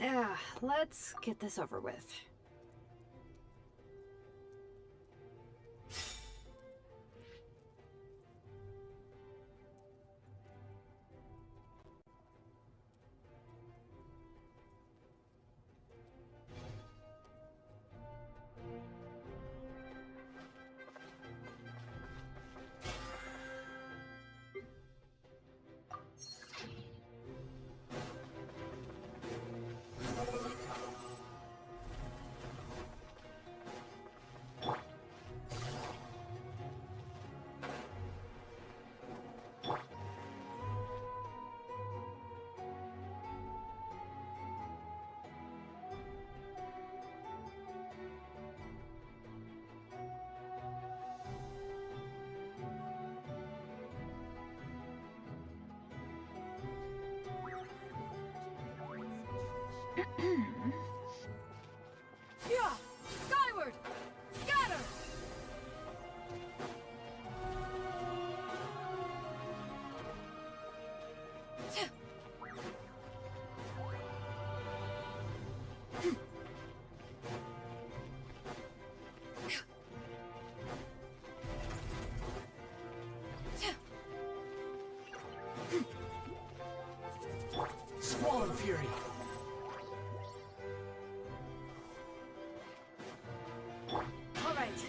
Yeah, let's get this over with. Yeah! Skyward! Scatter! Squall Fury! All right.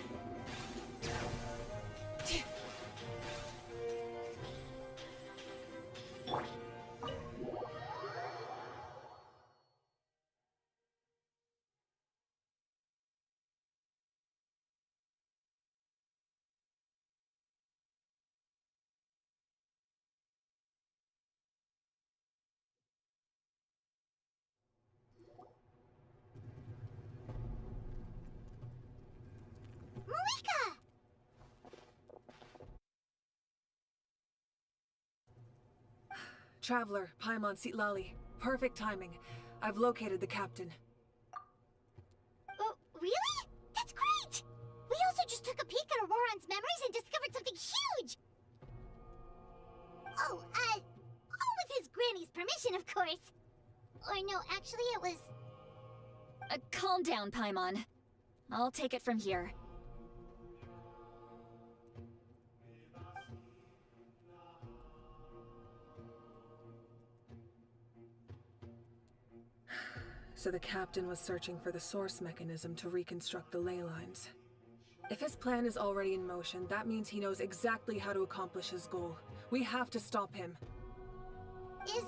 Malika! Traveler, Paimon Sitlali. Perfect timing. I've located the captain. Oh, really? That's great! We also just took a peek at Auroron's memories and discovered something huge! Oh, all with his granny's permission, of course. Or no, actually it was... Calm down, Paimon. I'll take it from here. So the captain was searching for the source mechanism to reconstruct the ley lines. If his plan is already in motion, that means he knows exactly how to accomplish his goal. We have to stop him. Is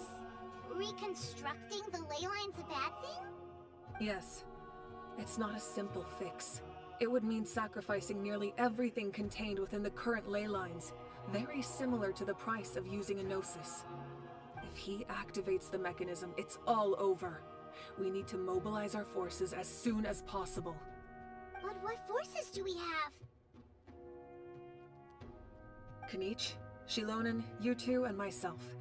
reconstructing the ley lines a bad thing? Yes. It's not a simple fix. It would mean sacrificing nearly everything contained within the current ley lines, very similar to the price of using a gnosis. If he activates the mechanism, it's all over. We need to mobilize our forces as soon as possible. But what forces do we have? Kanich, Shilonen, you two, and myself.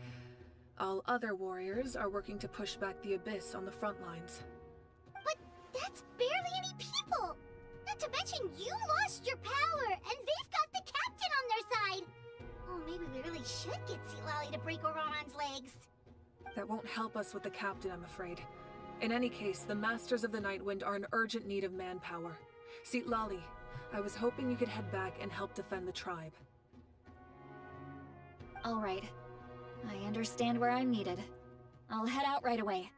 All other warriors are working to push back the Abyss on the front lines. But that's barely any people! Not to mention you lost your power, and they've got the captain on their side! Oh, maybe we really should get Sitlali to break Auroron's legs. That won't help us with the captain, I'm afraid. In any case, the Masters of the Nightwind are in urgent need of manpower. Sitlali, I was hoping you could head back and help defend the tribe. All right. I understand where I'm needed. I'll head out right away.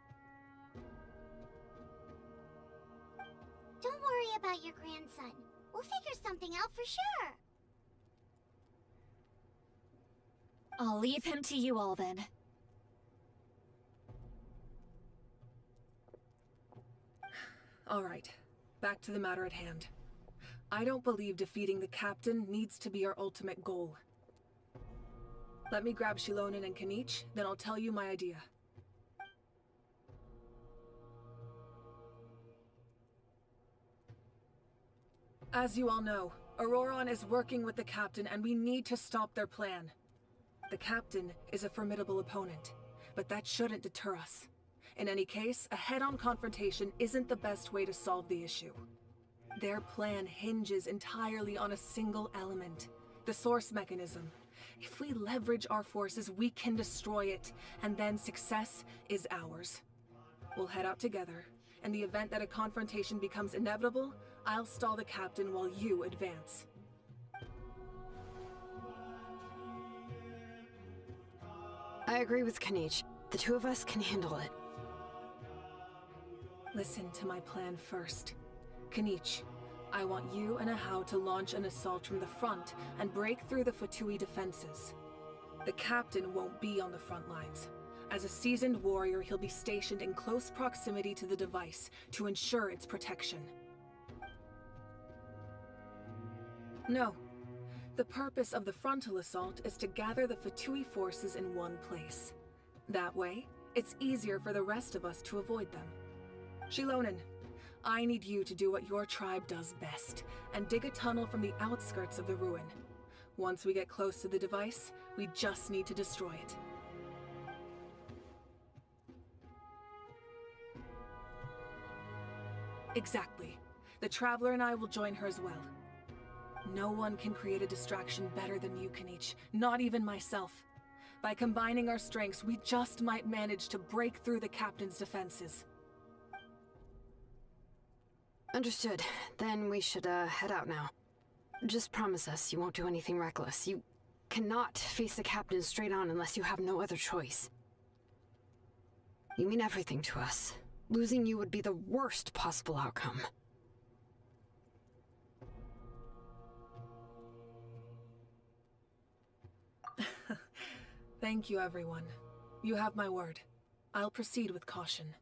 Don't worry about your grandson. We'll figure something out for sure. I'll leave him to you all then. All right, back to the matter at hand. I don't believe defeating the captain needs to be our ultimate goal. Let me grab Shilonen and Kanich, then I'll tell you my idea. As you all know, Auroron is working with the captain and we need to stop their plan. The captain is a formidable opponent, but that shouldn't deter us. In any case, a head-on confrontation isn't the best way to solve the issue. Their plan hinges entirely on a single element, the source mechanism. If we leverage our forces, we can destroy it, and then success is ours. We'll head out together. In the event that a confrontation becomes inevitable, I'll stall the captain while you advance. I agree with Kanich. The two of us can handle it. Listen to my plan first. Kanich, I want you and Ahau to launch an assault from the front and break through the Fatui defenses. The captain won't be on the front lines. As a seasoned warrior, he'll be stationed in close proximity to the device to ensure its protection. No. The purpose of the frontal assault is to gather the Fatui forces in one place. That way, it's easier for the rest of us to avoid them. Shilonen, I need you to do what your tribe does best, and dig a tunnel from the outskirts of the ruin. Once we get close to the device, we just need to destroy it. Exactly. The Traveler and I will join her as well. No one can create a distraction better than you, Kanich, not even myself. By combining our strengths, we just might manage to break through the captain's defenses. Understood. Then we should, head out now. Just promise us you won't do anything reckless. You cannot face the captain straight on unless you have no other choice. You mean everything to us. Losing you would be the worst possible outcome. Thank you, everyone. You have my word. I'll proceed with caution.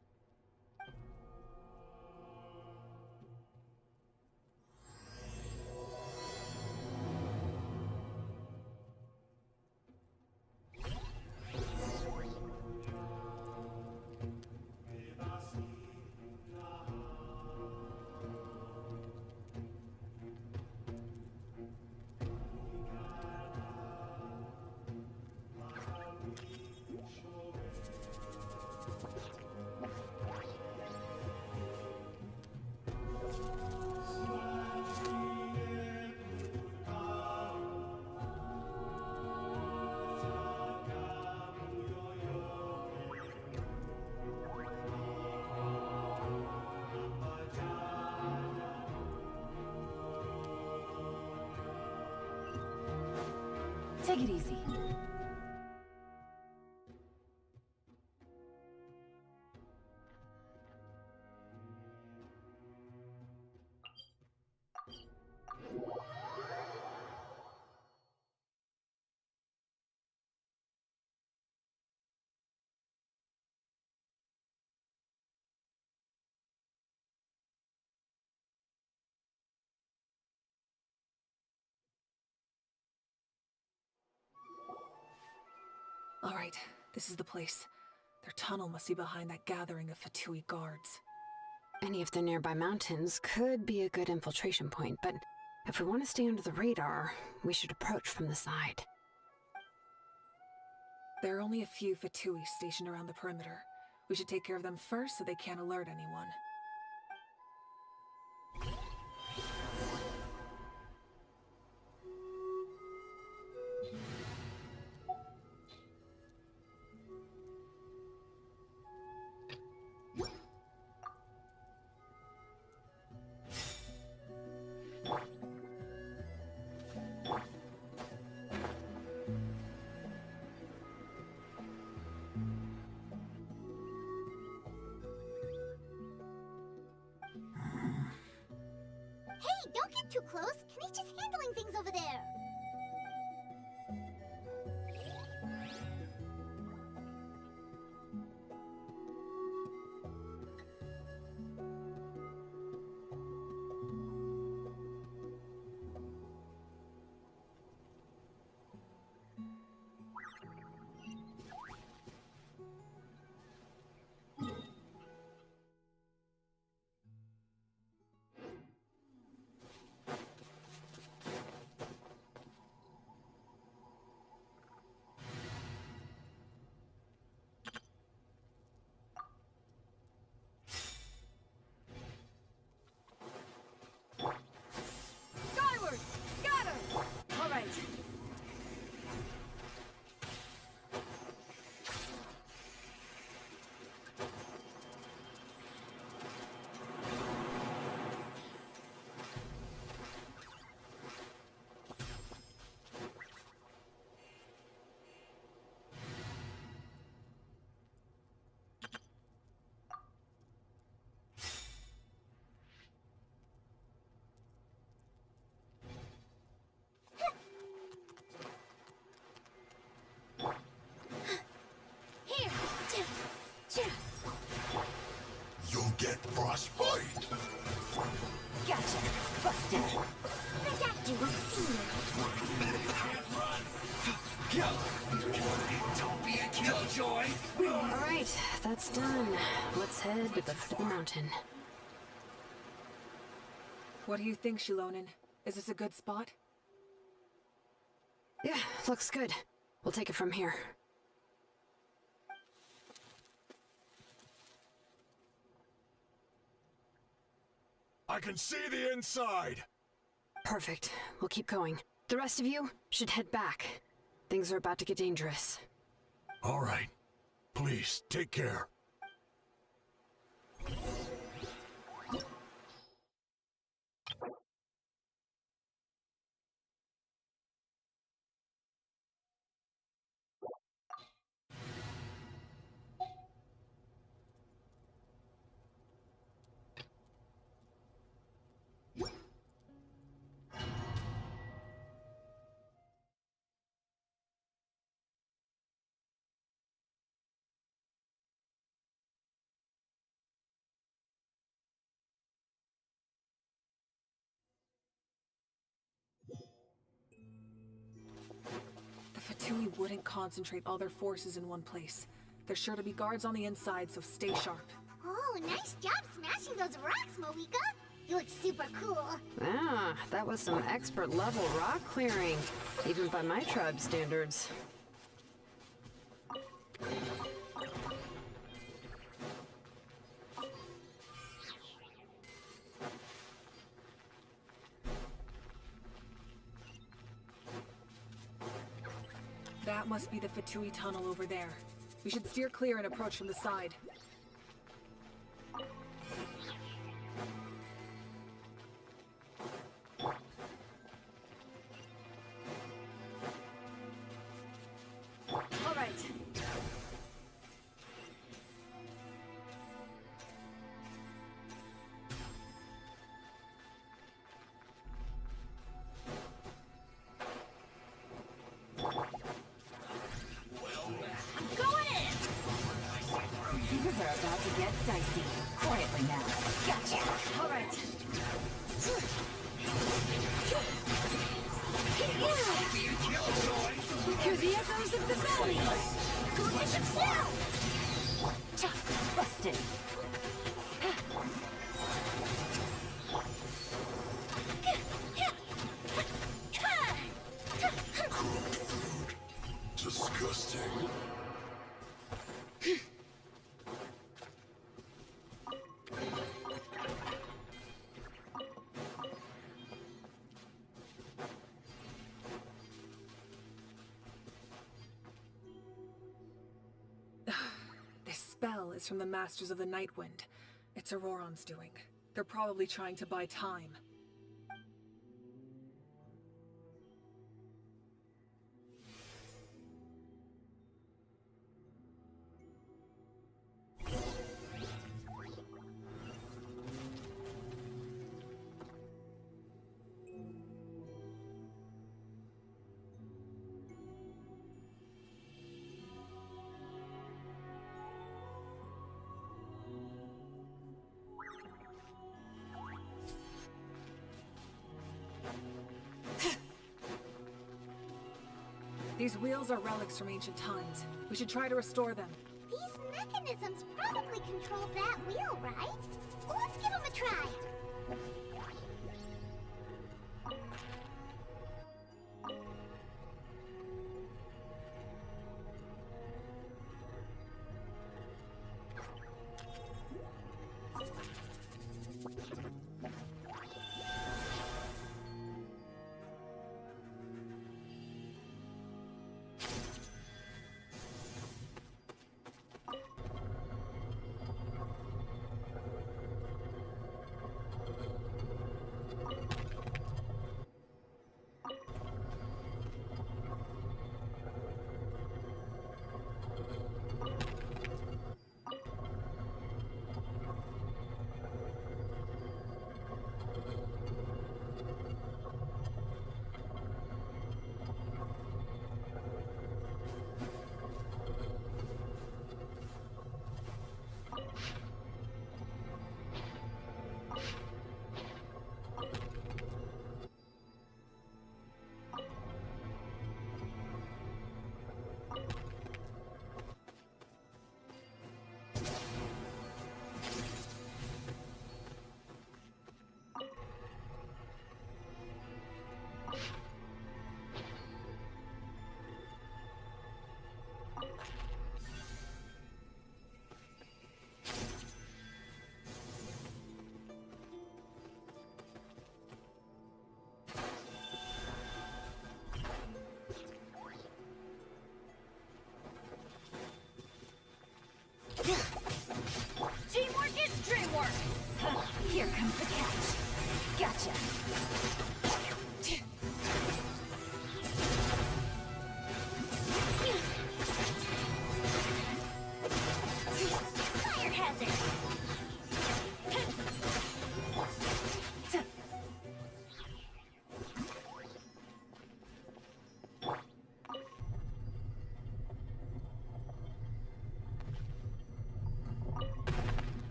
Take it easy. All right, this is the place. Their tunnel must be behind that gathering of Fatui guards. Any of the nearby mountains could be a good infiltration point, but if we want to stay under the radar, we should approach from the side. There are only a few Fatui stationed around the perimeter. We should take care of them first so they can't alert anyone. Hey, don't get too close. Kanich is handling things over there. The doctor will see you. Don't be a killjoy. All right, that's done. Let's head to the foot of the mountain. What do you think, Shilonen? Is this a good spot? Yeah, looks good. We'll take it from here. I can see the inside. Perfect. We'll keep going. The rest of you should head back. Things are about to get dangerous. All right. Please, take care. The Fatui wouldn't concentrate all their forces in one place. There's sure to be guards on the inside, so stay sharp. Oh, nice job smashing those rocks, Moika. You look super cool. Ah, that was some expert level rock clearing, even by my tribe standards. That must be the Fatui tunnel over there. We should steer clear and approach from the side. All right. Things are about to get dicey. Quietly now. Gotcha. All right. Hear the echoes of the valley. Go get them down. Busted. Disgusting. This spell is from the Masters of the Nightwind. It's Auroron's doing. They're probably trying to buy time. These wheels are relics from ancient times. We should try to restore them. These mechanisms probably control that wheel, right? Well, let's give them a try.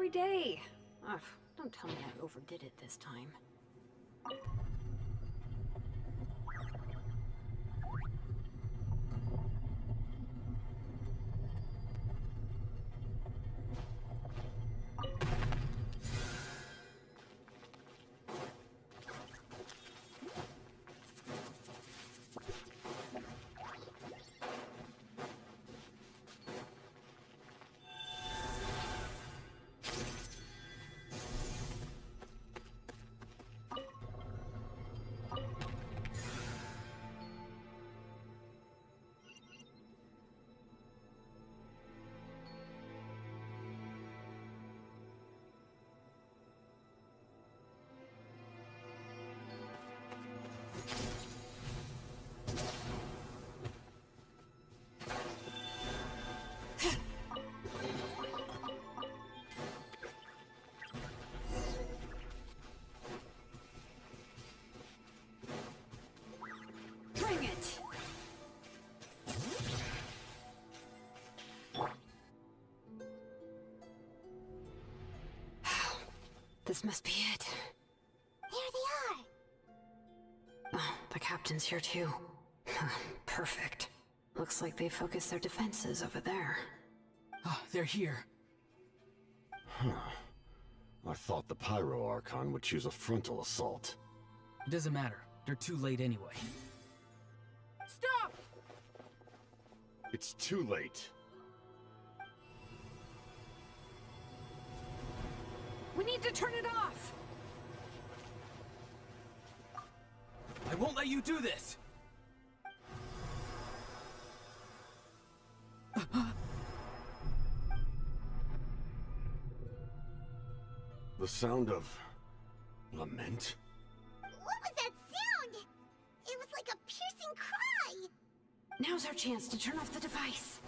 every day. Ugh, don't tell me I overdid it this time. Bring it! This must be it. There they are. Oh, the captain's here too. Perfect. Looks like they focused their defenses over there. Ah, they're here. I thought the Pyro Archon would choose a frontal assault. It doesn't matter. They're too late anyway. Stop! It's too late. We need to turn it off! I won't let you do this! The sound of lament? What was that sound? It was like a piercing cry. Now's our chance to turn off the device.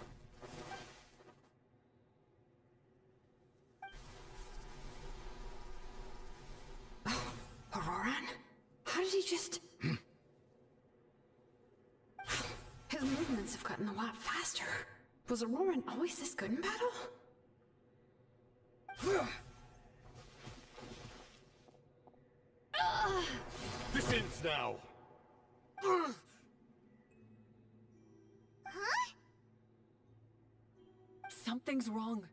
Oh, Auroran? How did he just... His movements have gotten a lot faster. Was Auroran always this good in battle? This ends now! Huh? Something's wrong.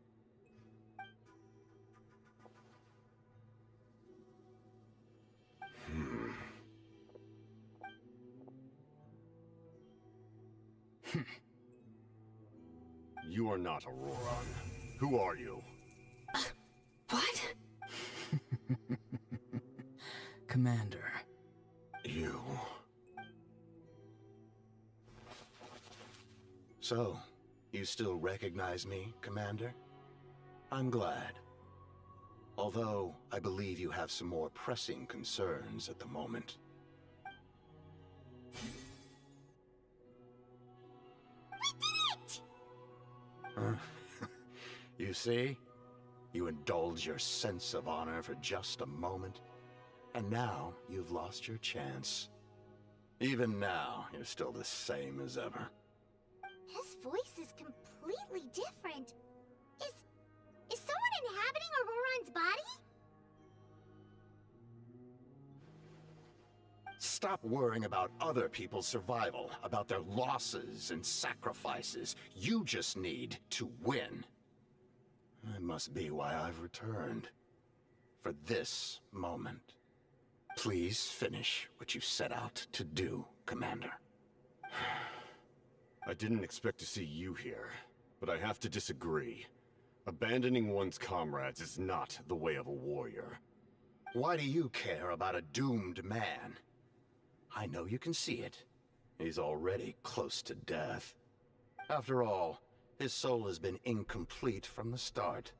You are not Auroran. Who are you? What? Commander. You. So, you still recognize me, Commander? I'm glad. Although, I believe you have some more pressing concerns at the moment. You see? You indulge your sense of honor for just a moment, and now you've lost your chance. Even now, you're still the same as ever. His voice is completely different. Is someone inhabiting Auroran's body? Stop worrying about other people's survival, about their losses and sacrifices. You just need to win. That must be why I've returned. For this moment. Please finish what you set out to do, Commander. I didn't expect to see you here, but I have to disagree. Abandoning one's comrades is not the way of a warrior. Why do you care about a doomed man? I know you can see it. He's already close to death. After all, his soul has been incomplete from the start.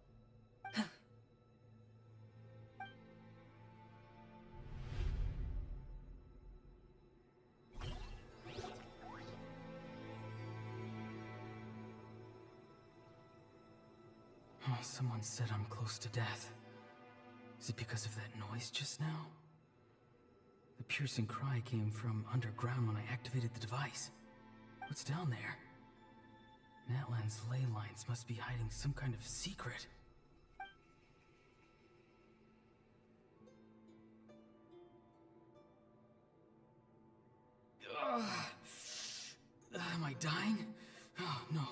Oh, someone said I'm close to death. Is it because of that noise just now? The piercing cry came from underground when I activated the device. What's down there? Natlan's ley lines must be hiding some kind of secret. Am I dying? Oh, no.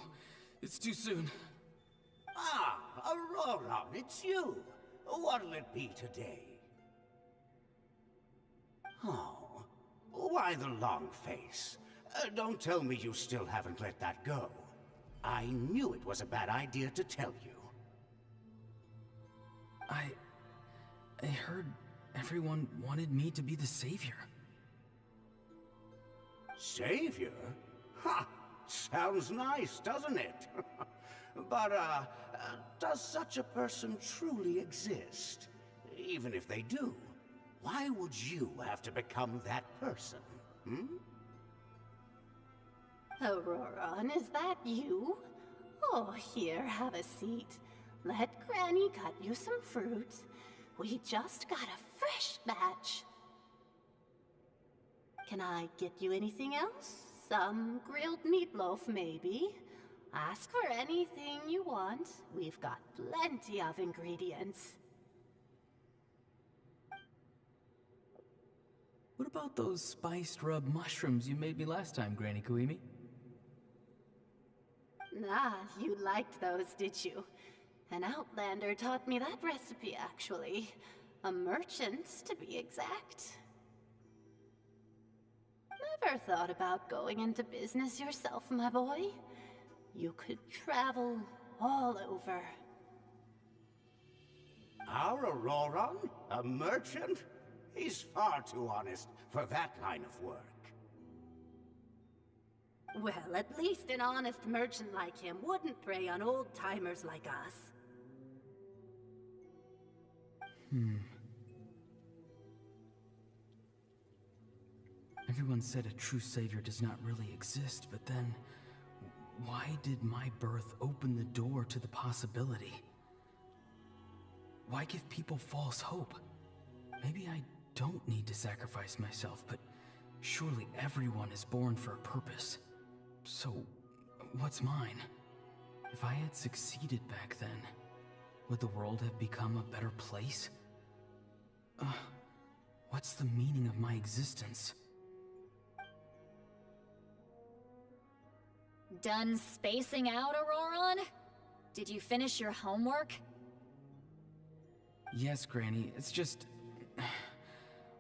It's too soon. Ah, Aurora, it's you. What'll it be today? Oh, why the long face? Don't tell me you still haven't let that go. I knew it was a bad idea to tell you. I heard everyone wanted me to be the savior. Savior? Ha! Sounds nice, doesn't it? But, does such a person truly exist? Even if they do, why would you have to become that person, hmm? Auroron, is that you? Oh, here, have a seat. Let Granny cut you some fruit. We just got a fresh batch. Can I get you anything else? Some grilled meatloaf, maybe? Ask for anything you want. We've got plenty of ingredients. What about those spiced rub mushrooms you made me last time, Granny Kuimi? Ah, you liked those, did you? An outlander taught me that recipe, actually. A merchant, to be exact. Never thought about going into business yourself, my boy? You could travel all over. Our Auroron? A merchant? He's far too honest for that line of work. Well, at least an honest merchant like him wouldn't prey on old-timers like us. Everyone said a true savior does not really exist, but then why did my birth open the door to the possibility? Why give people false hope? Maybe I don't need to sacrifice myself, but surely everyone is born for a purpose. So, what's mine? If I had succeeded back then, would the world have become a better place? What's the meaning of my existence? Done spacing out, Auroron? Did you finish your homework? Yes, Granny, it's just...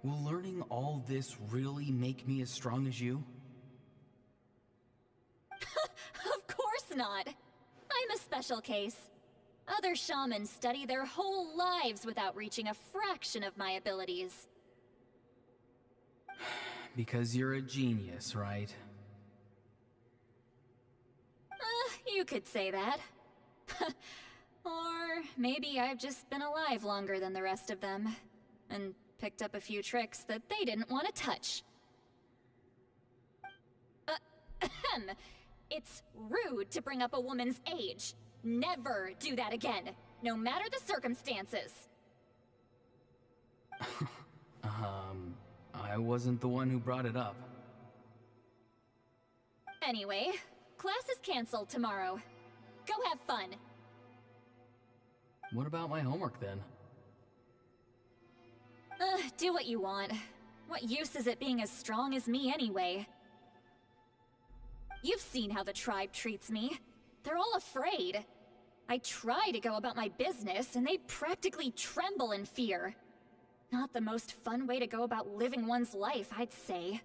Will learning all this really make me as strong as you? Of course not! I'm a special case. Other shamans study their whole lives without reaching a fraction of my abilities. Because you're a genius, right? You could say that. Or maybe I've just been alive longer than the rest of them, and picked up a few tricks that they didn't want to touch. It's rude to bring up a woman's age. Never do that again, no matter the circumstances. I wasn't the one who brought it up. Anyway, class is canceled tomorrow. Go have fun. What about my homework then? Do what you want. What use is it being as strong as me anyway? You've seen how the tribe treats me. They're all afraid. I try to go about my business, and they practically tremble in fear. Not the most fun way to go about living one's life, I'd say.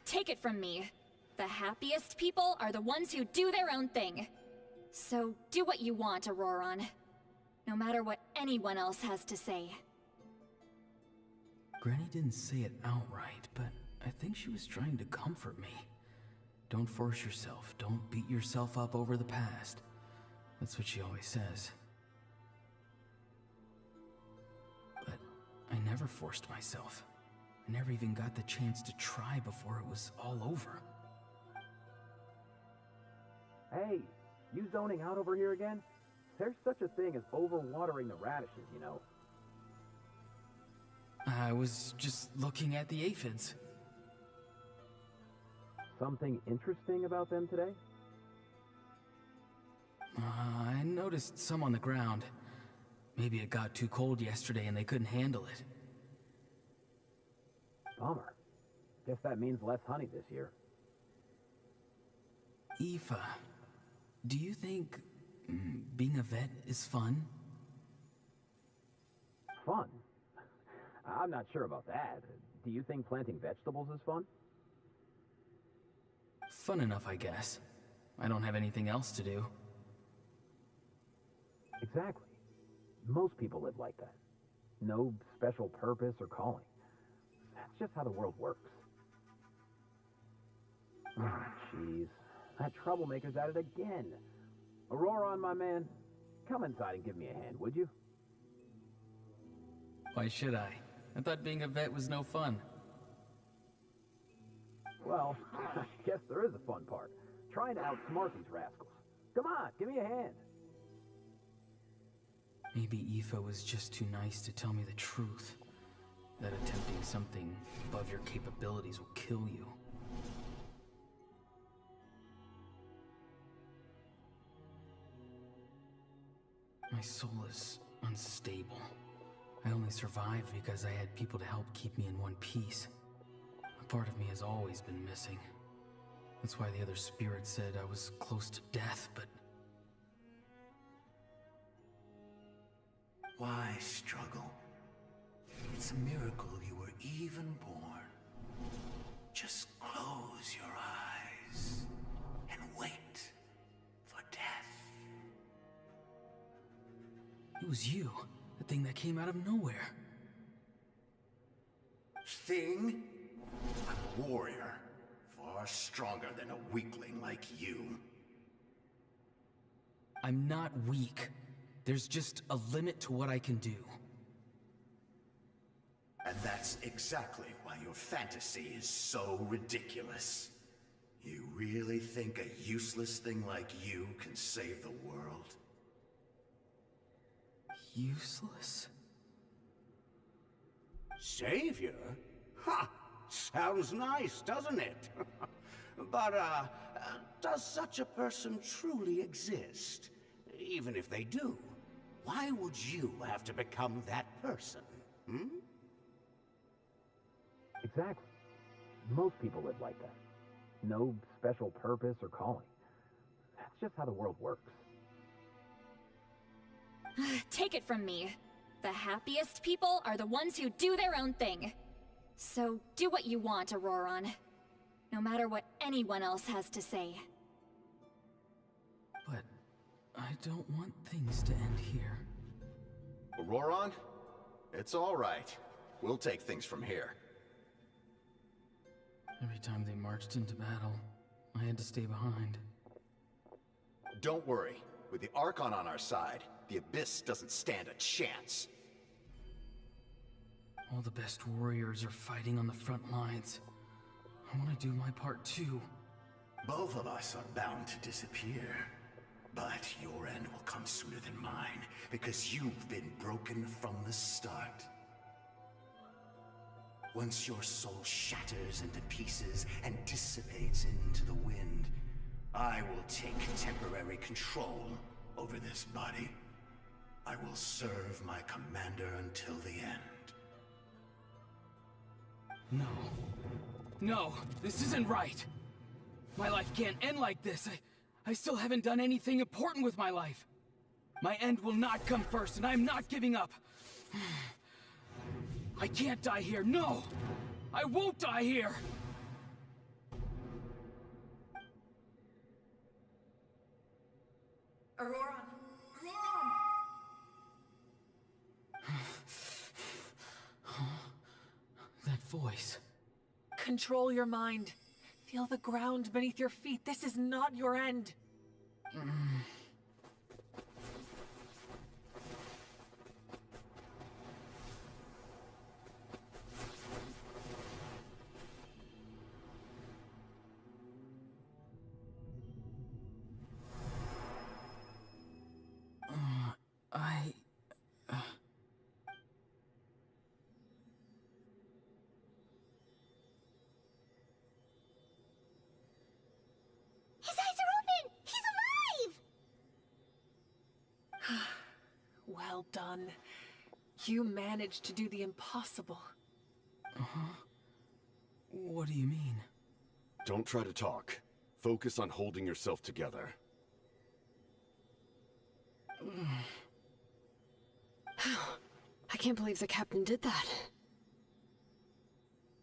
Take it from me. The happiest people are the ones who do their own thing. So do what you want, Auroron. No matter what anyone else has to say. Granny didn't say it outright, but I think she was trying to comfort me. Don't force yourself. Don't beat yourself up over the past. That's what she always says. But I never forced myself. I never even got the chance to try before it was all over. Hey, you zoning out over here again? There's such a thing as overwatering the radishes, you know. I was just looking at the aphids. Something interesting about them today? I noticed some on the ground. Maybe it got too cold yesterday and they couldn't handle it. Bummer. Guess that means less honey this year. Aoife, do you think being a vet is fun? Fun? I'm not sure about that. Do you think planting vegetables is fun? Fun enough, I guess. I don't have anything else to do. Exactly. Most people live like that. No special purpose or calling. That's just how the world works. Oh, jeez. That troublemaker's at it again. Auroron, my man, come inside and give me a hand, would you? Why should I? I thought being a vet was no fun. Well, I guess there is a fun part. Trying to outsmart these rascals. Come on, give me a hand. Maybe Aoife was just too nice to tell me the truth. That attempting something above your capabilities will kill you. My soul is unstable. I only survived because I had people to help keep me in one piece. A part of me has always been missing. That's why the other spirit said I was close to death, but... Why struggle? It's a miracle you were even born. Just close your eyes and wait for death. It was you, the thing that came out of nowhere. Thing? I'm a warrior, far stronger than a weakling like you. I'm not weak. There's just a limit to what I can do. And that's exactly why your fantasy is so ridiculous. You really think a useless thing like you can save the world? Useless? Savior? Ha! Sounds nice, doesn't it? But, does such a person truly exist? Even if they do, why would you have to become that person? Hmm? Exactly. Most people live like that. No special purpose or calling. That's just how the world works. Take it from me. The happiest people are the ones who do their own thing. So do what you want, Auroron. No matter what anyone else has to say. But I don't want things to end here. Auroron? It's all right. We'll take things from here. Every time they marched into battle, I had to stay behind. Don't worry. With the Archon on our side, the Abyss doesn't stand a chance. All the best warriors are fighting on the front lines. I want to do my part too. Both of us are bound to disappear. But your end will come sooner than mine, because you've been broken from the start. Once your soul shatters into pieces and dissipates into the wind, I will take temporary control over this body. I will serve my commander until the end. No. No, this isn't right. My life can't end like this. I still haven't done anything important with my life. My end will not come first, and I'm not giving up. I can't die here, no! I won't die here! Auroron! That voice. Control your mind. Feel the ground beneath your feet. This is not your end. His eyes are open! He's alive! Well done. You managed to do the impossible. What do you mean? Don't try to talk. Focus on holding yourself together. I can't believe the captain did that.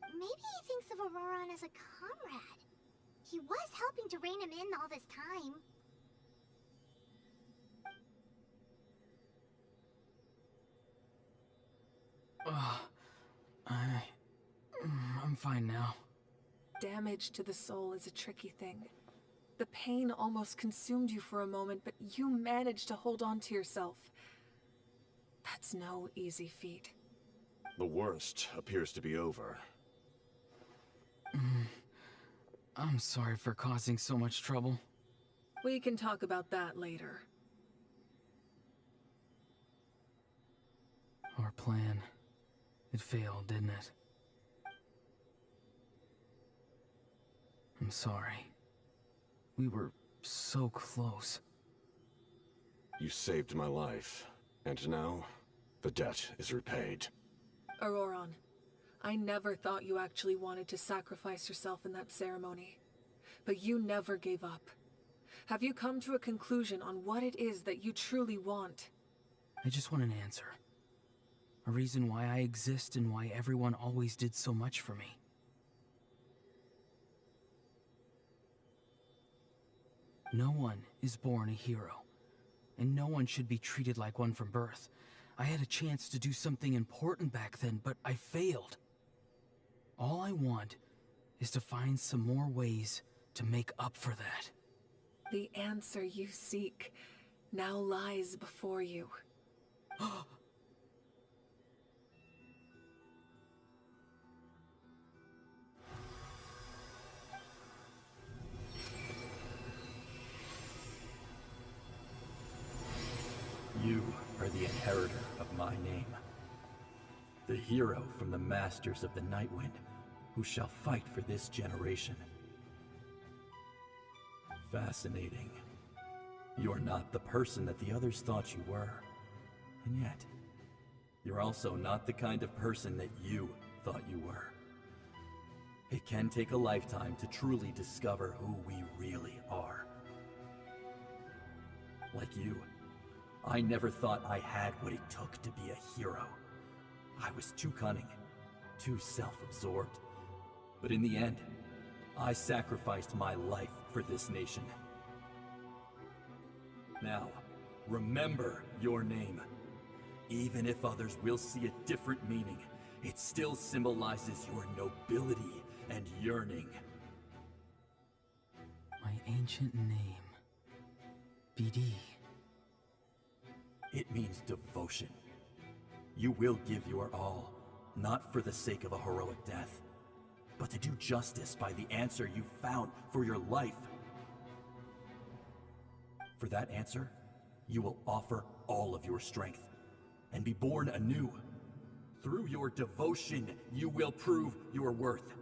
Maybe he thinks of Auroron as a comrade. He was helping to rein him in all this time. I'm fine now. Damage to the soul is a tricky thing. The pain almost consumed you for a moment, but you managed to hold on to yourself. That's no easy feat. The worst appears to be over. I'm sorry for causing so much trouble. We can talk about that later. Our plan, it failed, didn't it? I'm sorry. We were so close. You saved my life, and now the debt is repaid. Auroron, I never thought you actually wanted to sacrifice yourself in that ceremony. But you never gave up. Have you come to a conclusion on what it is that you truly want? I just want an answer. A reason why I exist and why everyone always did so much for me. No one is born a hero, and no one should be treated like one from birth. I had a chance to do something important back then, but I failed. All I want is to find some more ways to make up for that. The answer you seek now lies before you. You are the inheritor of my name. The hero from the masters of the Nightwind, who shall fight for this generation. Fascinating. You're not the person that the others thought you were. And yet, you're also not the kind of person that you thought you were. It can take a lifetime to truly discover who we really are. Like you, I never thought I had what it took to be a hero. I was too cunning, too self-absorbed. But in the end, I sacrificed my life for this nation. Now, remember your name. Even if others will see a different meaning, it still symbolizes your nobility and yearning. My ancient name. BD. It means devotion. You will give your all, not for the sake of a heroic death, but to do justice by the answer you found for your life. For that answer, you will offer all of your strength and be born anew. Through your devotion, you will prove your worth.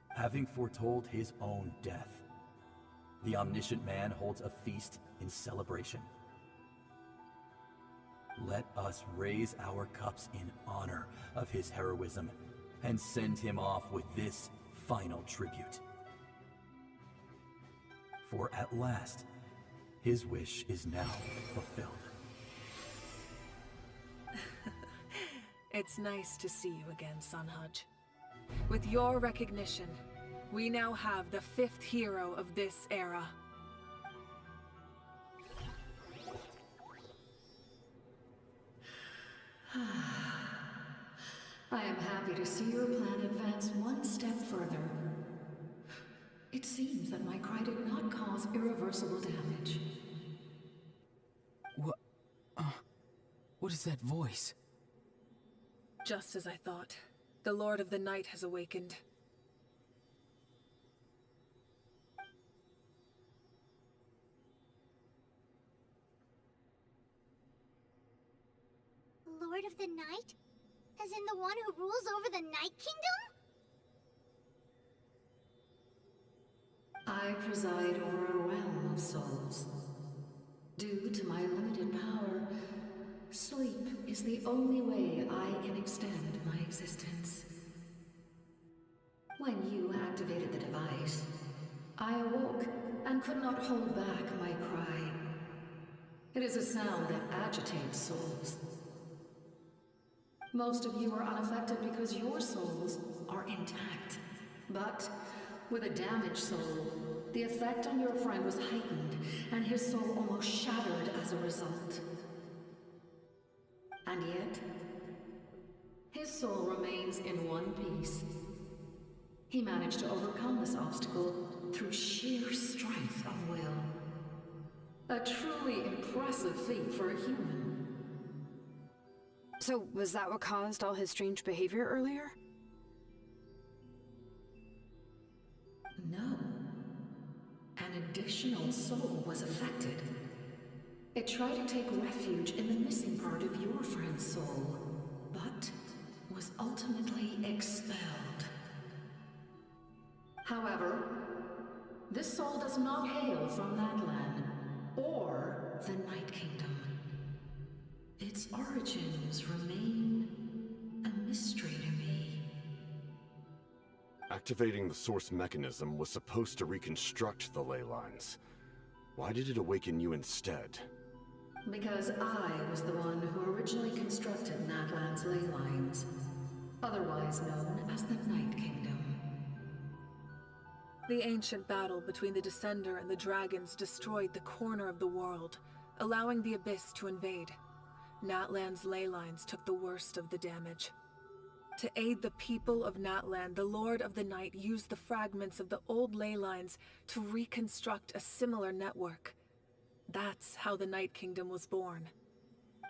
Having foretold his own death, the omniscient man holds a feast in celebration. Let us raise our cups in honor of his heroism and send him off with this final tribute. For at last, his wish is now fulfilled. It's nice to see you again, Sunhudge. With your recognition, we now have the 5th hero of this era. I am happy to see your plan advance one step further. It seems that my cry did not cause irreversible damage. What is that voice? Just as I thought. The Lord of the Night has awakened. Lord of the Night? As in the one who rules over the Night Kingdom? I preside over a realm of souls. Due to my limited power, sleep is the only way I can extend my existence. not hold back my cry. It is a sound that agitates souls. Most of you are unaffected because your souls are intact. But with a damaged soul, the effect on your friend was heightened, and his soul almost shattered as a result. And yet, his soul remains in one piece. He managed to overcome this obstacle through sheer strength of will. A truly impressive feat for a human. So, was that what caused all his strange behavior earlier? No. An additional soul was affected. It tried to take refuge in the missing part of your friend's soul, but was ultimately expelled. However, this soul does not hail from that land or the Night Kingdom. Its origins remain a mystery to me. Activating the source mechanism was supposed to reconstruct the ley lines. Why did it awaken you instead? Because I was the one who originally constructed Natlan's ley lines, otherwise known as the Night Kingdom. The ancient battle between the Descender and the dragons destroyed the corner of the world, allowing the Abyss to invade. Natlan's ley lines took the worst of the damage. To aid the people of Natlan, the Lord of the Night used the fragments of the old ley lines to reconstruct a similar network. That's how the Night Kingdom was born.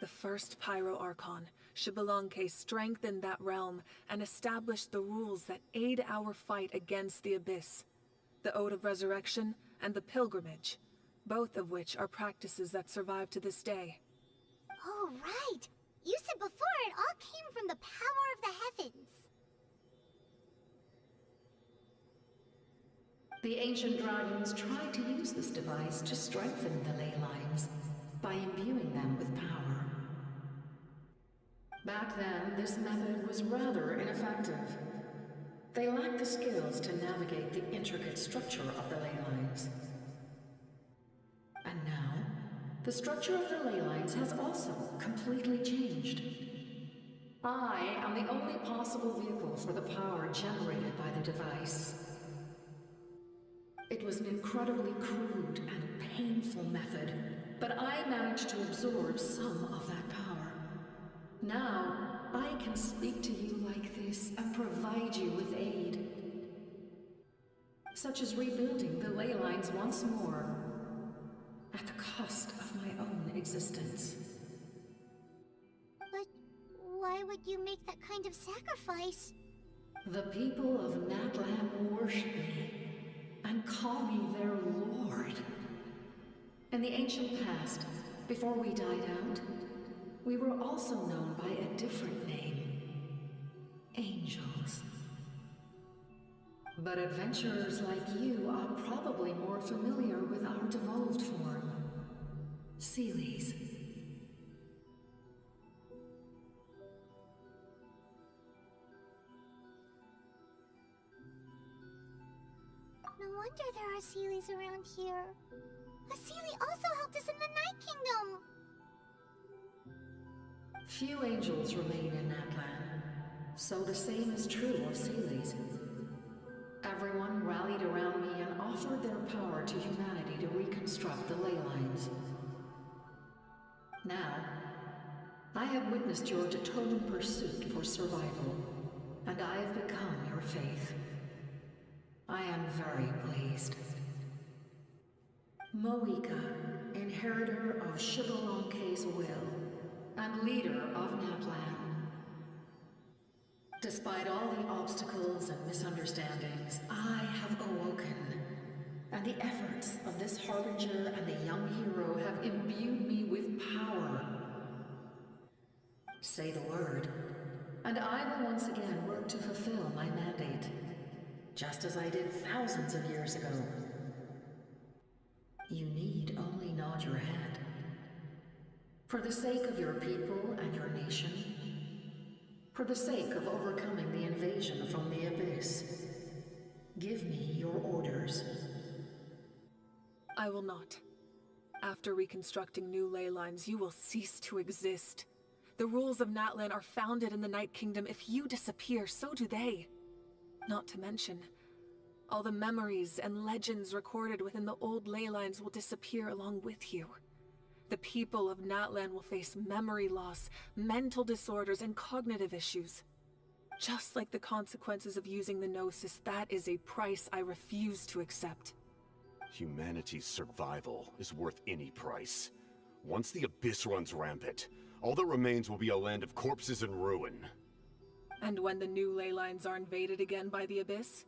The first Pyro Archon, Xbalanque, strengthened that realm and established the rules that aid our fight against the Abyss. The Ode of Resurrection and the Pilgrimage, both of which are practices that survive to this day. Oh, right! You said before it all came from the power of the heavens. The ancient dragons tried to use this device to strengthen the ley lines by imbuing them with power. Back then, this method was rather ineffective. They lacked the skills to navigate the intricate structure of the ley lines. And now, the structure of the ley lines has also completely changed. I am the only possible vehicle for the power generated by the device. It was an incredibly crude and painful method, but I managed to absorb some of that power. Now, I can speak to you like this and provide you with aid, such as rebuilding the ley lines once more, at the cost of my own existence. But why would you make that kind of sacrifice? The people of Natlan worship me and call me their lord. In the ancient past, before we died out, we were also known by a different name. Angels. But adventurers like you are probably more familiar with our devolved form. Seelies. No wonder there are Seelies around here. A Seelie also helped us in the Night Kingdom! Few angels remain in Natlan, so the same is true of Seelies. Everyone rallied around me and offered their power to humanity to reconstruct the ley lines. Now, I have witnessed your determined pursuit for survival, and I have become your faith. I am very pleased. Moika, inheritor of Xbalanque's will, and leader of Natlan. Despite all the obstacles and misunderstandings, I have awoken, and the efforts of this harbinger and the young hero have imbued me with power. Say the word, and I will once again work to fulfill my mandate, just as I did thousands of years ago. You need only nod your head. For the sake of your people and your nation, for the sake of overcoming the invasion from the Abyss, give me your orders. I will not. After reconstructing new ley lines, you will cease to exist. The rules of Natlan are founded in the Night Kingdom. If you disappear, so do they. Not to mention, all the memories and legends recorded within the old ley lines will disappear along with you. The people of Natlan will face memory loss, mental disorders, and cognitive issues. Just like the consequences of using the Gnosis, that is a price I refuse to accept. Humanity's survival is worth any price. Once the Abyss runs rampant, all that remains will be a land of corpses and ruin. And when the new ley lines are invaded again by the Abyss?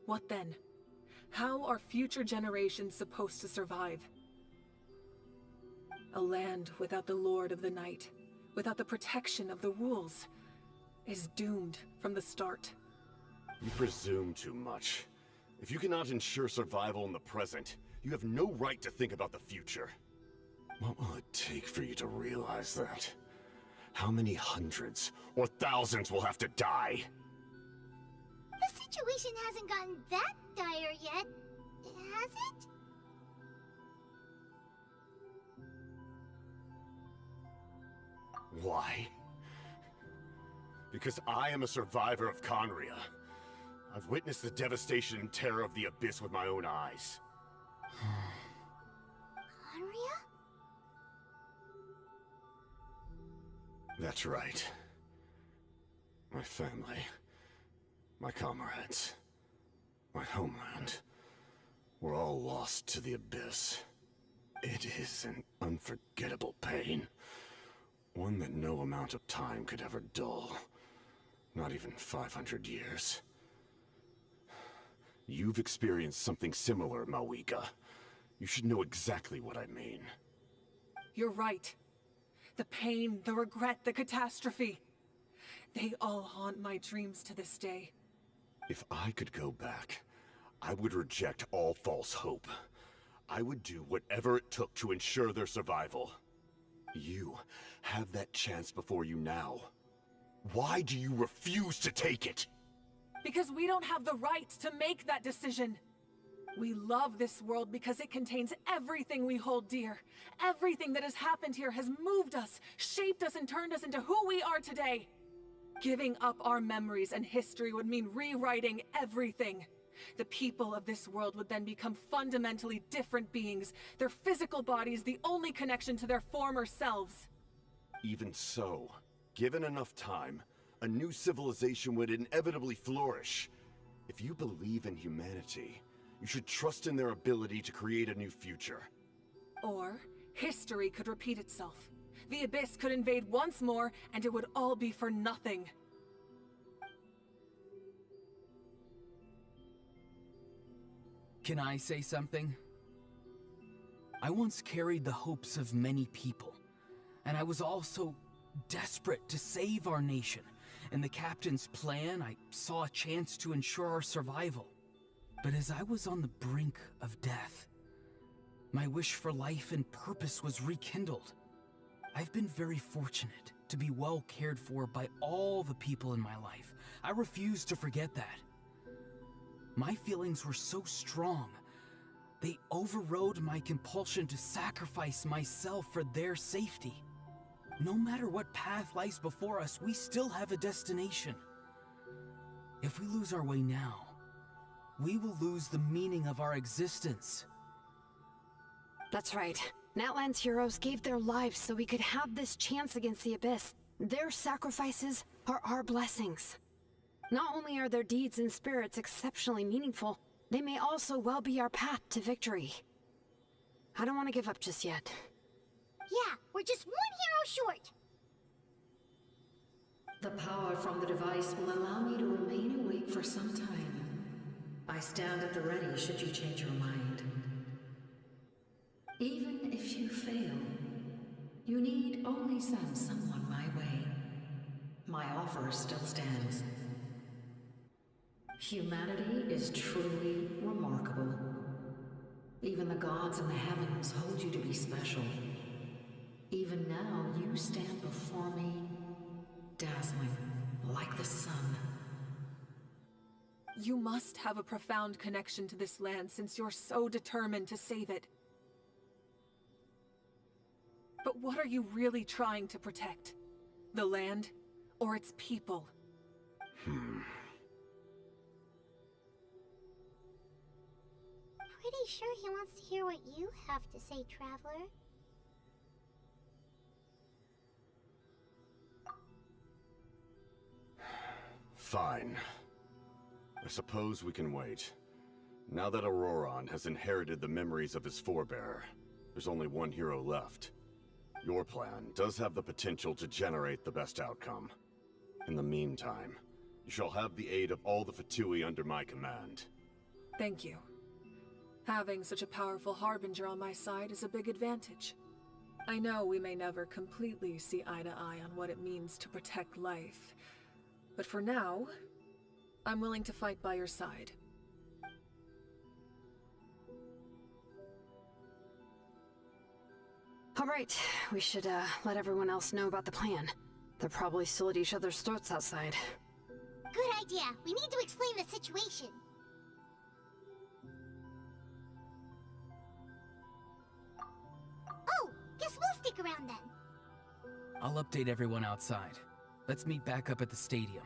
What then? How are future generations supposed to survive? A land without the Lord of the Night, without the protection of the rules, is doomed from the start. You presume too much. If you cannot ensure survival in the present, you have no right to think about the future. What will it take for you to realize that? How many hundreds or thousands will have to die? The situation hasn't gotten that dire yet, has it? Why? Because I am a survivor of Conria. I've witnessed the devastation and terror of the Abyss with my own eyes. Conria? That's right. My family, my comrades, my homeland, were all lost to the Abyss. It is an unforgettable pain. One that no amount of time could ever dull. Not even 500 years. You've experienced something similar, Mawika. You should know exactly what I mean. You're right. The pain, the regret, the catastrophe. They all haunt my dreams to this day. If I could go back, I would reject all false hope. I would do whatever it took to ensure their survival. You have that chance before you now. Why do you refuse to take it? Because we don't have the right to make that decision. We love this world because it contains everything we hold dear. Everything that has happened here has moved us, shaped us, and turned us into who we are today. Giving up our memories and history would mean rewriting everything. The people of this world would then become fundamentally different beings, their physical bodies the only connection to their former selves. Even so, given enough time, a new civilization would inevitably flourish. If you believe in humanity, you should trust in their ability to create a new future. Or, history could repeat itself. The Abyss could invade once more, and it would all be for nothing. Can I say something? I once carried the hopes of many people, and I was also desperate to save our nation. In the captain's plan, I saw a chance to ensure our survival. But as I was on the brink of death, my wish for life and purpose was rekindled. I've been very fortunate to be well cared for by all the people in my life. I refuse to forget that. My feelings were so strong, they overrode my compulsion to sacrifice myself for their safety. No matter what path lies before us, we still have a destination. If we lose our way now, we will lose the meaning of our existence. That's right. Natlan's heroes gave their lives so we could have this chance against the Abyss. Their sacrifices are our blessings. Not only are their deeds and spirits exceptionally meaningful, they may also well be our path to victory. I don't want to give up just yet. Yeah, we're just one hero short. The power from the device will allow me to remain awake for some time. I stand at the ready should you change your mind. Even if you fail, you need only send someone my way. My offer still stands. Humanity is truly remarkable. Even the gods in the heavens hold you to be special. Even now, you stand before me, dazzling like the sun. You must have a profound connection to this land since you're so determined to save it. But what are you really trying to protect? The land or its people? Pretty sure he wants to hear what you have to say, Traveler. Fine. I suppose we can wait. Now that Auroron has inherited the memories of his forebear, there's only one hero left. Your plan does have the potential to generate the best outcome. In the meantime, you shall have the aid of all the Fatui under my command. Thank you. Having such a powerful harbinger on my side is a big advantage. I know we may never completely see eye to eye on what it means to protect life, but for now, I'm willing to fight by your side. All right, we should let everyone else know about the plan. They're probably still at each other's throats outside. Good idea. We need to explain the situation. Oh, guess we'll stick around then. I'll update everyone outside. Let's meet back up at the stadium.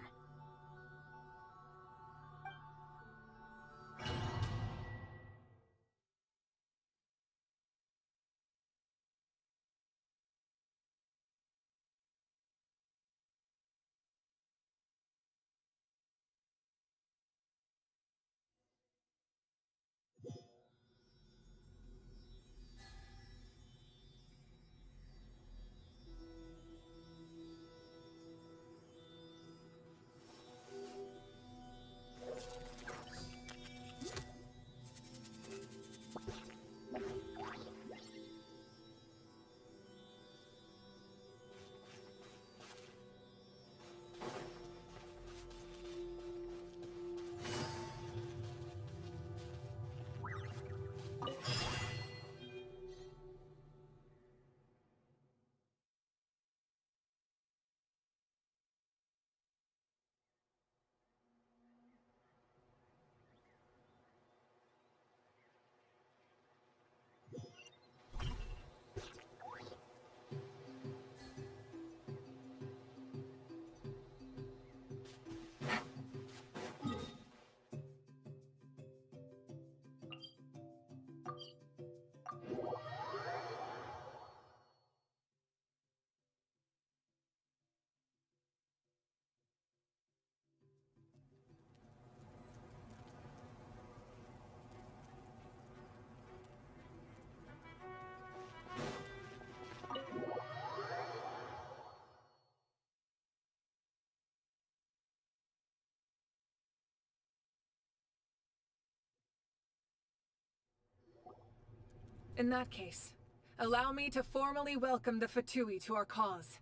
In that case, allow me to formally welcome the Fatui to our cause.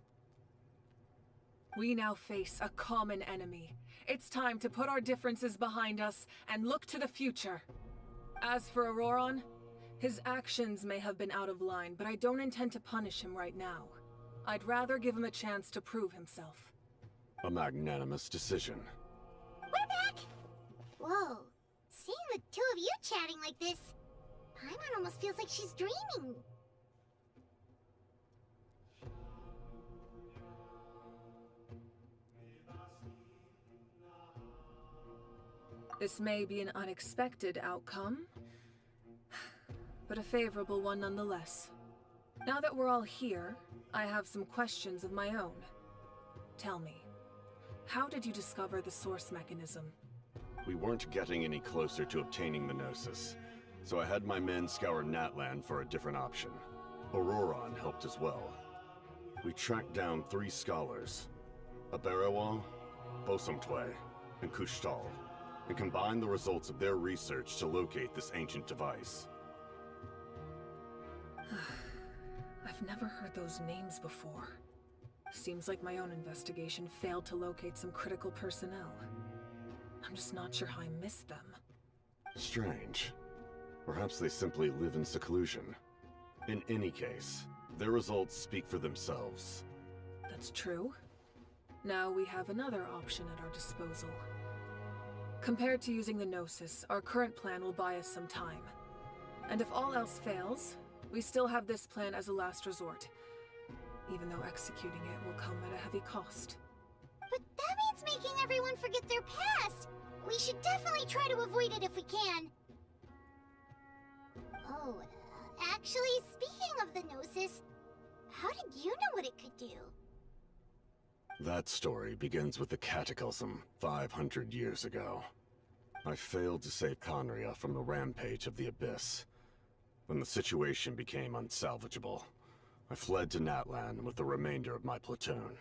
We now face a common enemy. It's time to put our differences behind us and look to the future. As for Auroron, his actions may have been out of line, but I don't intend to punish him right now. I'd rather give him a chance to prove himself. A magnanimous decision. We're back! Whoa, seeing the two of you chatting like this, Paimon almost feels like she's dreaming. This may be an unexpected outcome, but a favorable one nonetheless. Now that we're all here, I have some questions of my own. Tell me, how did you discover the source mechanism? We weren't getting any closer to obtaining the Gnosis, so I had my men scour Natlan for a different option. Auroron helped as well. We tracked down 3 scholars, Aberewa, Bosomtwe, and Kushtal, and combined the results of their research to locate this ancient device. I've never heard those names before. Seems like my own investigation failed to locate some critical personnel. I'm just not sure how I missed them. Strange. Perhaps they simply live in seclusion. In any case, their results speak for themselves. That's true. Now we have another option at our disposal. Compared to using the Gnosis, our current plan will buy us some time. And if all else fails, we still have this plan as a last resort. even though executing it will come at a heavy cost. But that means making everyone forget their past. We should definitely try to avoid it if we can. Oh, actually, speaking of the Gnosis, how did you know what it could do? That story begins with the Cataclysm 500 years ago. I failed to save Conria from the rampage of the Abyss. When the situation became unsalvageable, I fled to Natlan with the remainder of my platoon,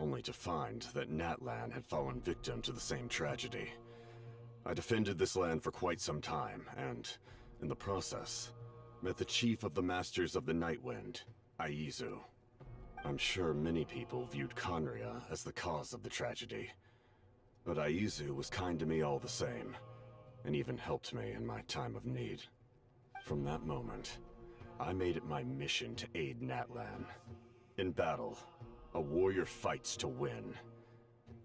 only to find that Natlan had fallen victim to the same tragedy. I defended this land for quite some time, and, in the process, met the chief of the Masters of the Nightwind, Aizu. I'm sure many people viewed Conria as the cause of the tragedy, but Aizu was kind to me all the same, and even helped me in my time of need. From that moment, I made it my mission to aid Natlan. In battle, a warrior fights to win.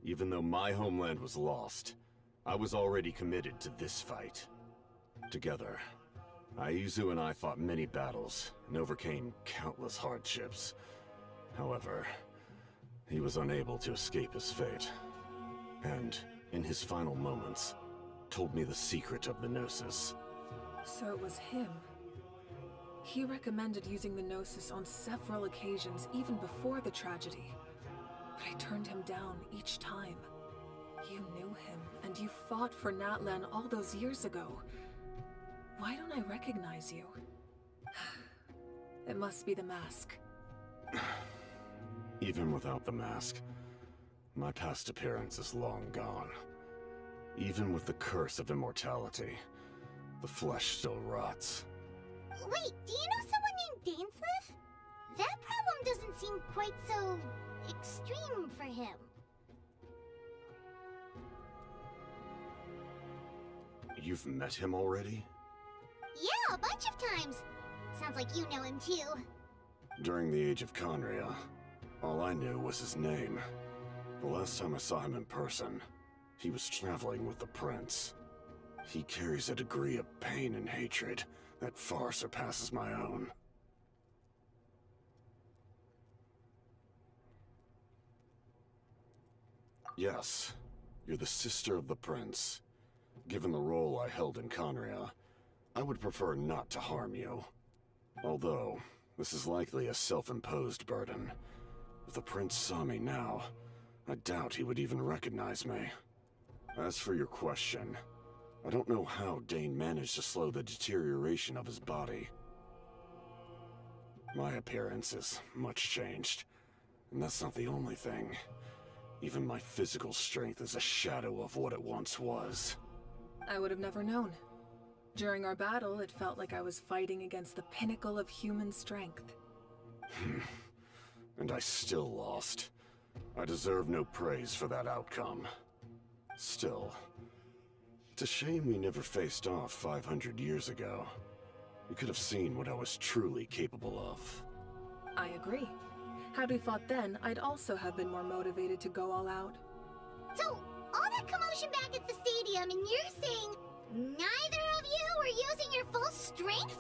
Even though my homeland was lost, I was already committed to this fight. Together, Aizu and I fought many battles and overcame countless hardships. However, he was unable to escape his fate, and, in his final moments, told me the secret of the Gnosis. So it was him. He recommended using the Gnosis on several occasions even before the tragedy. But I turned him down each time. You knew him, and you fought for Natlan all those years ago. Why don't I recognize you? It must be the mask. Even without the mask, my past appearance is long gone. Even with the curse of immortality, the flesh still rots. Wait, do you know someone named Dainsleif? That problem doesn't seem quite so extreme for him. You've met him already? Yeah, a bunch of times. Sounds like you know him too. During the age of Conria, all I knew was his name. The last time I saw him in person, he was traveling with the prince. He carries a degree of pain and hatred that far surpasses my own. Yes, you're the sister of the prince. Given the role I held in Conria, I would prefer not to harm you. Although, this is likely a self-imposed burden. If the prince saw me now, I doubt he would even recognize me. As for your question, I don't know how Dane managed to slow the deterioration of his body. My appearance is much changed, and that's not the only thing. Even my physical strength is a shadow of what it once was. I would have never known. During our battle, it felt like I was fighting against the pinnacle of human strength. And I still lost. I deserve no praise for that outcome. Still, it's a shame we never faced off 500 years ago. You could have seen what I was truly capable of. I agree. Had we fought then, I'd also have been more motivated to go all out. So, all that commotion back at the stadium, and you're saying neither of you were using your full strength?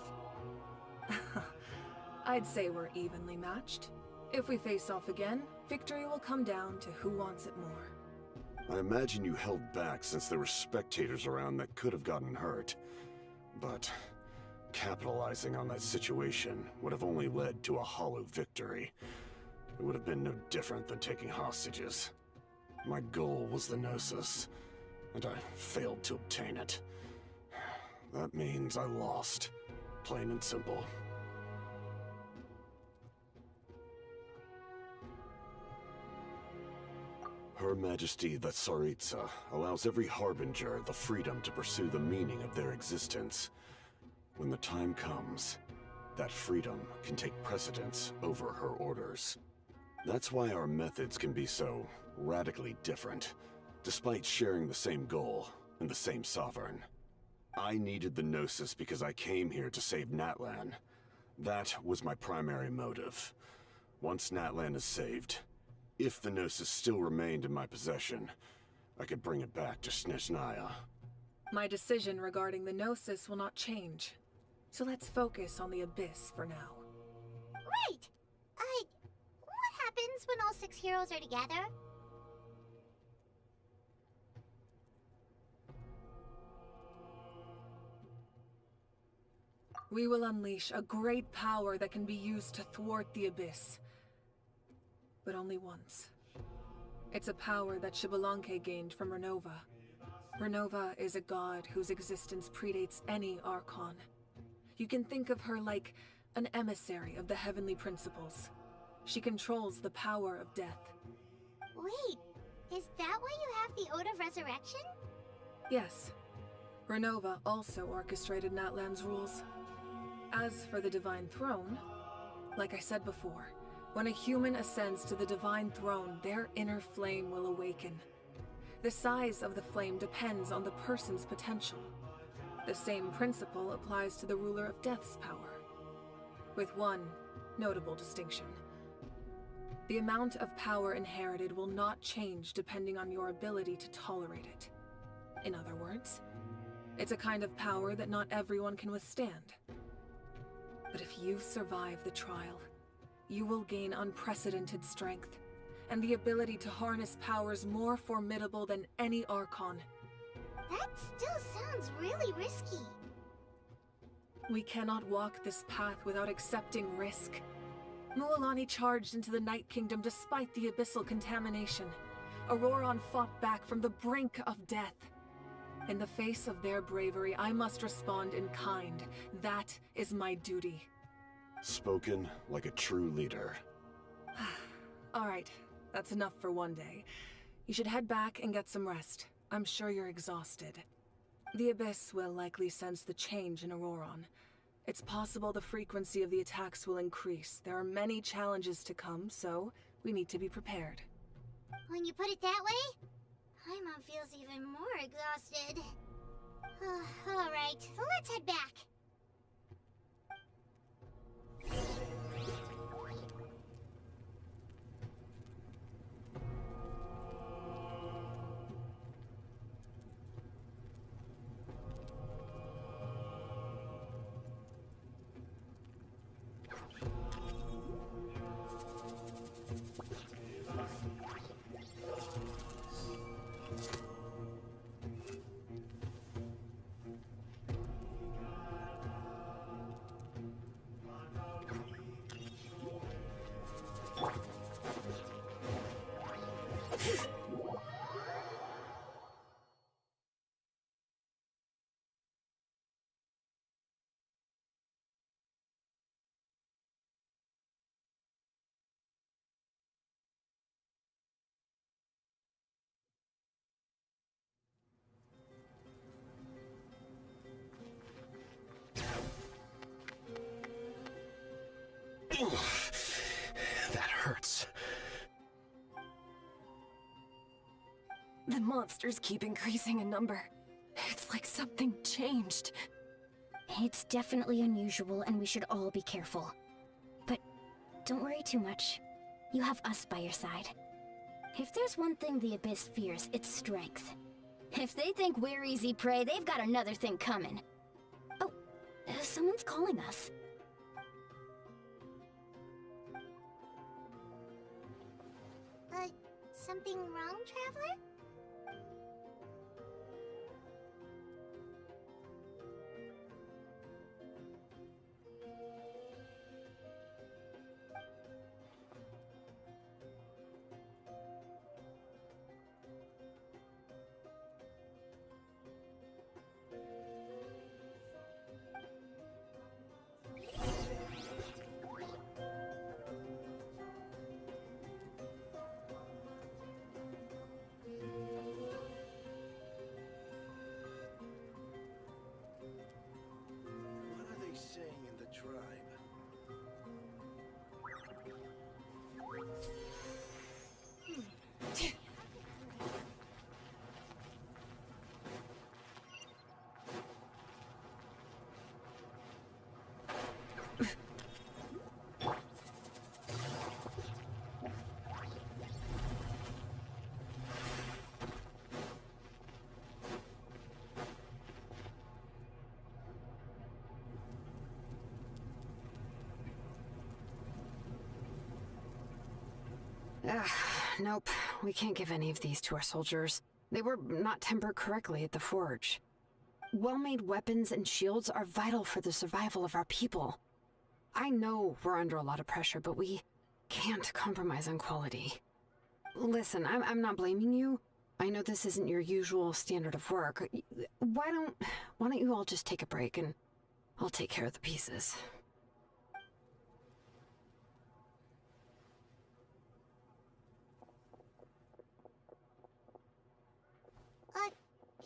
I'd say we're evenly matched. If we face off again, victory will come down to who wants it more. I imagine you held back since there were spectators around that could have gotten hurt. But capitalizing on that situation would have only led to a hollow victory. It would have been no different than taking hostages. My goal was the Gnosis, and I failed to obtain it. That means I lost, plain and simple. Her Majesty the Tsaritsa allows every Harbinger the freedom to pursue the meaning of their existence. When the time comes, that freedom can take precedence over her orders. That's why our methods can be so radically different, despite sharing the same goal and the same sovereign. I needed the Gnosis because I came here to save Natlan. That was my primary motive. Once Natlan is saved, if the Gnosis still remained in my possession, I could bring it back to Snezhnaya. My decision regarding the Gnosis will not change. So let's focus on the Abyss for now. Right! when all 6 heroes are together? We will unleash a great power that can be used to thwart the Abyss. But only once. It's a power that Xbalanque gained from Renova. Renova is a god whose existence predates any Archon. You can think of her like an emissary of the heavenly principles. She controls the power of death. Wait, is that why you have the Ode of Resurrection? Yes. Renova also orchestrated Natlan's rules. As for the Divine Throne, like I said before, when a human ascends to the Divine Throne, their inner flame will awaken. The size of the flame depends on the person's potential. The same principle applies to the ruler of Death's power, with one notable distinction. The amount of power inherited will not change depending on your ability to tolerate it. In other words, it's a kind of power that not everyone can withstand. But if you survive the trial, you will gain unprecedented strength, and the ability to harness powers more formidable than any Archon. That still sounds really risky. We cannot walk this path without accepting risk. Mualani charged into the Night Kingdom despite the abyssal contamination. Auroron fought back from the brink of death. In the face of their bravery, I must respond in kind. That is my duty. Spoken like a true leader. All right, that's enough for one day. You should head back and get some rest. I'm sure you're exhausted. The Abyss will likely sense the change in Auroron. It's possible the frequency of the attacks will increase. There are many challenges to come, so we need to be prepared. When you put it that way, Paimon feels even more exhausted. All right, let's head back. That hurts. The monsters keep increasing in number. It's like something changed. It's definitely unusual, and we should all be careful. But don't worry too much. You have us by your side. If there's one thing the Abyss fears, it's strength. If they think we're easy prey, they've got another thing coming. Oh, someone's calling us. Something wrong, Traveler? Nope, we can't give any of these to our soldiers. They were not tempered correctly at the forge. Well-made weapons and shields are vital for the survival of our people. I know we're under a lot of pressure, but we can't compromise on quality. Listen, I'm not blaming you. I know this isn't your usual standard of work. Why don't you all just take a break and I'll take care of the pieces.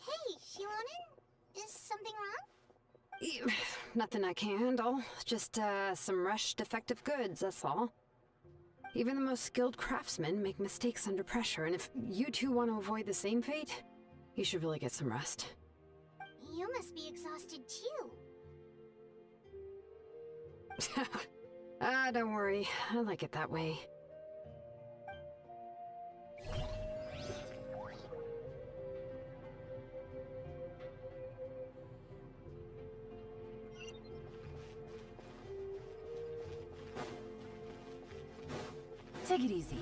Hey, Shilonen? Is something wrong? Nothing I can handle. Just, some rushed defective goods, that's all. Even the most skilled craftsmen make mistakes under pressure, and if you two want to avoid the same fate, you should really get some rest. You must be exhausted too. Don't worry. I like it that way. Take it easy.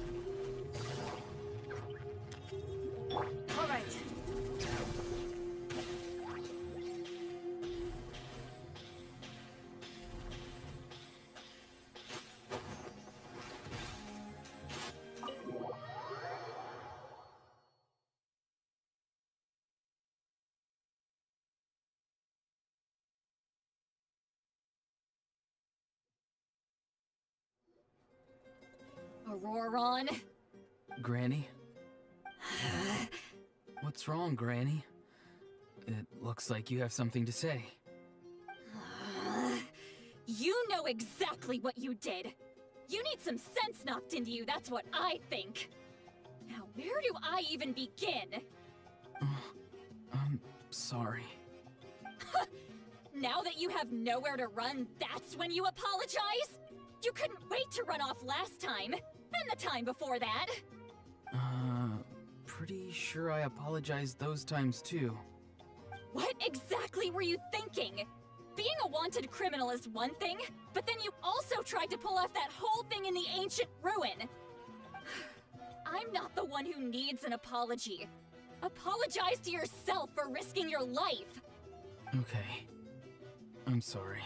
All right. Auroron? Granny? What's wrong, Granny? It looks like you have something to say. You know exactly what you did. You need some sense knocked into you, that's what I think. Now, where do I even begin? I'm sorry. Now that you have nowhere to run, that's when you apologize? You couldn't wait to run off last time, and the time before that. Pretty sure I apologized those times too. What exactly were you thinking? Being a wanted criminal is one thing, but then you also tried to pull off that whole thing in the ancient ruin. I'm not the one who needs an apology. Apologize to yourself for risking your life. Okay. I'm sorry.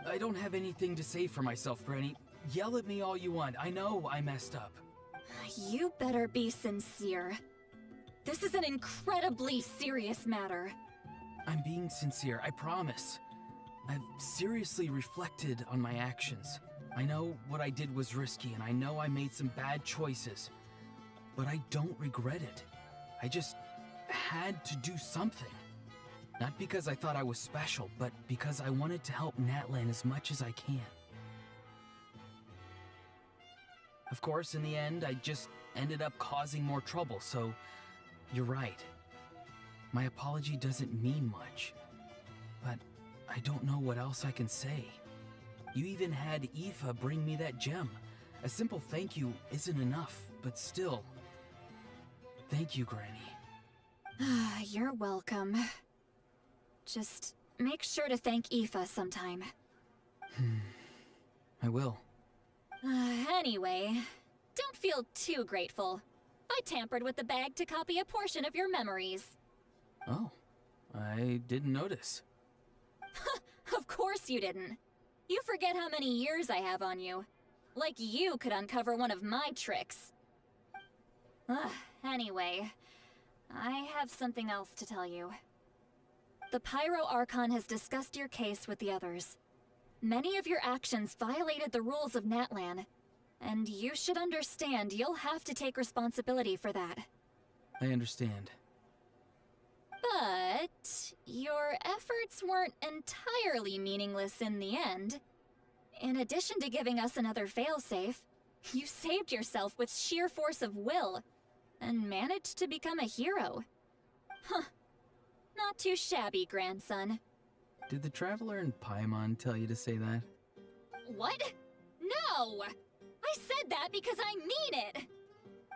I don't have anything to say for myself, Granny. Yell at me all you want. I know I messed up. You better be sincere. This is an incredibly serious matter. I'm being sincere, I promise. I've seriously reflected on my actions. I know what I did was risky, and I know I made some bad choices. But I don't regret it. I just had to do something. Not because I thought I was special, but because I wanted to help Natlan as much as I can. Of course, in the end, I just ended up causing more trouble, so you're right. My apology doesn't mean much, but I don't know what else I can say. You even had Aoife bring me that gem. A simple thank you isn't enough, but still. Thank you, Granny. You're welcome. Just make sure to thank Aoife sometime. I will. Anyway, don't feel too grateful. I tampered with the bag to copy a portion of your memories. Oh, I didn't notice. Of course you didn't. You forget how many years I have on you. Like you could uncover one of my tricks. Anyway, I have something else to tell you. The Pyro Archon has discussed your case with the others. Many of your actions violated the rules of Natlan, and you should understand you'll have to take responsibility for that. I understand. But your efforts weren't entirely meaningless in the end. In addition to giving us another failsafe, you saved yourself with sheer force of will, and managed to become a hero. Huh. Not too shabby, grandson. Did the Traveler in Paimon tell you to say that? What? No! I said that because I mean it!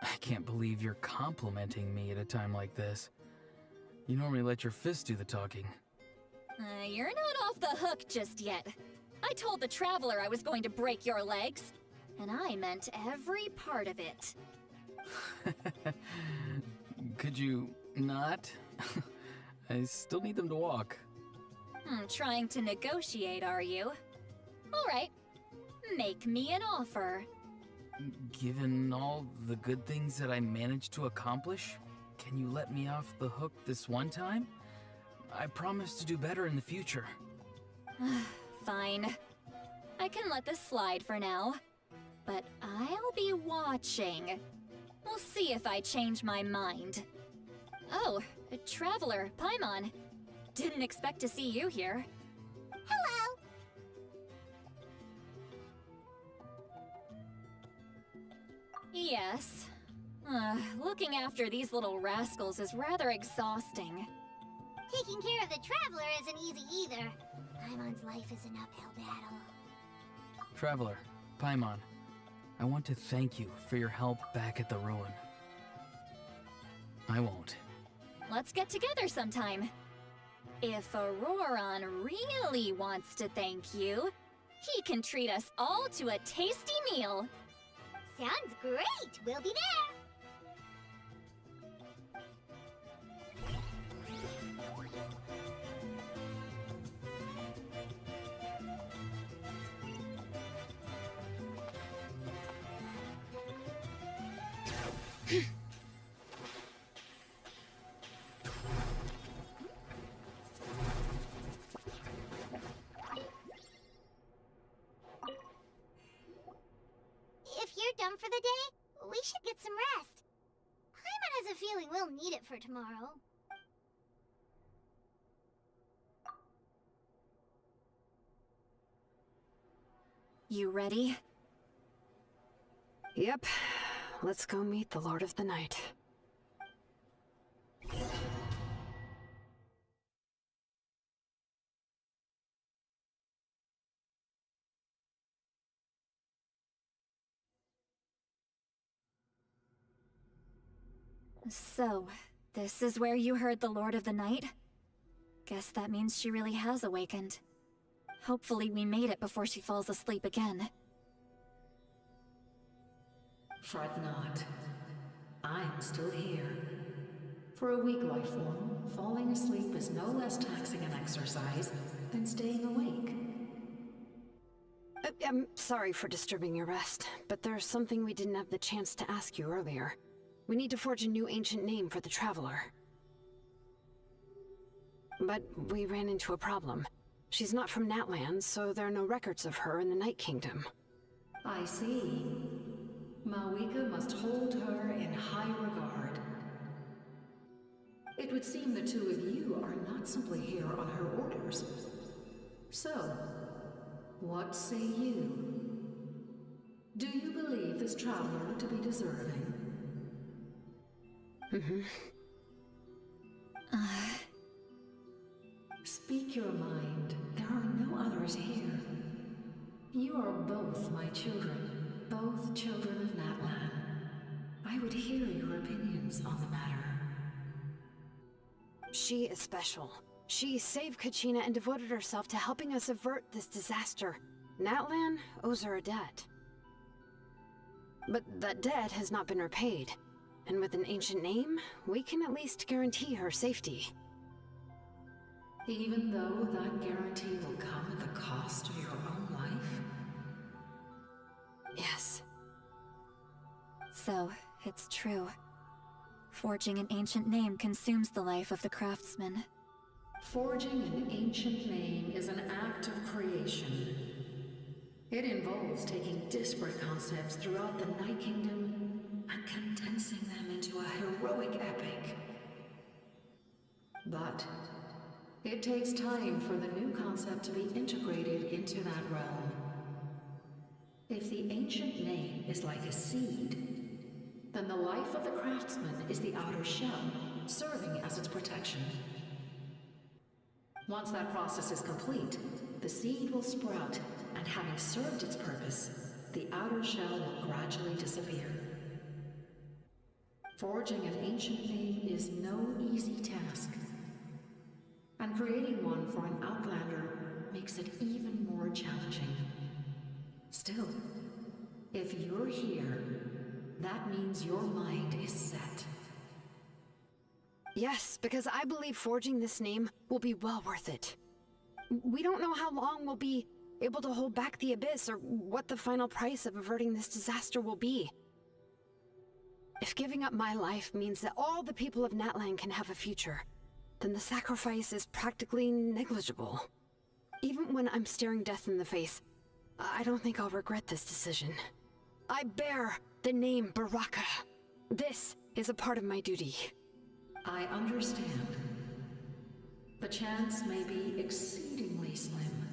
I can't believe you're complimenting me at a time like this. You normally let your fist do the talking. You're not off the hook just yet. I told the Traveler I was going to break your legs. And I meant every part of it. Could you not? I still need them to walk. Trying to negotiate, are you? Alright. Make me an offer. Given all the good things that I managed to accomplish, can you let me off the hook this one time? I promise to do better in the future. Fine. I can let this slide for now. But I'll be watching. We'll see if I change my mind. Oh, a traveler, Paimon. Didn't expect to see you here. Hello! Yes. Looking after these little rascals is rather exhausting. Taking care of the traveler isn't easy either. Paimon's life is an uphill battle. Traveler, Paimon, I want to thank you for your help back at the ruin. I won't. Let's get together sometime. If Auroron really wants to thank you, he can treat us all to a tasty meal. Sounds great! We'll be there! If you're done for the day, we should get some rest. Paimon has a feeling we'll need it for tomorrow. You ready? Yep. Let's go meet the Lord of the Night. So, this is where you heard the Lord of the Night? Guess that means she really has awakened. Hopefully we made it before she falls asleep again. Fret not. I'm still here. For a weak life form, falling asleep is no less taxing an exercise than staying awake. I'm sorry for disturbing your rest, but there's something we didn't have the chance to ask you earlier. We need to forge a new ancient name for the Traveler. But we ran into a problem. She's not from Natland, so there are no records of her in the Night Kingdom. I see. Mawika must hold her in high regard. It would seem the two of you are not simply here on her orders. So, what say you? Do you believe this traveler to be deserving? Speak your mind. There are no others here. You are both my children, both children of Natlan. I would hear your opinions on the matter. She is special. She saved Kachina and devoted herself to helping us avert this disaster. Natlan owes her a debt. But that debt has not been repaid. And with an ancient name, we can at least guarantee her safety. Even though that guarantee will come at the cost of your own life? Yes. So, it's true. Forging an ancient name consumes the life of the craftsman. Forging an ancient name is an act of creation. It involves taking disparate concepts throughout the Night Kingdom and condensing them into a heroic epic. But it takes time for the new concept to be integrated into that realm. If the ancient name is like a seed, then the life of the craftsman is the outer shell, serving as its protection. Once that process is complete, the seed will sprout, and having served its purpose, the outer shell will gradually disappear. Forging an ancient name is no easy task, and creating one for an outlander makes it even more challenging. Still, If you're here, that means your mind is set. Yes, because I believe forging this name will be well worth it. We don't know how long we'll be able to hold back the Abyss or what the final price of averting this disaster will be. If giving up my life means that all the people of Natlan can have a future, then the sacrifice is practically negligible. Even when I'm staring death in the face, I don't think I'll regret this decision. I bear the name Baraka. This is a part of my duty. I understand. The chance may be exceedingly slim,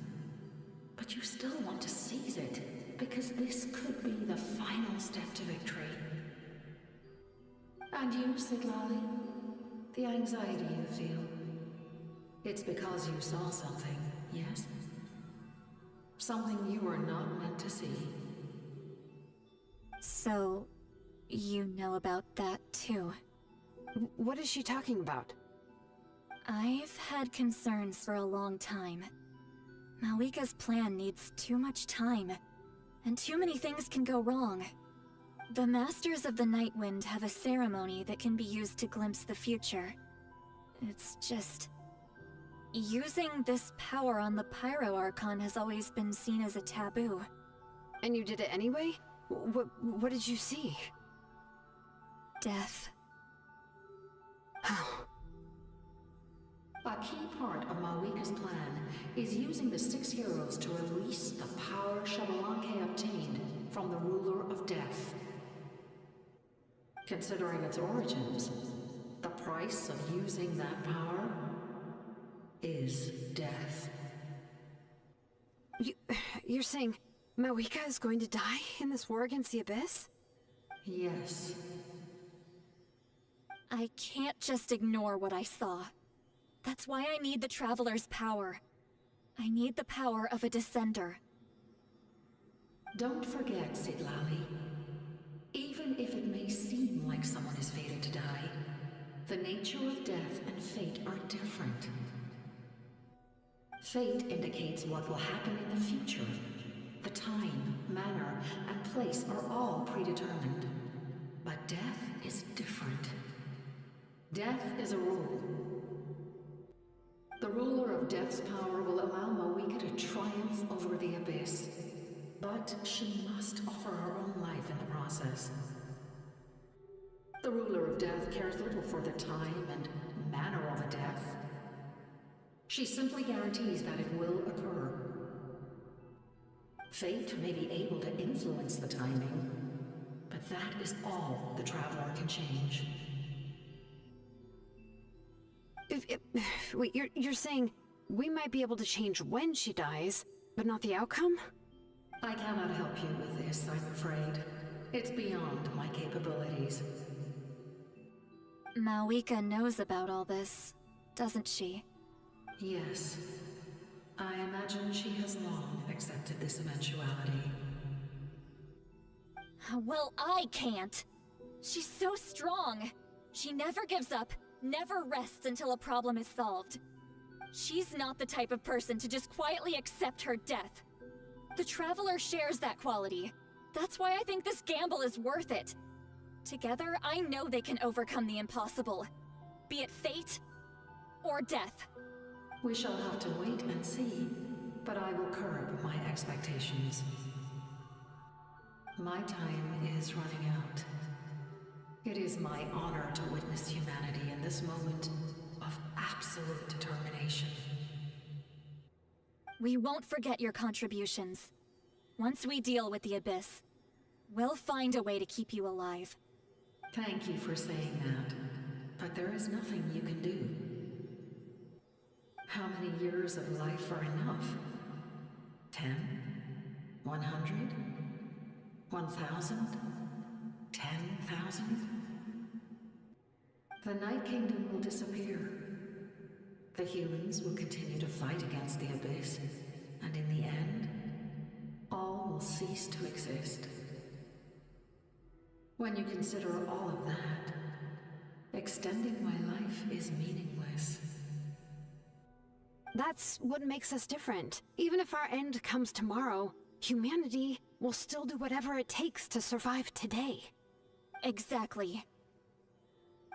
but you still want to seize it, because this could be the final step to victory. And you, Siglali, the anxiety you feel, it's because you saw something, yes? Something you were not meant to see. So, you know about that too. What is she talking about? I've had concerns for a long time. Malika's plan needs too much time, and too many things can go wrong. The Masters of the Nightwind have a ceremony that can be used to glimpse the future. It's just... using this power on the Pyro Archon has always been seen as a taboo. And you did it anyway? What did you see? Death. How? A key part of Malika's plan is using the 6 heroes to release the power Xbalanque obtained from the ruler of death. Considering its origins, the price of using that power is death. You're saying Malika is going to die in this war against the Abyss? Yes. I can't just ignore what I saw. That's why I need the Traveler's power. I need the power of a Descender. Don't forget, Siglali. Even if it may seem like someone is fated to die, the nature of death and fate are different. Fate indicates what will happen in the future. The time, manner, and place are all predetermined. But death is different. Death is a rule. The ruler of Death's power will allow Malika to triumph over the Abyss. But she must offer her own life in the process. The ruler of Death cares little for the time and manner of a death. She simply guarantees that it will occur. Fate may be able to influence the timing, but that is all the Traveler can change. Wait, you're saying we might be able to change when she dies, but not the outcome? I cannot help you with this, I'm afraid. It's beyond my capabilities. Malika knows about all this, doesn't she? Yes. I imagine she has long accepted this eventuality. Well, I can't. She's so strong. She never gives up, never rests until a problem is solved. She's not the type of person to just quietly accept her death. The Traveler shares that quality. That's why I think this gamble is worth it. Together, I know they can overcome the impossible. Be it fate or death. We shall have to wait and see, but I will curb my expectations. My time is running out. It is my honor to witness humanity in this moment of absolute determination. We won't forget your contributions. Once we deal with the Abyss, we'll find a way to keep you alive. Thank you for saying that, but there is nothing you can do. How many years of life are enough? 10? 100? 1,000? 10,000? The Night Kingdom will disappear. The humans will continue to fight against the Abyss, and in the end, all will cease to exist. When you consider all of that, extending my life is meaningless. That's what makes us different. Even if our end comes tomorrow, humanity we'll still do whatever it takes to survive today. Exactly.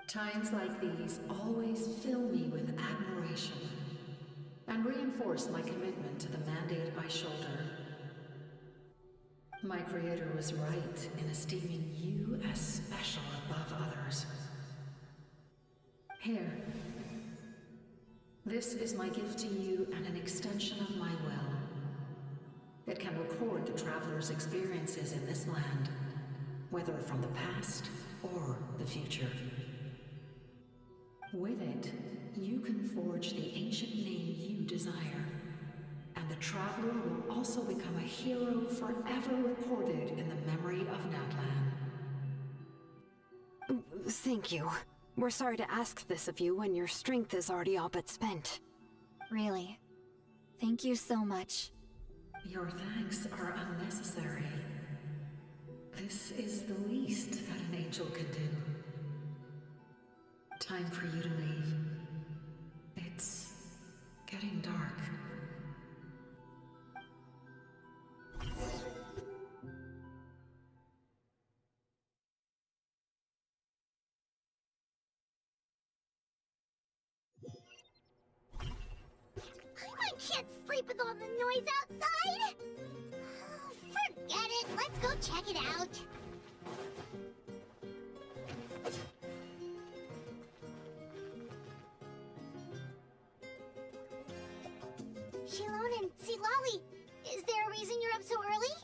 Times like these always fill me with admiration and reinforce my commitment to the mandate I shoulder. My creator was right in esteeming you as special above others. Here. This is my gift to you and an extension of my will. It can record the traveler's experiences in this land, whether from the past or the future. With it, you can forge the ancient name you desire, and the traveler will also become a hero forever recorded in the memory of Natlan. Thank you. We're sorry to ask this of you when your strength is already all but spent. Really. Thank you so much. Your thanks are unnecessary. This is the least that an angel could do. Time for you to leave. It's getting dark. I can't sleep with all the noise outside! Oh, forget it, let's go check it out. Shilon and Silali, is there a reason you're up so early?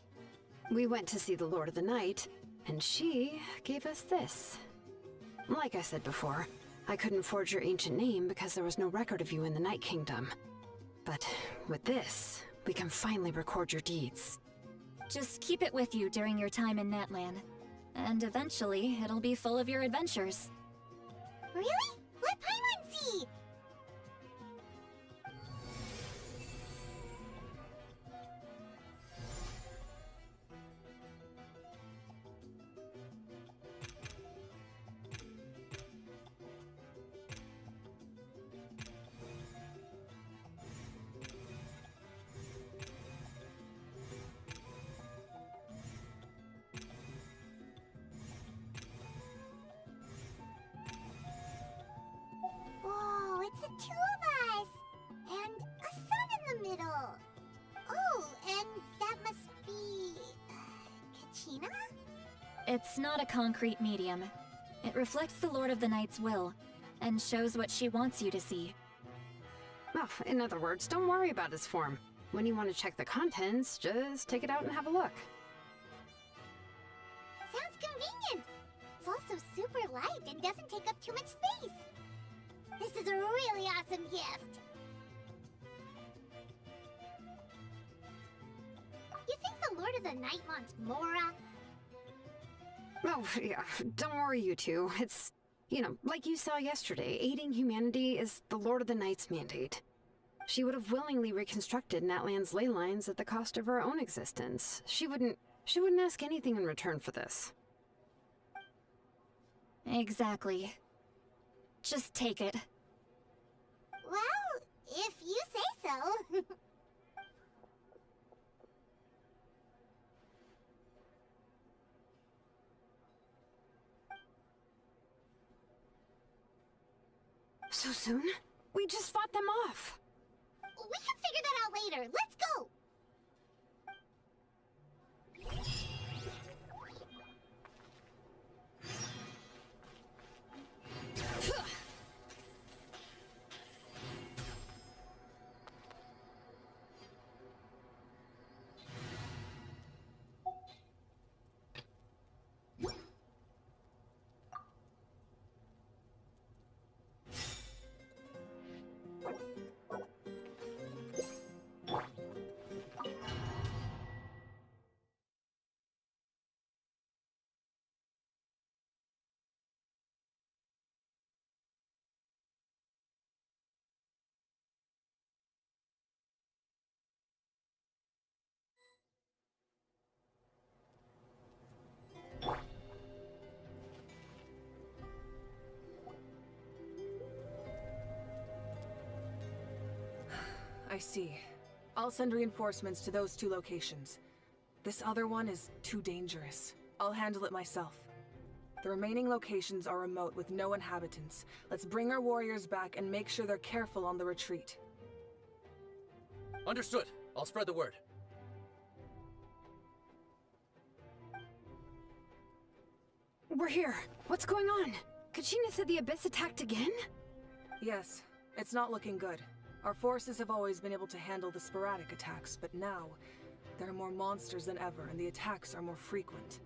We went to see the Lord of the Night, and she gave us this. Like I said before, I couldn't forge your ancient name because there was no record of you in the Night Kingdom. But with this, we can finally record your deeds. Just keep it with you during your time in Natlan. And eventually, it'll be full of your adventures. Really? Let Paimon see! Whoa, it's the two of us! And a sun in the middle! Oh, and that must be... Kachina? It's not a concrete medium. It reflects the Lord of the Night's will, and shows what she wants you to see. Oh, in other words, don't worry about its form. When you want to check the contents, just take it out and have a look. Sounds convenient! It's also super light and doesn't take up too much space. This is a really awesome gift. You think the Lord of the Night wants Mora? Oh, yeah, don't worry, you two. It's, you know, like you saw yesterday, aiding humanity is the Lord of the Night's mandate. She would have willingly reconstructed Natlan's ley lines at the cost of her own existence. She wouldn't ask anything in return for this. Exactly. Just take it. Well, if you say so. So soon? We just fought them off. We can figure that out later. Let's go! I see. I'll send reinforcements to those two locations. This other one is too dangerous. I'll handle it myself. The remaining locations are remote with no inhabitants. Let's bring our warriors back and make sure they're careful on the retreat. Understood. I'll spread the word. We're here. What's going on? Kachina said the Abyss attacked again? Yes, it's not looking good. Our forces have always been able to handle the sporadic attacks, but now, there are more monsters than ever, and the attacks are more frequent.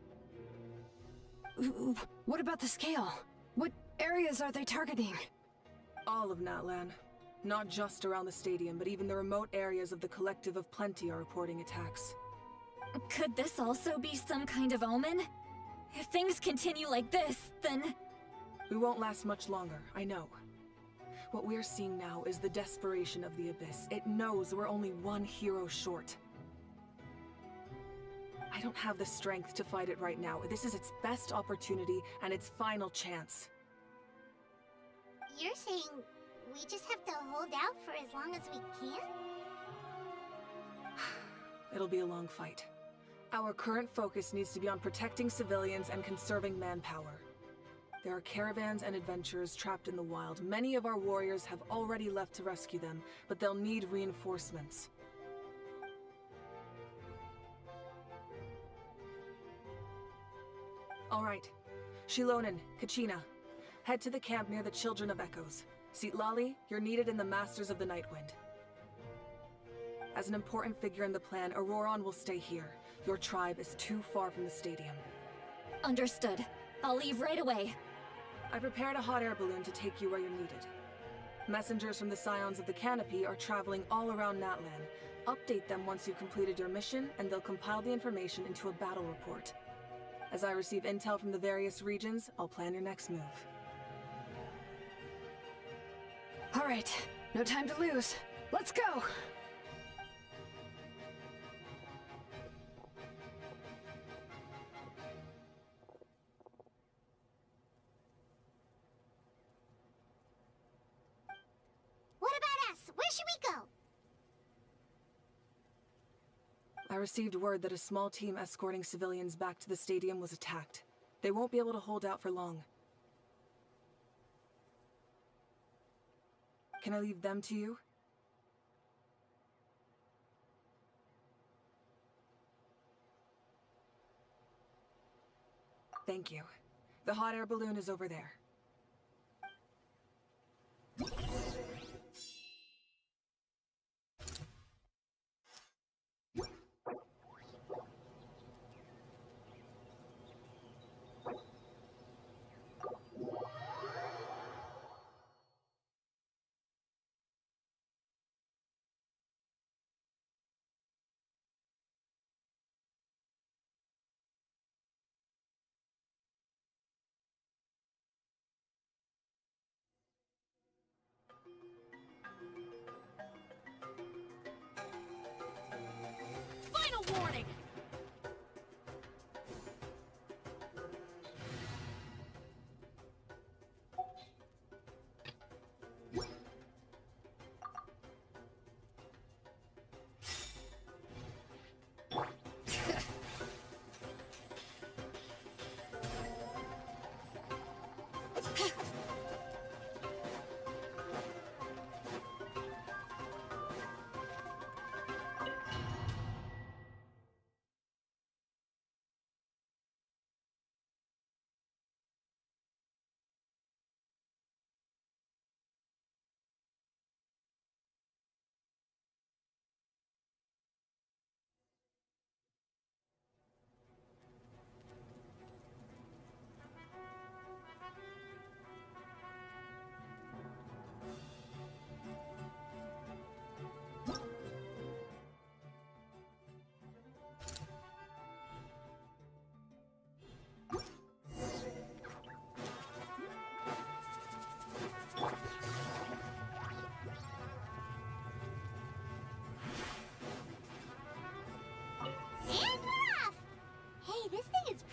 What about the scale? What areas are they targeting? All of Natlan. Not just around the stadium, but even the remote areas of the Collective of Plenty are reporting attacks. Could this also be some kind of omen? If things continue like this, then... We won't last much longer, I know. What we're seeing now is the desperation of the Abyss. It knows we're only one hero short. I don't have the strength to fight it right now. This is its best opportunity and its final chance. You're saying we just have to hold out for as long as we can? It'll be a long fight. Our current focus needs to be on protecting civilians and conserving manpower. There are caravans and adventurers trapped in the wild. Many of our warriors have already left to rescue them, but they'll need reinforcements. All right. Shilonen, Kachina, head to the camp near the Children of Echoes. Sitlali, you're needed in the Masters of the Nightwind. As an important figure in the plan, Auroron will stay here. Your tribe is too far from the stadium. Understood. I'll leave right away. I prepared a hot air balloon to take you where you're needed. Messengers from the Scions of the Canopy are traveling all around Natlan. Update them once you've completed your mission, and they'll compile the information into a battle report. As I receive intel from the various regions, I'll plan your next move. All right, no time to lose. Let's go! What about us? Where should we go? I received word that a small team escorting civilians back to the stadium was attacked. They won't be able to hold out for long. Can I leave them to you? Thank you. The hot air balloon is over there. Final warning!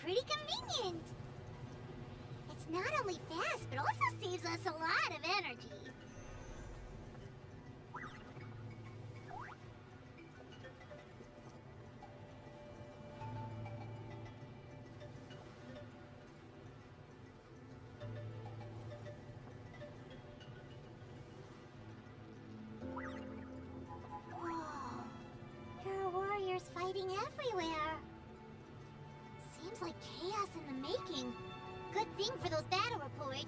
Pretty convenient. It's not only fast, but also saves us a lot of energy. happening everywhere. Seems like chaos in the making. Good thing for those battle reports.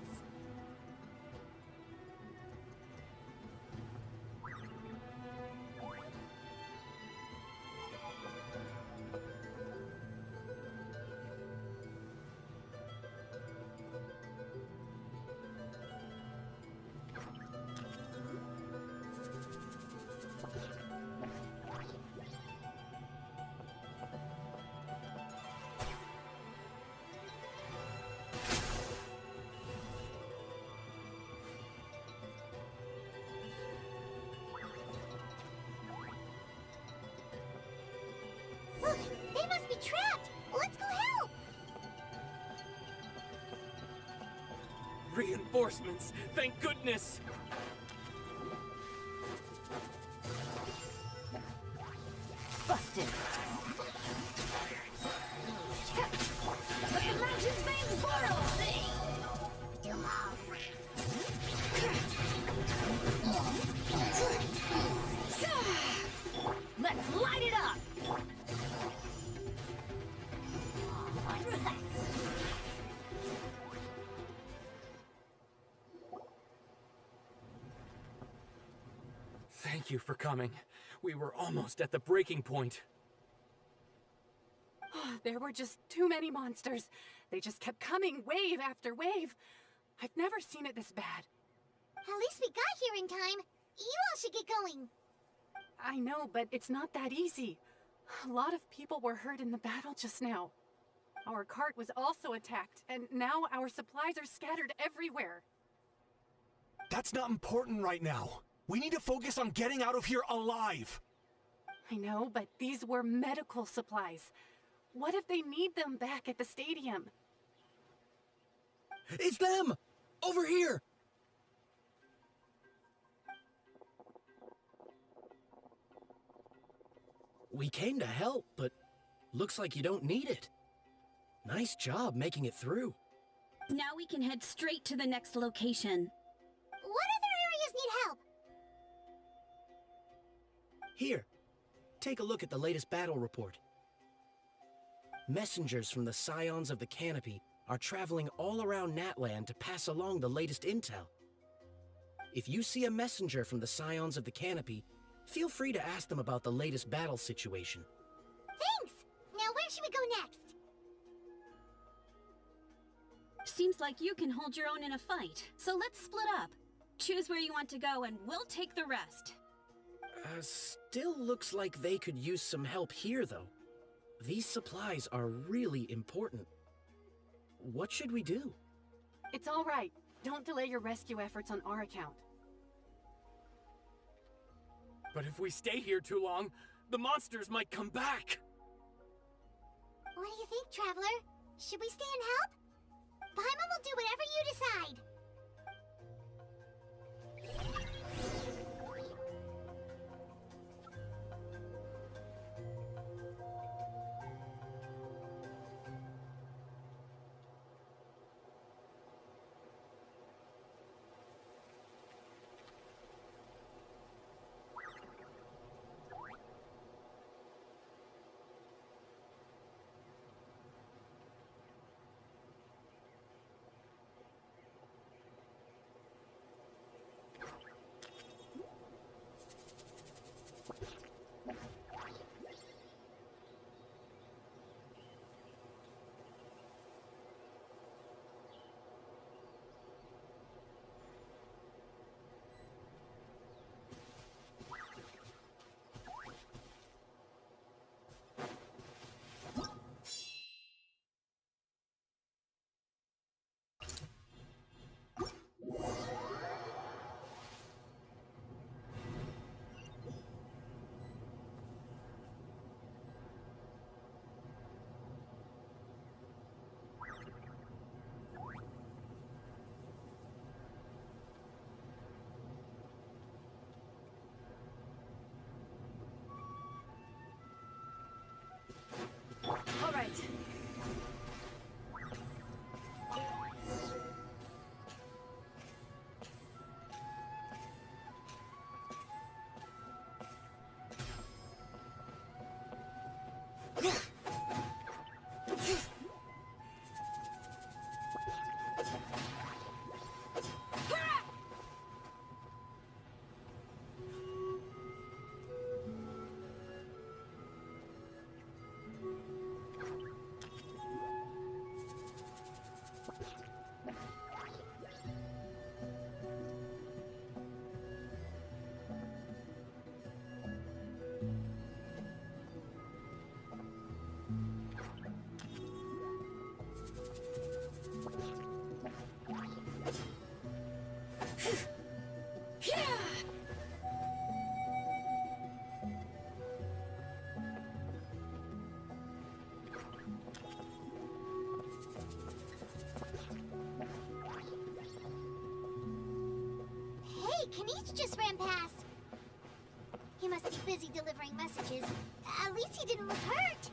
Look, they must be trapped! Let's go help! Reinforcements! Thank goodness! Busted. The mountain's veins portal! Let's light it up! Thank you for coming. We were almost at the breaking point. There were just too many monsters. They just kept coming, wave after wave. I've never seen it this bad. At least we got here in time. You all should get going. I know, but it's not that easy. A lot of people were hurt in the battle just now. Our cart was also attacked, and now our supplies are scattered everywhere. That's not important right now. We need to focus on getting out of here alive. I know, but these were medical supplies. What if they need them back at the stadium? It's them! Over here! We came to help, but looks like you don't need it. Nice job making it through. Now we can head straight to the next location. What other areas need help? Here, take a look at the latest battle report. Messengers from the Scions of the Canopy are traveling all around Natland to pass along the latest intel. If you see a messenger from the Scions of the Canopy, feel free to ask them about the latest battle situation. Thanks! Now where should we go next? Seems like you can hold your own in a fight, so let's split up. Choose where you want to go and we'll take the rest. Still looks like they could use some help here, though. These supplies are really important. What should we do? It's all right. Don't delay your rescue efforts on our account. But if we stay here too long, the monsters might come back. What do you think, Traveler? Should we stay and help? Paimon will do whatever you decide. Kanish just ran past. He must be busy delivering messages. At least he didn't look hurt.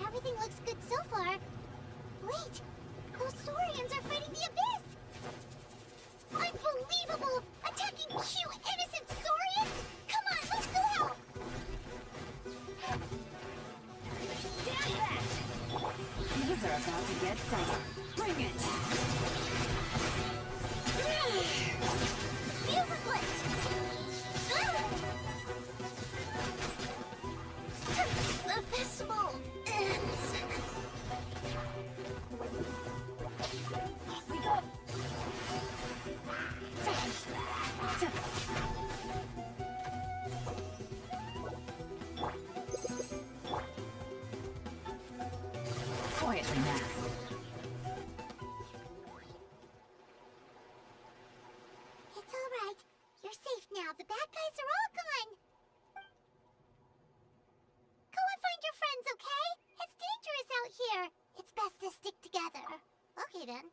Everything looks good so far. Wait, those Saurians are fighting the Abyss! Unbelievable! Attacking cute, innocent Saurians? Come on, let's go help! Stand back! Things are about to get dicey. Bring it! Fuse is lit! The festival ends! Off we go! Quietly now. It's all right. You're safe now. The bad guys are all gone. Go and find your friends, okay? It's dangerous out here. It's best to stick together. Okay, then.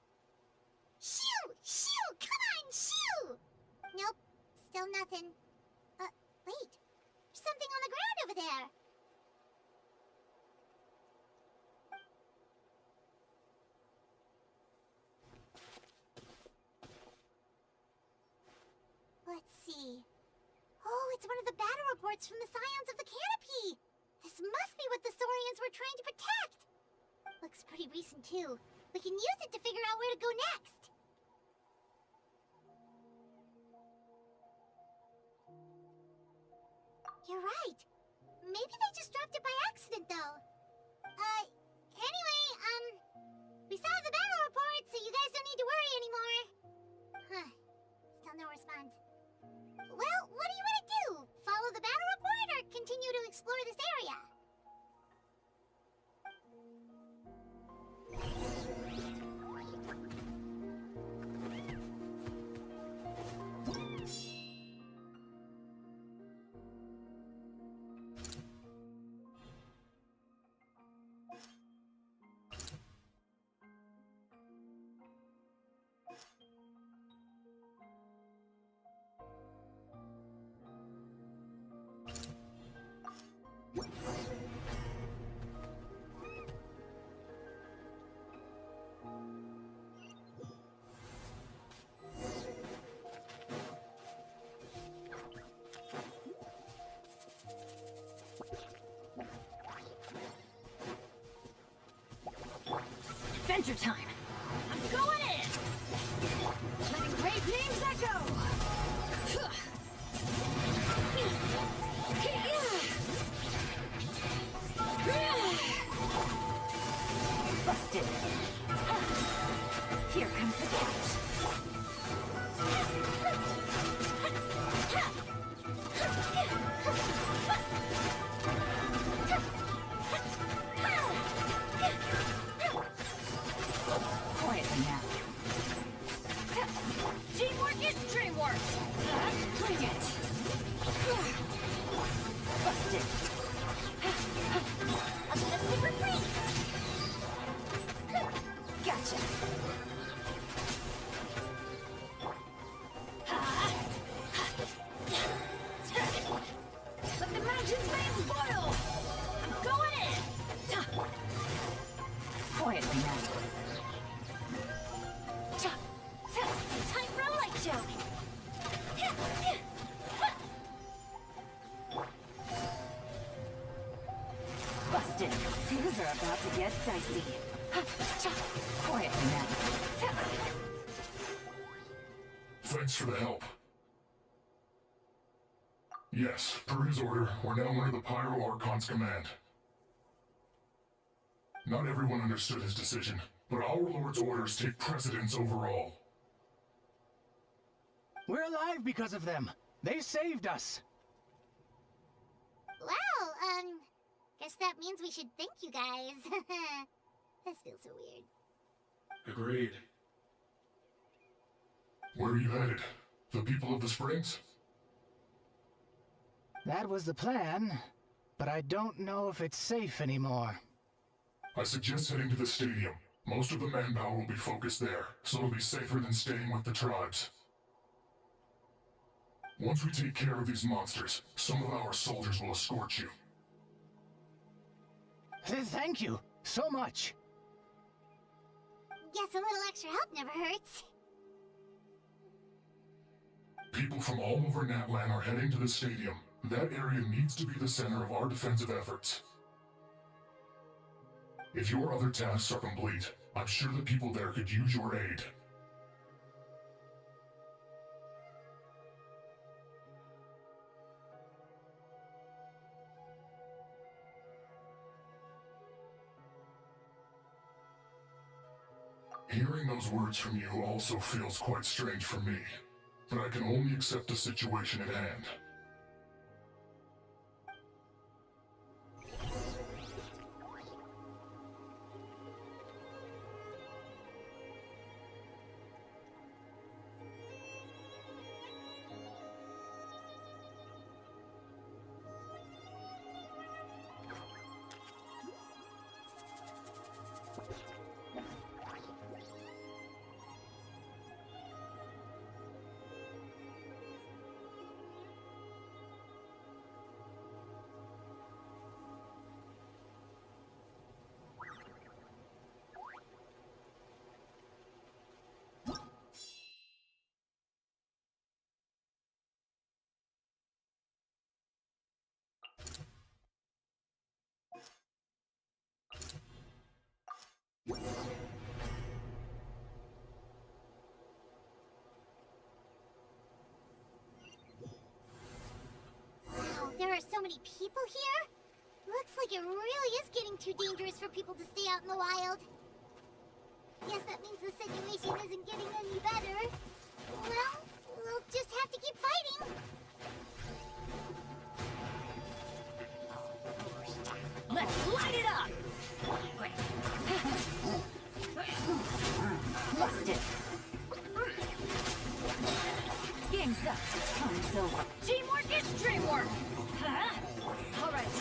Shoo! Shoo! Come on, shoo! Nope. Still nothing. Wait. There's something on the ground over there. Let's see. Oh, it's one of the battle reports from the Scions of the Canopy! This must be what the Saurians were trying to protect! Looks pretty recent, too. We can use it to figure out where to go next. You're right. Maybe they just dropped it by accident, though. Anyway, we saw the battle report, so you guys don't need to worry anymore. Huh. Still no response. Well, what do you want to do? Follow the battle report or continue to explore this area? Adventure time! I'm going in! Letting great names echo! Busted! Here comes the catch! Quietly now. Teamwork is dreamwork! Bring it! Busted! A bit of super freeze! Gotcha! Let the mountain's veins boil! I'm going in! Quietly now. Time for a light show! Busted! Things are about to get dicey. Quietly now. Thanks for the help. Yes, per his order, we're now under the Pyro Archon's command. Not everyone understood his decision, but our Lord's orders take precedence over all. We're alive because of them. They saved us. Well, guess that means we should thank you guys. This feels so weird. Agreed. Where are you headed? The people of the Springs? That was the plan, but I don't know if it's safe anymore. I suggest heading to the stadium. Most of the manpower will be focused there, so it'll be safer than staying with the tribes. Once we take care of these monsters, some of our soldiers will escort you. Thank you so much. Guess a little extra help never hurts. People from all over Natlan are heading to the stadium. That area needs to be the center of our defensive efforts. If your other tasks are complete, I'm sure the people there could use your aid. Hearing those words from you also feels quite strange for me, but I can only accept the situation at hand. Wow, there are so many people here? Looks like it really is getting too dangerous for people to stay out in the wild. Guess that means the situation isn't getting any better. Well, we'll just have to keep fighting. Let's light it up! Lost it. Game's up. Time's over. Teamwork is dreamwork! Huh? Alright.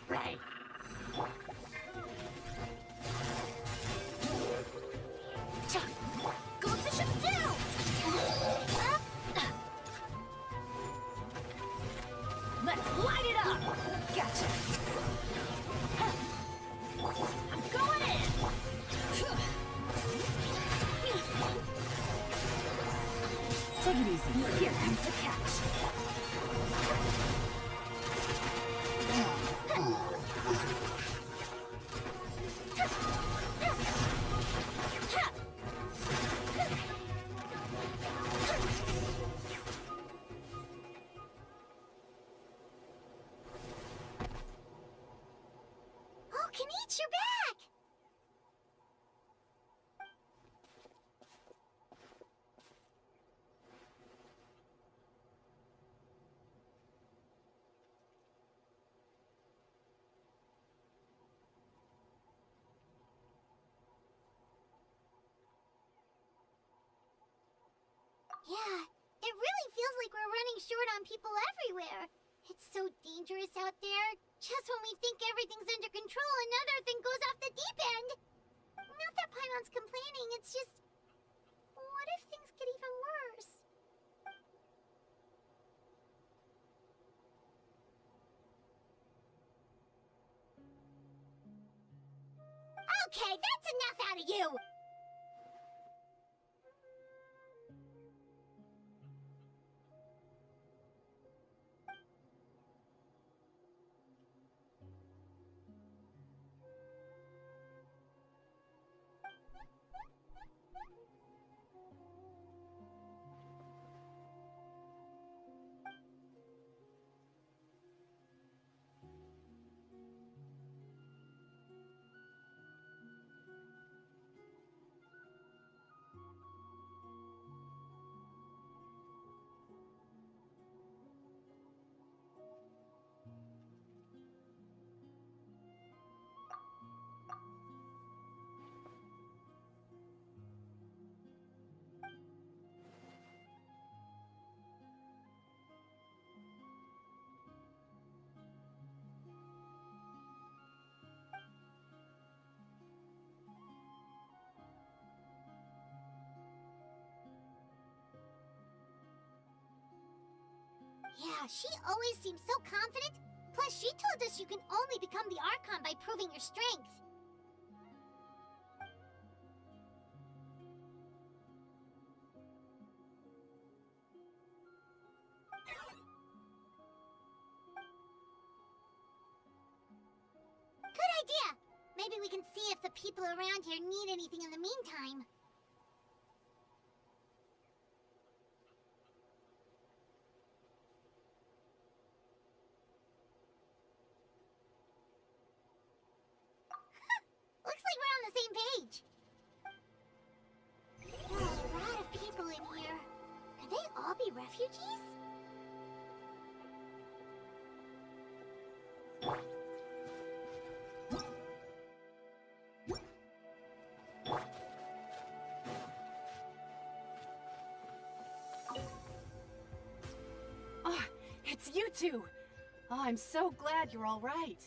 Right. Go fish him down! Let's light it up! Gotcha. I'm going in! Take it easy. Here comes the catch. Oh, Kanich, you're back! Yeah, it really feels like we're running short on people everywhere. It's so dangerous out there. Just when we think everything's under control, another thing goes off the deep end. Not that Paimon's complaining, it's just... What if things get even worse? Okay, that's enough out of you! Yeah, she always seems so confident. Plus, she told us you can only become the Archon by proving your strength. Good idea! Maybe we can see if the people around here need anything in the meantime. Looks like we're on the same page. There are a lot of people in here. Could they all be refugees? Oh, it's you two. Oh, I'm so glad you're all right.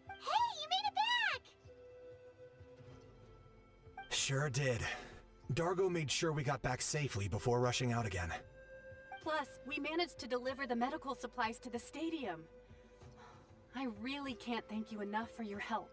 Hey, you made it back! Sure did. Dargo made sure we got back safely before rushing out again. Plus, we managed to deliver the medical supplies to the stadium. I really can't thank you enough for your help.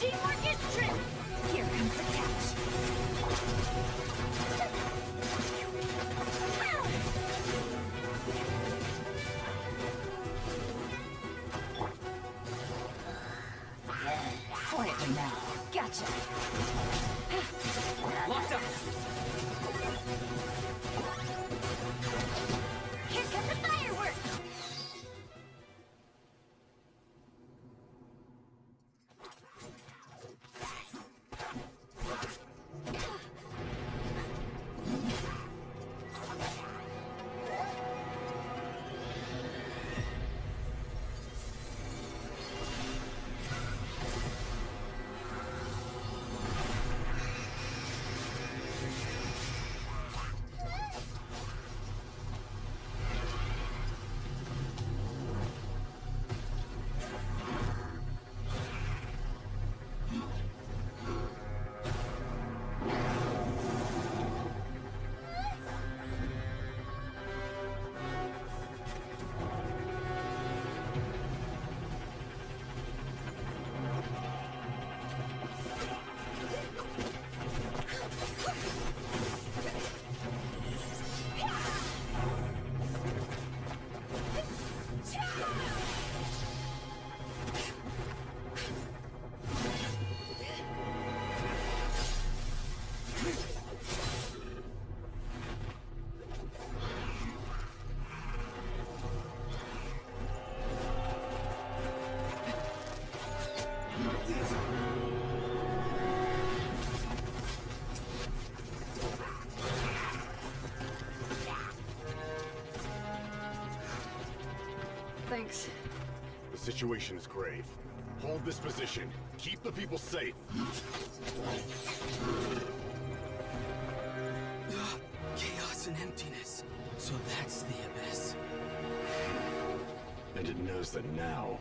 Teamwork is true! Here comes the catch. Quietly now. Gotcha. Locked up. Here come the fireworks! Thanks. The situation is grave. Hold this position. Keep the people safe. Chaos and emptiness. So that's the abyss. And it knows that now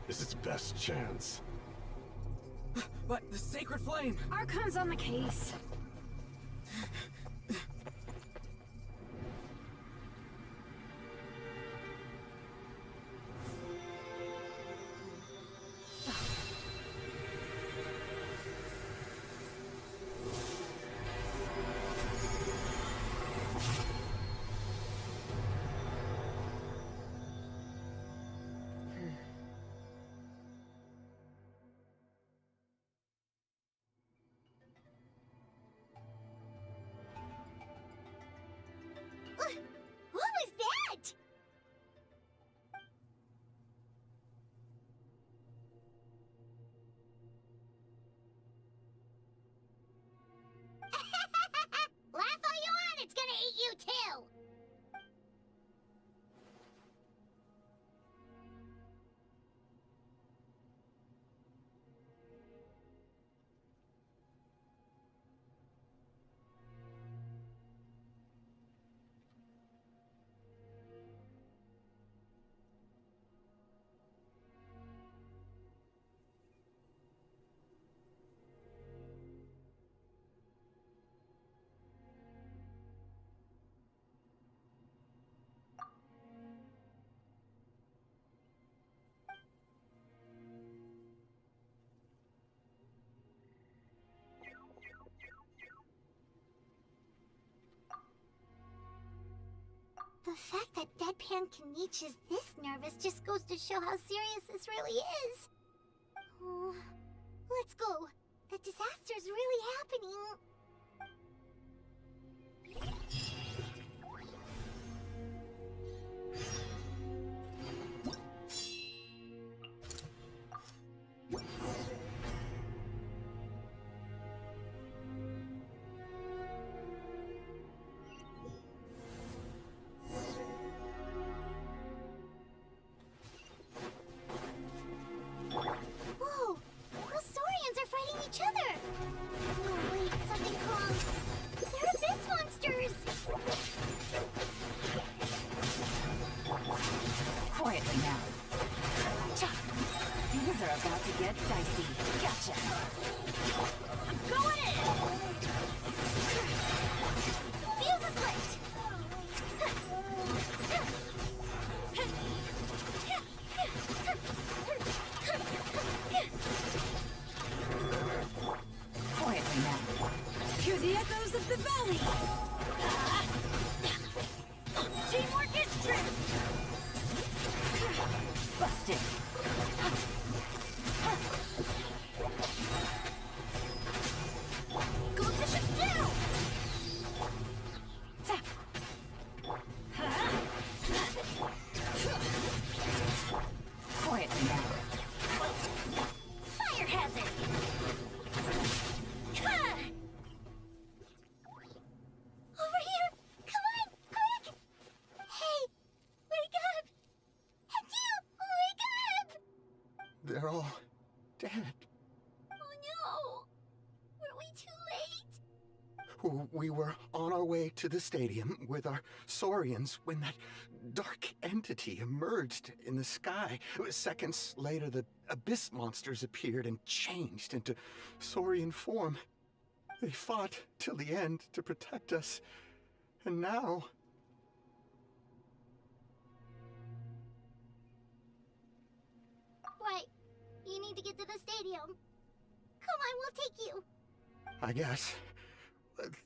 is its best chance. But the sacred flame! Archon's on the case. What was that? Laugh all you want, it's gonna eat you too! The fact that Deadpan Kanich is this nervous just goes to show how serious this really is. Oh, let's go. The disaster's really happening. Whoa! Those Saurians are fighting each other! Oh wait, something's wrong. They're abyss monsters! Quietly now. Things are about to get dicey. Gotcha. I'm going in! Fuse is lit! of the valley! Teamwork is strength! Busted! Goldfish down! Tap! Quietly now. Fire hazard! Over here! Come on, quick! Hey, wake up! And you, wake up! They're all dead. Oh no! Were we too late? We were on our way to the stadium with our Saurians when that dark entity emerged in the sky. Seconds later, the abyss monsters appeared and changed into Saurian form. They fought till the end to protect us. And now... Right. You need to get to the stadium. Come on, we'll take you. I guess.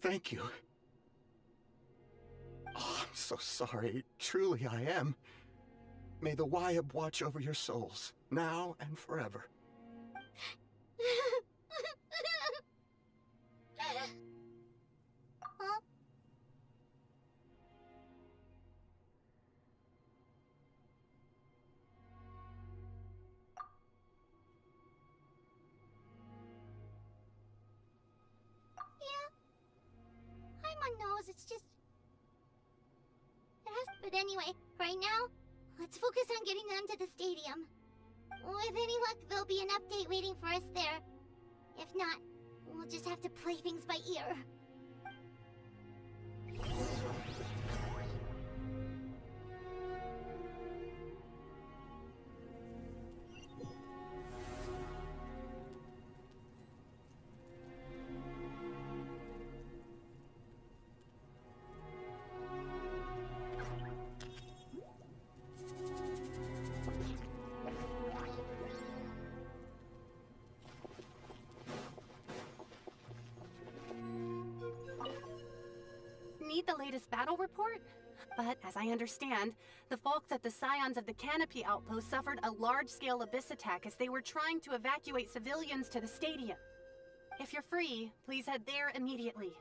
Thank you. Oh, I'm so sorry. Truly I am. May the Wyab watch over your souls, now and forever. Huh? Nose, it's just... But anyway, right now, let's focus on getting them to the stadium. With any luck, there'll be an update waiting for us there. If not, we'll just have to play things by ear. Need the latest battle report? But as I understand, the folks at the Scions of the Canopy outpost suffered a large-scale abyss attack as they were trying to evacuate civilians to the stadium. If you're free, please head there immediately.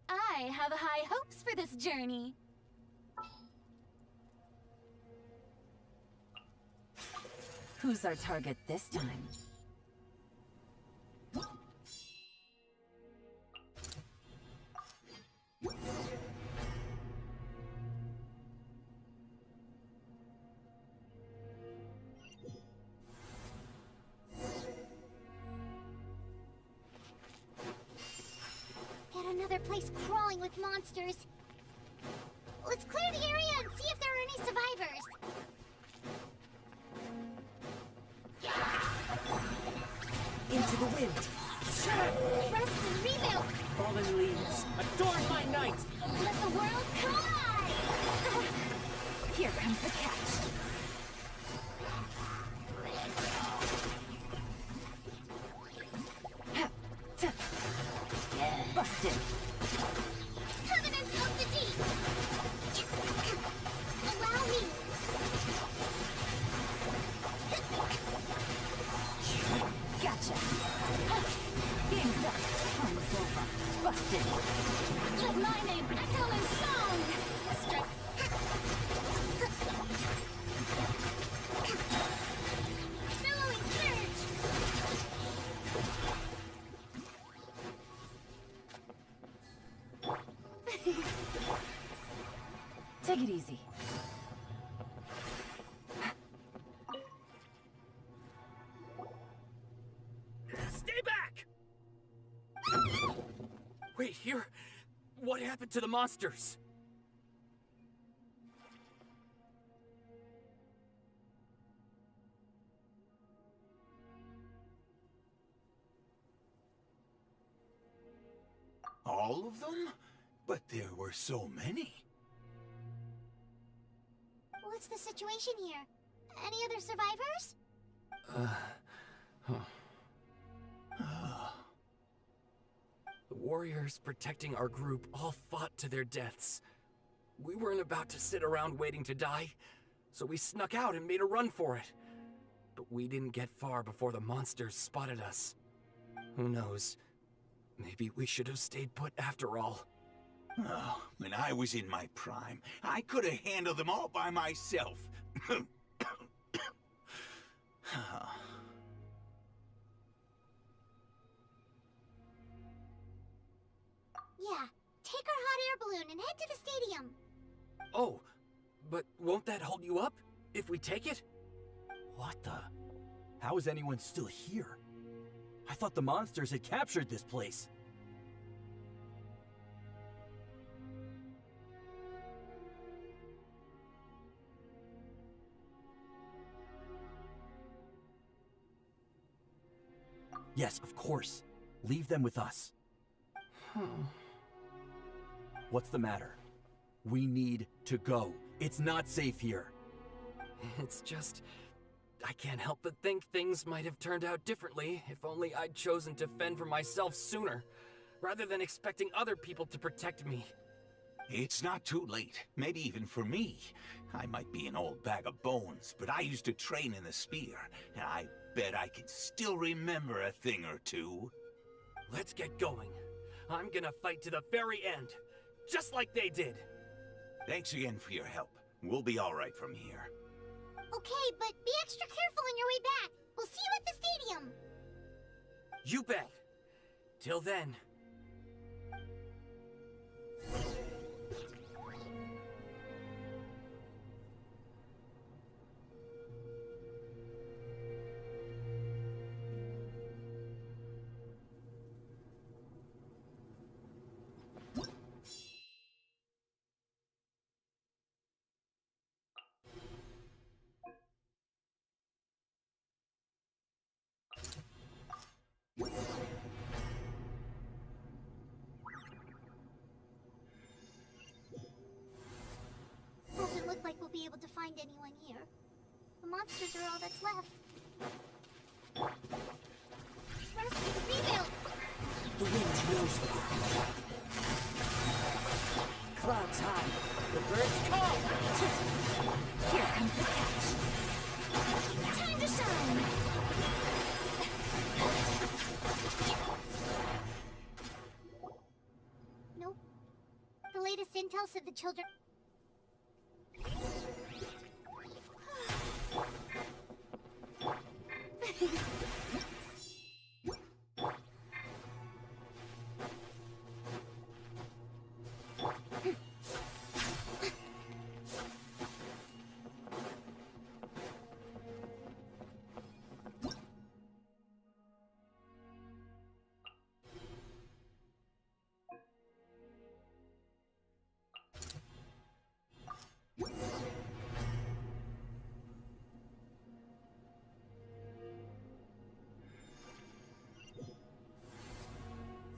I have high hopes for this journey. Who's our target this time? Got another place crawling with monsters. Let's clear the area and see if there are any survivors. Into the wind. Rest and rebuild. Fallen leaves, adorn my night. Let the world collide. Here comes the catch. Busted. Covenant of the Deep. Busted! Let my name echo in song! Billowing surge! Take it easy. Stay back! Wait, here? What happened to the monsters? All of them? But there were so many. What's the situation here? Any other survivors? The warriors protecting our group all fought to their deaths. We weren't about to sit around waiting to die, so we snuck out and made a run for it. But we didn't get far before the monsters spotted us. Who knows? Maybe we should have stayed put after all. Oh, when I was in my prime, I could have handled them all by myself. Yeah, take our hot air balloon and head to the stadium. Oh, but won't that hold you up if we take it? What the? How is anyone still here? I thought the monsters had captured this place. Yes, of course. Leave them with us. What's the matter? We need to go. It's not safe here. It's just... I can't help but think things might have turned out differently if only I'd chosen to fend for myself sooner, rather than expecting other people to protect me. It's not too late, maybe even for me. I might be an old bag of bones, but I used to train in the spear, and I bet I can still remember a thing or two. Let's get going. I'm gonna fight to the very end, just like they did. Thanks again for your help. We'll be all right from here. Okay, but be extra careful on your way back. We'll see you at the stadium. You bet. Till then. Doesn't look like we'll be able to find anyone here. The monsters are all that's left. Rescue, rebuild! The wind knows the ground. Clouds high. The birds call. Here comes the catch. Time to shine! Nope. The latest intel said the children...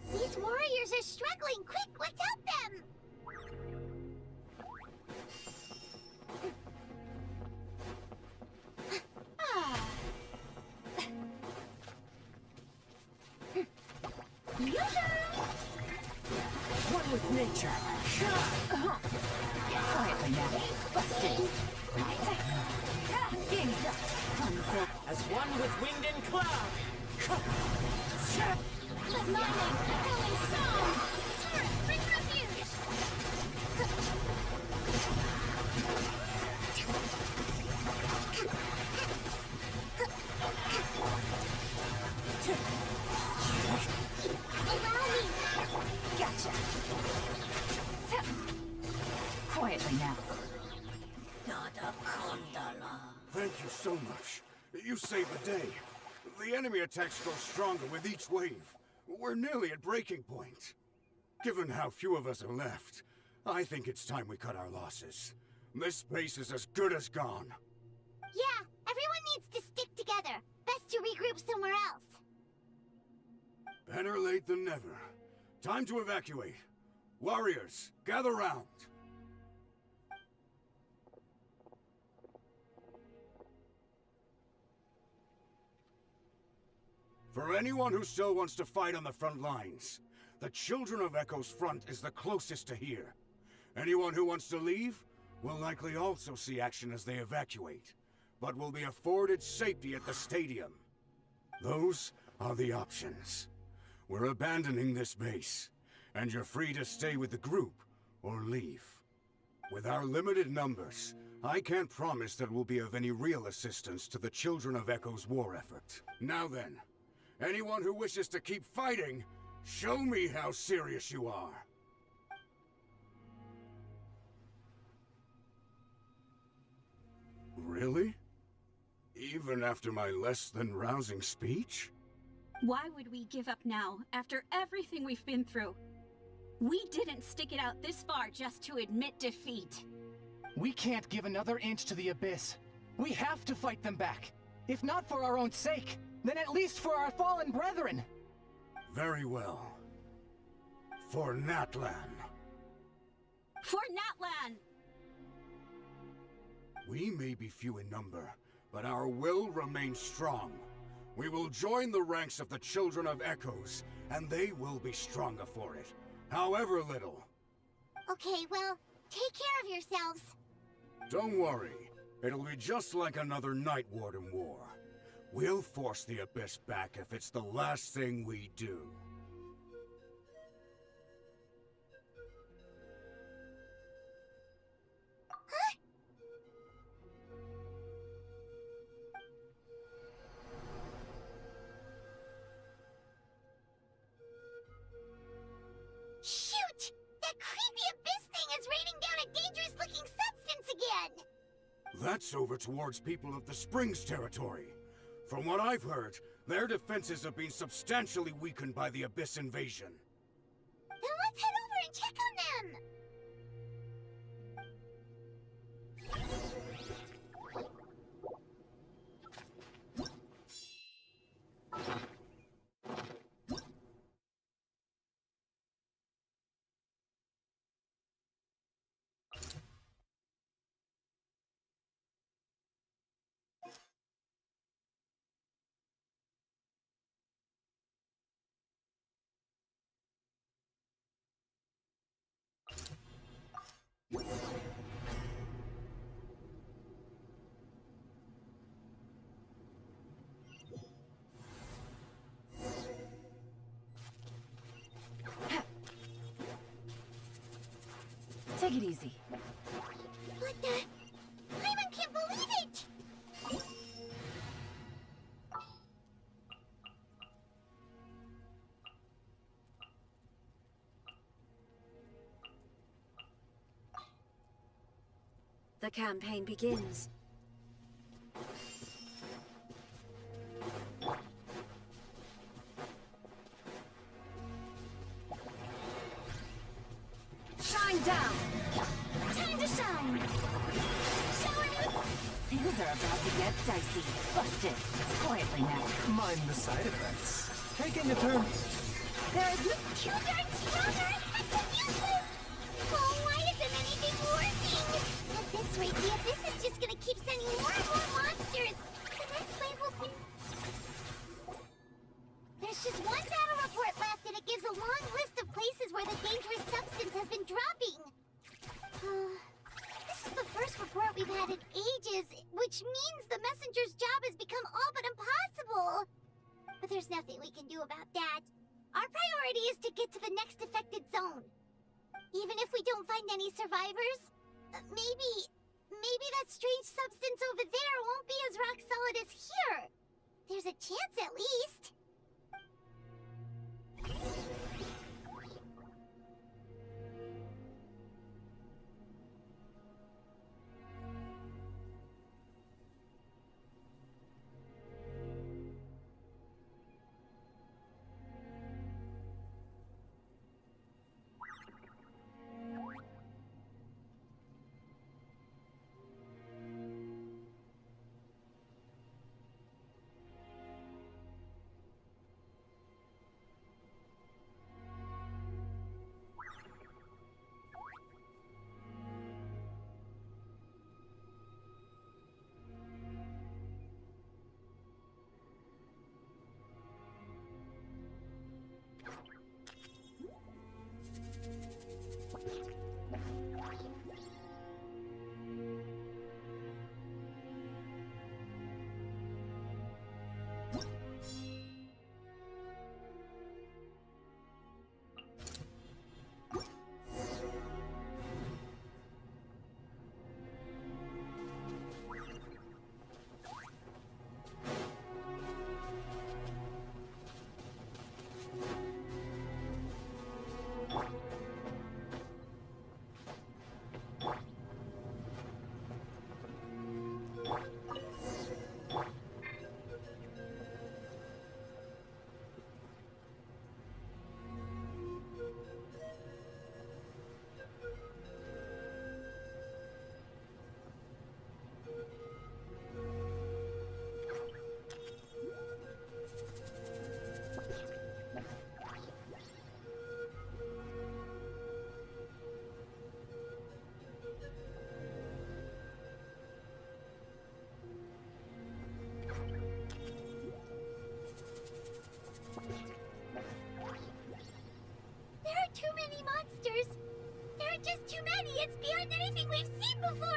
These warriors are struggling! Quick, let's help them! One with nature. Quietly now. Busted. Game's up. As one with wind and cloud. Let my name echo in song! save the day. The enemy attacks grow stronger with each wave. We're nearly at breaking point. Given how few of us are left, I think it's time we cut our losses. This base is as good as gone. Yeah, everyone needs to stick together. Best to regroup somewhere else. Better late than never. Time to evacuate. Warriors, gather round. For anyone who still wants to fight on the front lines, the Children of Echo's front is the closest to here. Anyone who wants to leave will likely also see action as they evacuate, but will be afforded safety at the stadium. Those are the options. We're abandoning this base, and you're free to stay with the group or leave. With our limited numbers, I can't promise that we'll be of any real assistance to the Children of Echo's war effort. Now then, anyone who wishes to keep fighting, show me how serious you are. Really? Even after my less than rousing speech? Why would we give up now, after everything we've been through? We didn't stick it out this far just to admit defeat. We can't give another inch to the Abyss. We have to fight them back. If not for our own sake, then at least for our fallen brethren. Very well. For Natlan. For Natlan! We may be few in number, but our will remains strong. We will join the ranks of the Children of Echoes, and they will be stronger for it, however little. Okay, well, take care of yourselves. Don't worry. It'll be just like another Night Warden war. We'll force the Abyss back if it's the last thing we do. Shoot! That creepy Abyss thing is raining down a dangerous-looking substance again! That's over towards people of the Springs territory. From what I've heard, their defenses have been substantially weakened by the Abyss invasion. Then let's head over and check on them! Take it easy. What the? Paimon can't believe it! The campaign begins. Shine down! Time to shine! Shower me! Things are about to get dicey. Busted. Quietly now. Mind the side effects. Taking a turn. There is no too darn stronger and so useless! Oh, why isn't anything working? At this rate, the Abyss is just gonna keep sending more and more monsters! The next wave will be... There's just one battle report left, and it gives a long list of places where the dangerous substance has been dropping. This is the first report we've had in ages, which means the messenger's job has become all but impossible. But there's nothing we can do about that. Our priority is to get to the next affected zone. Even if we don't find any survivors, maybe that strange substance over there won't be as rock solid as here. There's a chance at least. too many. It's beyond anything we've seen before.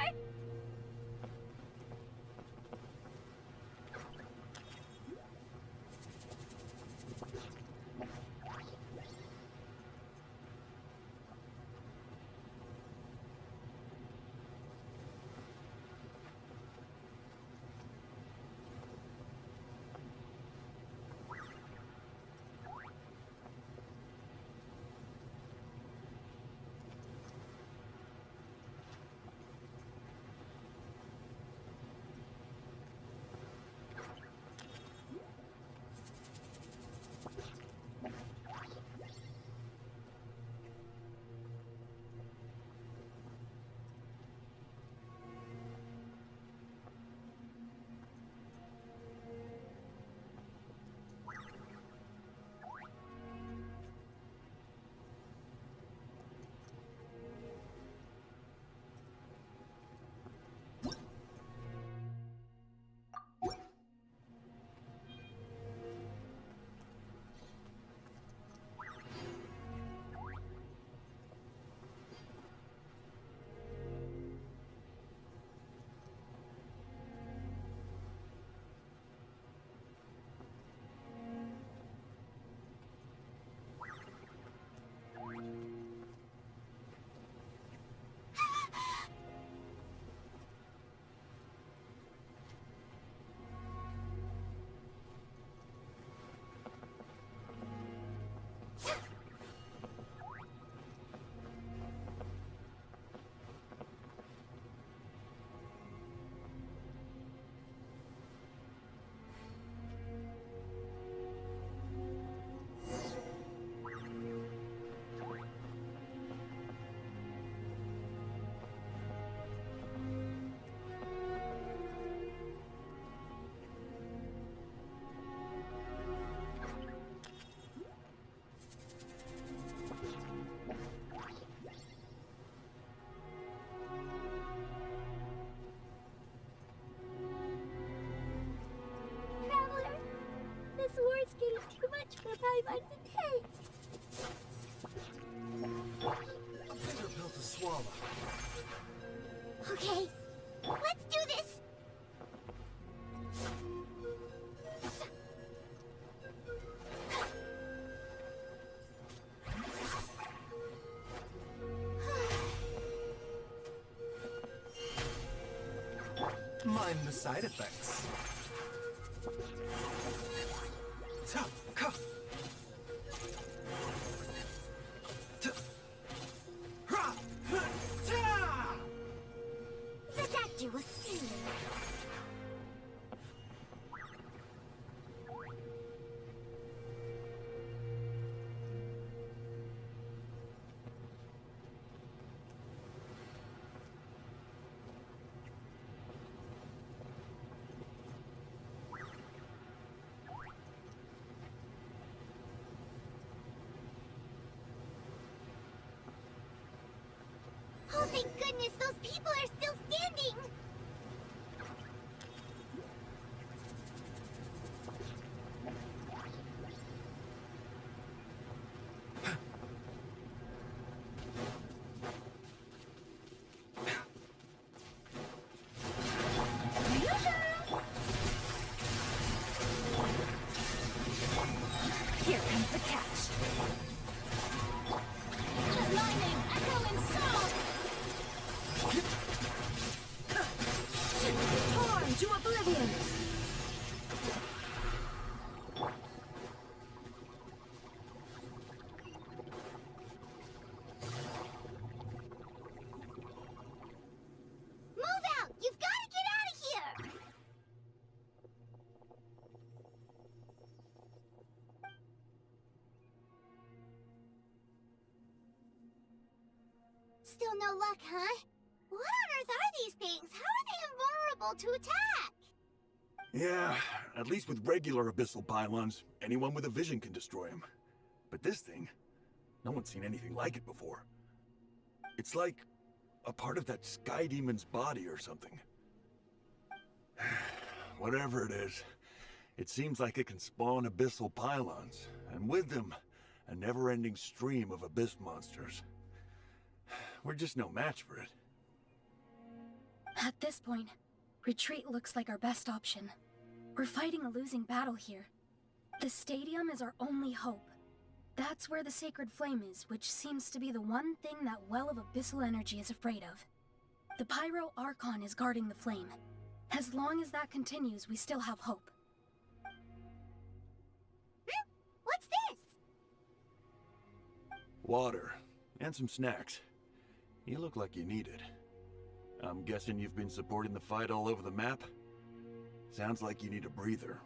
It's getting too much for my mind to take. Bitter pill to swallow. Okay, let's do this. Mind the side effects. The doctor will soon. Oh, thank goodness, those people are still standing! Here comes the catch. Lightning, echo, and song! Torn to oblivion! Move out! You've got to get out of here! Still no luck, huh? What on earth are these things? How are they invulnerable to attack? Yeah, at least with regular abyssal pylons, anyone with a vision can destroy them. But this thing, no one's seen anything like it before. It's like a part of that sky demon's body or something. Whatever it is, it seems like it can spawn abyssal pylons, and with them, a never-ending stream of abyss monsters. we're just no match for it. At this point, retreat looks like our best option. We're fighting a losing battle here. The stadium is our only hope. That's where the sacred flame is, which seems to be the one thing that well of abyssal energy is afraid of. The Pyro Archon is guarding the flame. As long as that continues, we still have hope. What's this? Water. And some snacks. You look like you need it. I'm guessing you've been supporting the fight all over the map? Sounds like you need a breather.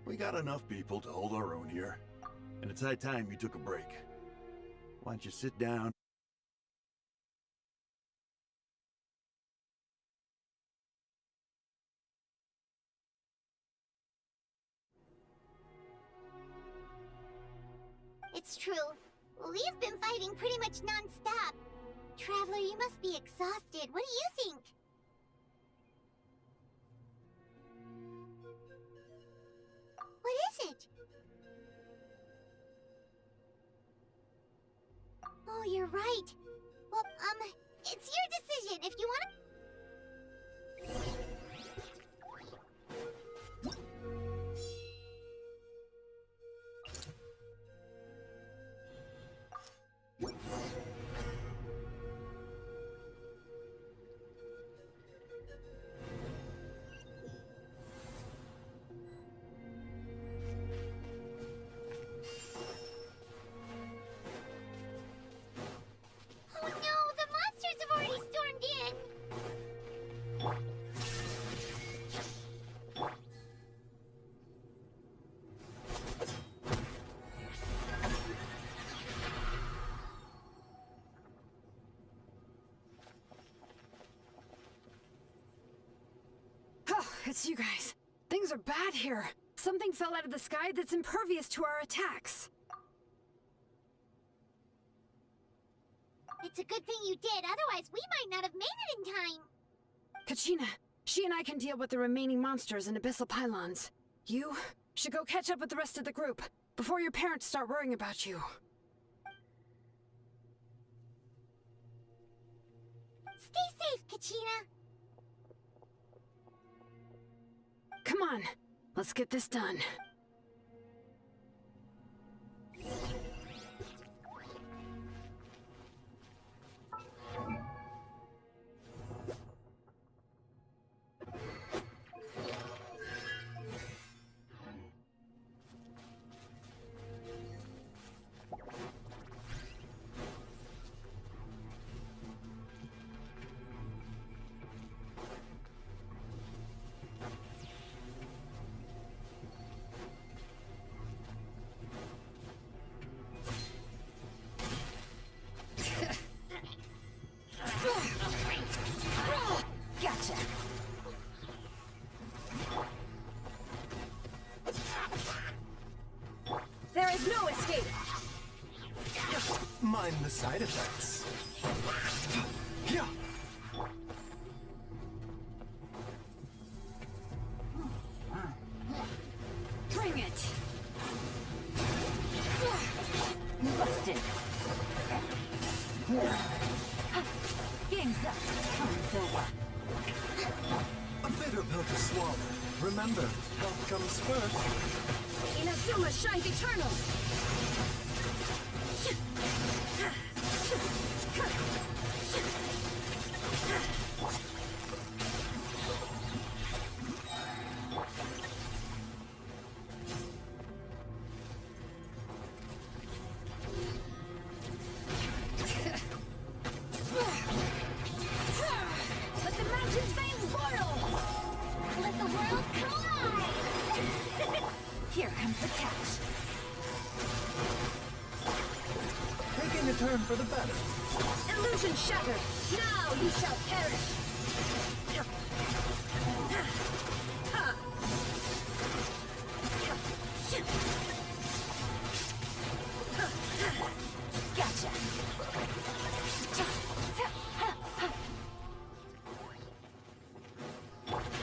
We got enough people to hold our own here. And it's high time you took a break. Why don't you sit down? It's true. We've been fighting pretty much non-stop. Traveler, you must be exhausted. What do you think? What is it? Oh, you're right. Well, it's your decision. If you want to... Oh no, the monsters have already stormed in! Oh, it's you guys. Things are bad here. Something fell out of the sky that's impervious to our attacks. It's a good thing you did, otherwise we might not have made it in time. Kachina, she and I can deal with the remaining monsters and abyssal pylons. You should go catch up with the rest of the group before your parents start worrying about you. Stay safe, Kachina. Come on, let's get this done. Gotcha. There is no escape. Mind the side effects. Yeah. Bring it! Busted. Game's up. Time's over. A bitter pill to swallow. Remember, health comes first. Inazuma shines eternal. Let the mountain's veins boil! Let the world collide! Here comes the catch. Taking a turn for the better. Illusion shattered. Now you shall perish. Gotcha.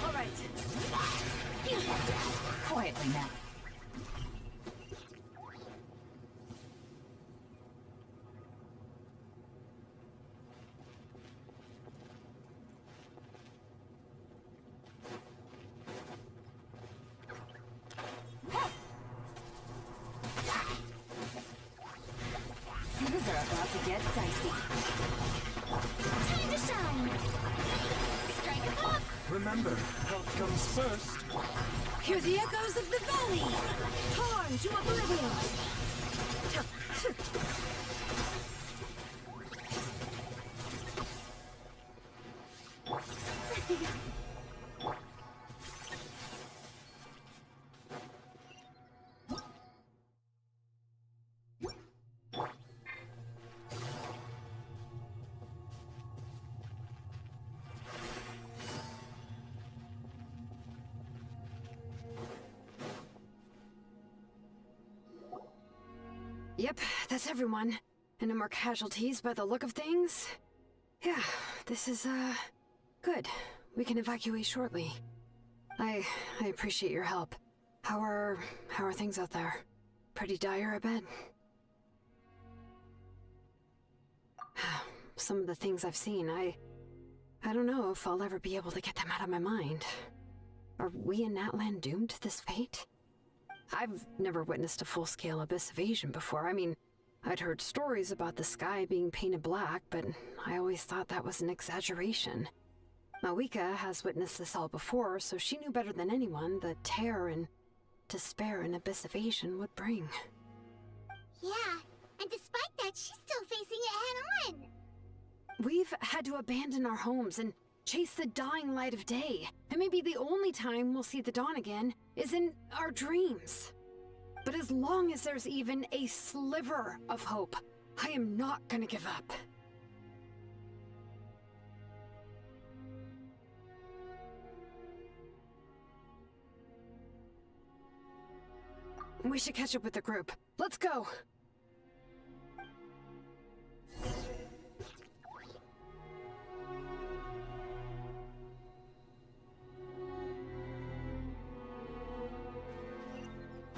All right. Quietly now. are about to get dicey. Time to shine! Strike a pop! Remember, health comes first. Hear the echoes of the valley! Torn to oblivion! Yep, that's everyone. And no more casualties by the look of things. Yeah, this is, good. We can evacuate shortly. I appreciate your help. How are things out there? Pretty dire, I bet? Some of the things I've seen, I don't know if I'll ever be able to get them out of my mind. Are we in Natlan doomed to this fate? I've never witnessed a full-scale abyss invasion before. I mean, I'd heard stories about the sky being painted black, but I always thought that was an exaggeration. Malika has witnessed this all before, so she knew better than anyone the terror and despair an abyss invasion would bring. Yeah, and despite that, she's still facing it head-on. We've had to abandon our homes and chase the dying light of day. And maybe the only time we'll see the dawn again is in our dreams. But as long as there's even a sliver of hope, I am not gonna give up. We should catch up with the group. Let's go!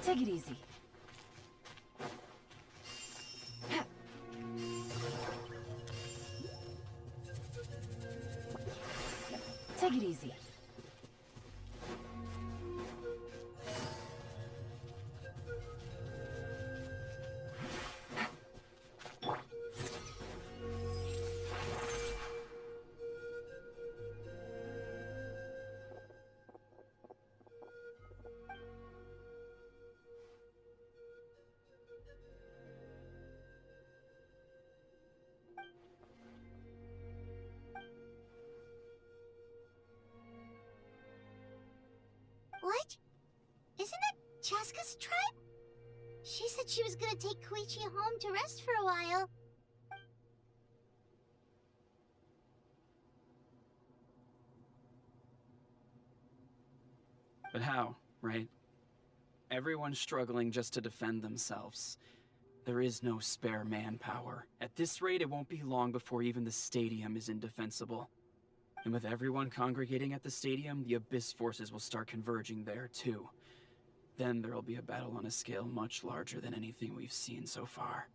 Take it easy. Take it easy. What? Isn't that Chaska's tribe? She said she was gonna take Koichi home to rest for a while. But how, right? Everyone's struggling just to defend themselves. There is no spare manpower. At this rate, it won't be long before even the stadium is indefensible. And with everyone congregating at the stadium, the Abyss forces will start converging there, too. Then there'll be a battle on a scale much larger than anything we've seen so far.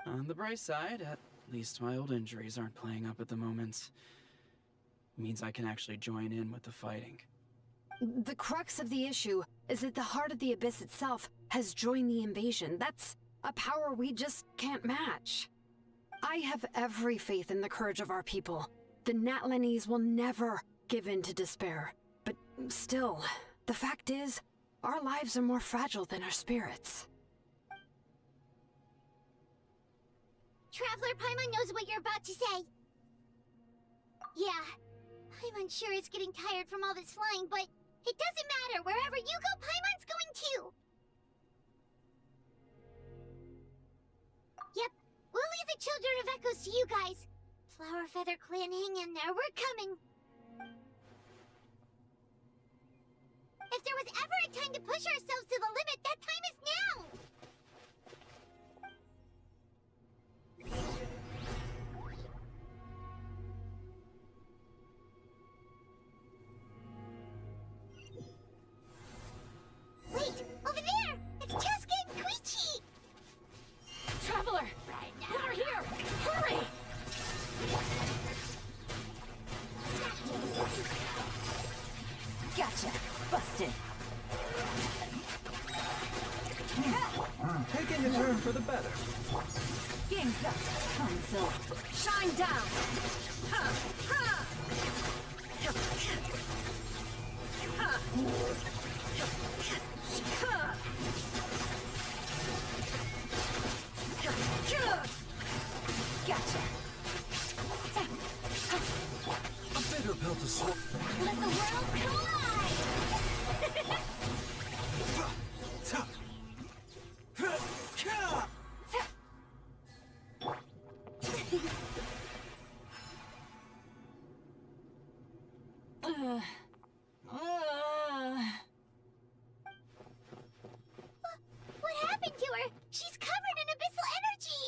On the bright side, at least my old injuries aren't playing up at the moment. Means I can actually join in with the fighting. The crux of the issue is that the heart of the Abyss itself has joined the invasion. That's a power we just can't match. I have every faith in the courage of our people. The Natlanese will never give in to despair. But still, the fact is, our lives are more fragile than our spirits. Traveler Paimon knows what you're about to say. Yeah, Paimon's sure is getting tired from all this flying, but it doesn't matter. Wherever you go, Paimon's going too. Yep, we'll leave the Children of Echoes to you guys. Flower Feather Clan, hang in there. We're coming. If there was ever a time to push ourselves to the limit, that time is now! Wait! Over there! It's Chaska and Koichi! Traveler! Over here! Hurry! Gotcha! Busted! Game's up. Console. Shine down! Ha! Ha! Ha! Gotcha. A bitter pill to swallow. Let the world collide! What happened to her? She's covered in abyssal energy!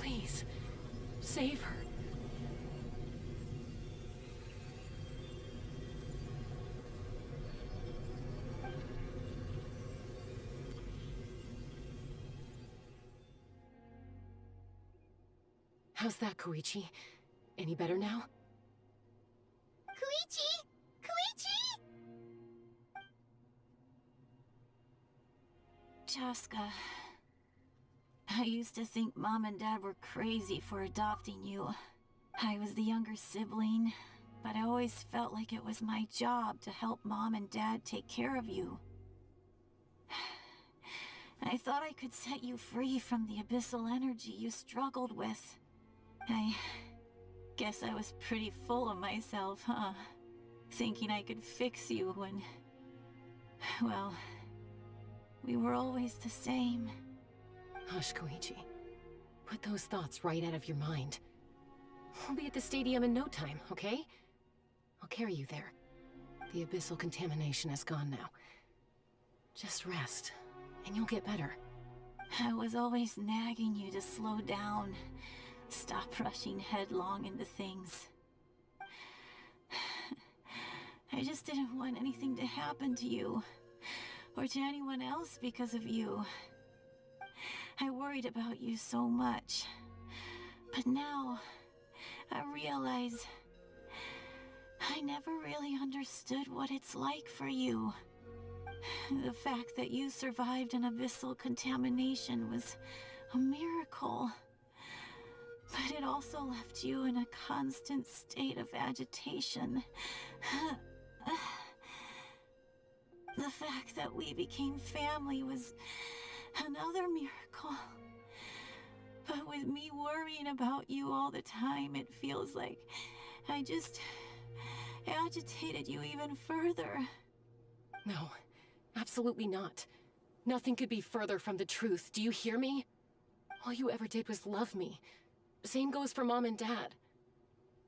Please, save her. How's that, Koichi? Any better now? Koichi! Koichi! Chaska, I used to think Mom and Dad were crazy for adopting you. I was the younger sibling, but I always felt like it was my job to help Mom and Dad take care of you. I thought I could set you free from the abyssal energy you struggled with. I guess I was pretty full of myself, huh? Thinking I could fix you when... well, we were always the same. Hush, Koichi. Put those thoughts right out of your mind. We'll be at the stadium in no time, okay? I'll carry you there. The abyssal contamination is gone now. Just rest, and you'll get better. I was always nagging you to slow down. Stop rushing headlong into things. I just didn't want anything to happen to you, or to anyone else because of you. I worried about you so much. But now, I realize I never really understood what it's like for you. The fact that you survived an abyssal contamination was a miracle. But it also left you in a constant state of agitation. The fact that we became family was another miracle. But with me worrying about you all the time, it feels like I just agitated you even further. No, absolutely not. Nothing could be further from the truth. Do you hear me? All you ever did was love me. Same goes for Mom and Dad.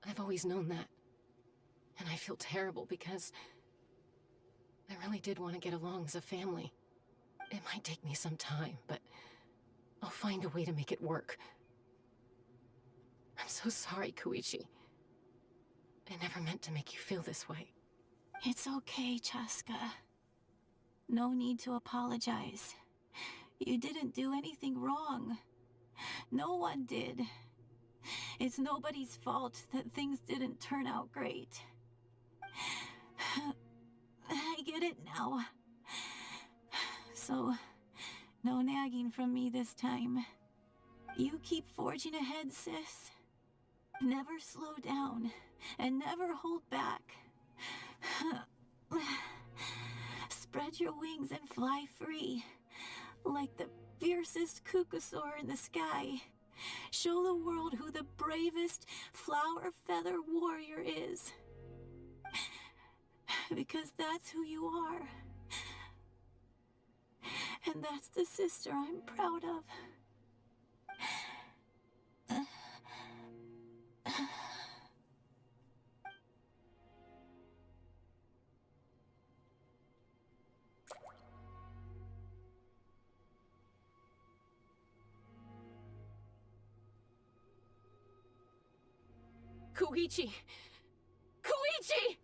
I've always known that. And I feel terrible because I really did want to get along as a family. It might take me some time, but I'll find a way to make it work. I'm so sorry, Koichi. I never meant to make you feel this way. It's okay, Chaska. No need to apologize. You didn't do anything wrong. No one did. It's nobody's fault that things didn't turn out great. I get it now. So, no nagging from me this time. You keep forging ahead, sis. Never slow down, and never hold back. Spread your wings and fly free, like the fiercest Kukusaur in the sky. Show the world who the bravest flower feather warrior is. Because that's who you are. And that's the sister I'm proud of. Koichi! Koichi!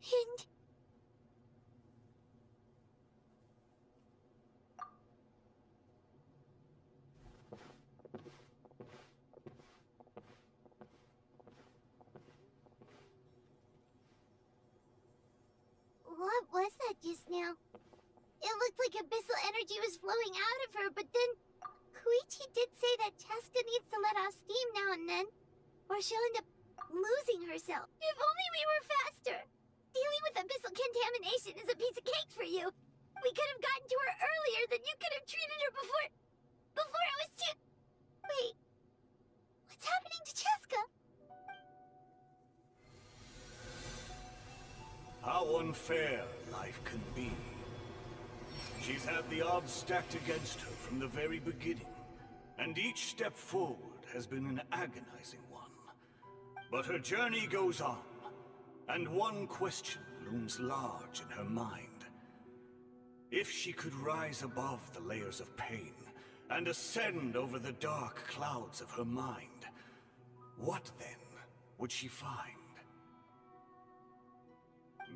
And... What was that just now? It looked like abyssal energy was flowing out of her, but then Koichi did say that Chaska needs to let off steam now and then, or she'll end up losing herself. If only we were faster! Dealing with abyssal contamination is a piece of cake for you. We could have gotten to her earlier, then you could have treated her before it was too... Wait, what's happening to Chaska? How unfair life can be. She's had the odds stacked against her from the very beginning, and each step forward has been an agonizing one. But her journey goes on, and one question looms large in her mind. If she could rise above the layers of pain and ascend over the dark clouds of her mind, what then would she find?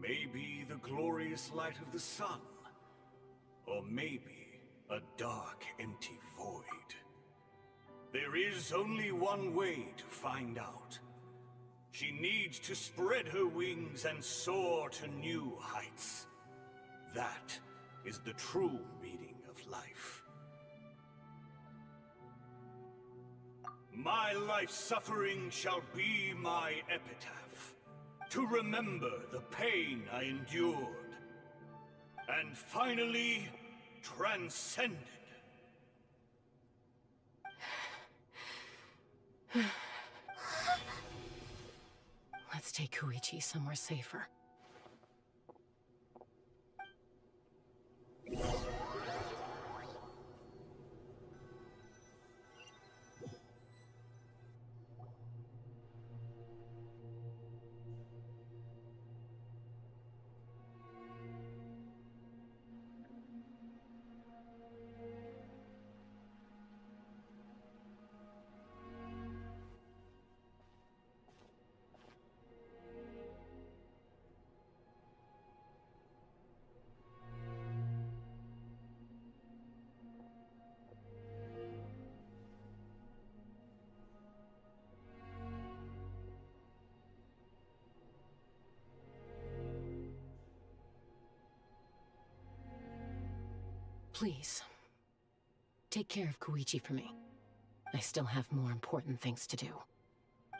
Maybe the glorious light of the sun, or maybe a dark, empty void. There is only one way to find out. She needs to spread her wings and soar to new heights. That is the true meaning of life. My life suffering shall be my epitaph, to remember the pain I endured, and finally transcended. Let's take Koichi somewhere safer. Please, take care of Koichi for me. I still have more important things to do.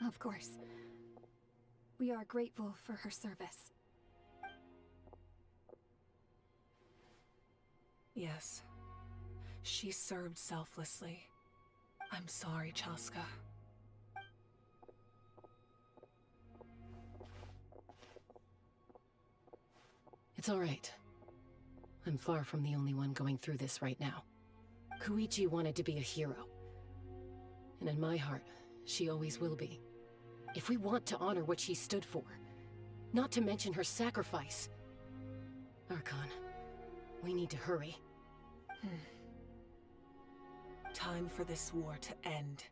Of course. We are grateful for her service. Yes. She served selflessly. I'm sorry, Chaska. It's all right. I'm far from the only one going through this right now. Koichi wanted to be a hero. And in my heart, she always will be. If we want to honor what she stood for, not to mention her sacrifice. Archon, we need to hurry. Time for this war to end.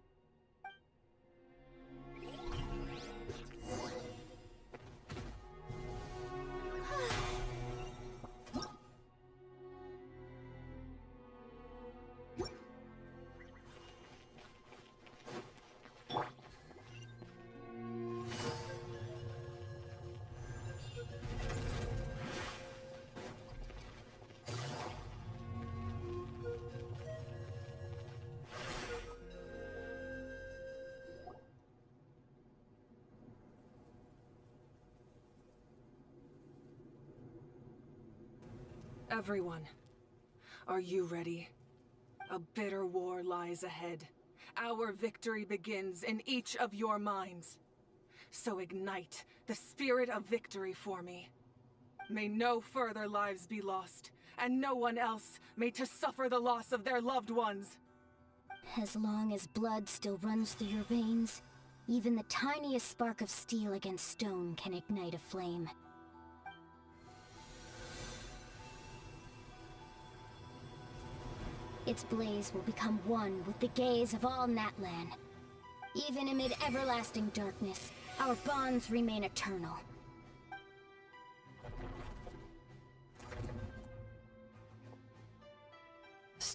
Everyone, are you ready? A bitter war lies ahead. Our victory begins in each of your minds. So ignite the spirit of victory for me. May no further lives be lost, and no one else made to suffer the loss of their loved ones. As long as blood still runs through your veins, even the tiniest spark of steel against stone can ignite a flame. Its blaze will become one with the gaze of all Natlan. Even amid everlasting darkness, our bonds remain eternal.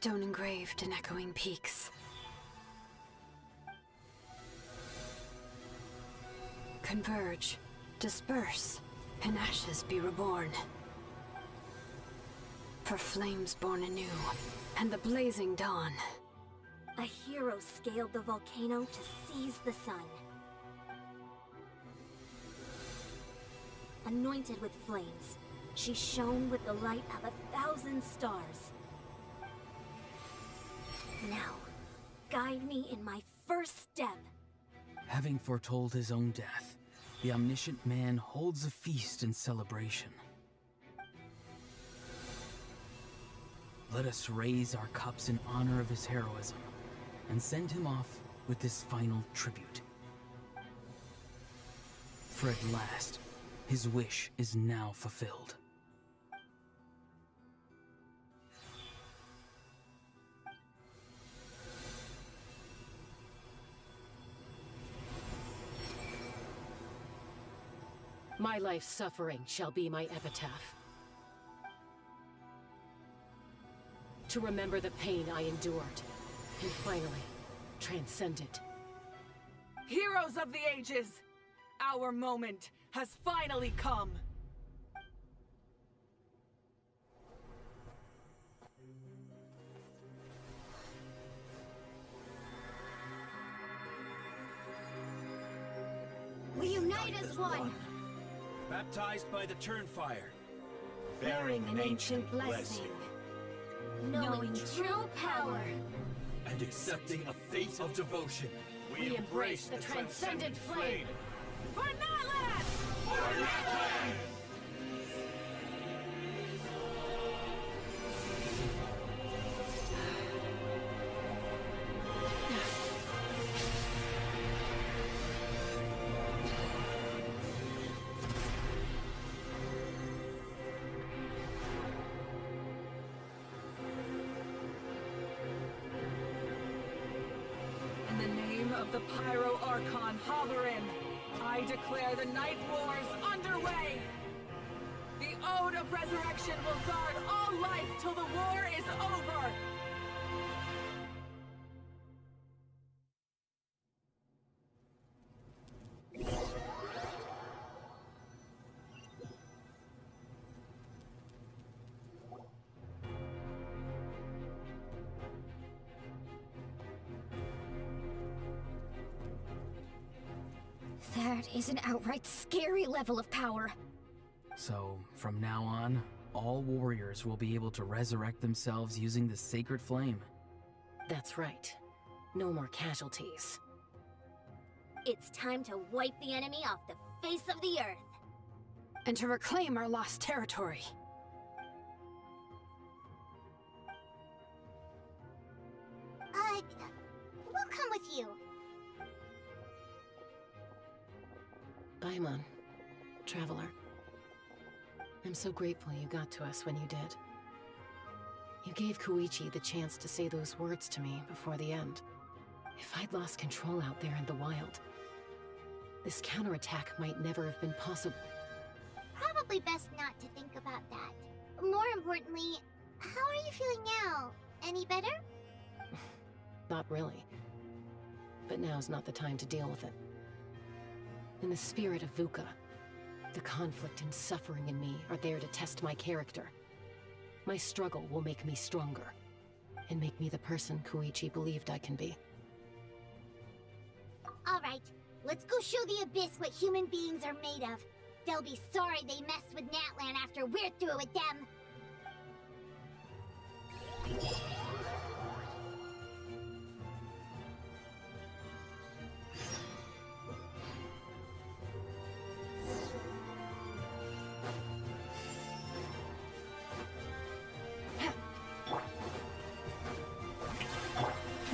stone engraved in echoing peaks. Converge, disperse, in ashes be reborn. For flames born anew, and the blazing dawn. A hero scaled the volcano to seize the sun. Anointed with flames, she shone with the light of 1,000 stars. Now, guide me in my first step. Having foretold his own death, the omniscient man holds a feast in celebration. Let us raise our cups in honor of his heroism and send him off with this final tribute. For at last, his wish is now fulfilled. My life's suffering shall be my epitaph. To remember the pain I endured, and finally, transcend it. Heroes of the ages! Our moment has finally come! We unite as one! Baptized by the Turnfire, Bearing an ancient blessing. Knowing true power. and accepting a fate of devotion. We embrace the transcendent flame. For Natlan! For Natlan! In the name of the Pyro Archon Hoverin, I declare the Night Wars underway! The Ode of Resurrection will guard all life till the war is over! That is an outright scary level of power. So, from now on, all warriors will be able to resurrect themselves using the sacred flame. That's right. No more casualties. It's time to wipe the enemy off the face of the earth. And to reclaim our lost territory. We'll come with you. Paimon, Traveler. I'm so grateful you got to us when you did. You gave Koichi the chance to say those words to me before the end. If I'd lost control out there in the wild, this counterattack might never have been possible. Probably best not to think about that. More importantly, how are you feeling now? Any better? Not really. But now's not the time to deal with it. In the spirit of VUCA, the conflict and suffering in me are there to test my character. My struggle will make me stronger, and make me the person Koichi believed I can be. Alright, let's go show the Abyss what human beings are made of. They'll be sorry they messed with Natlan after we're through with them.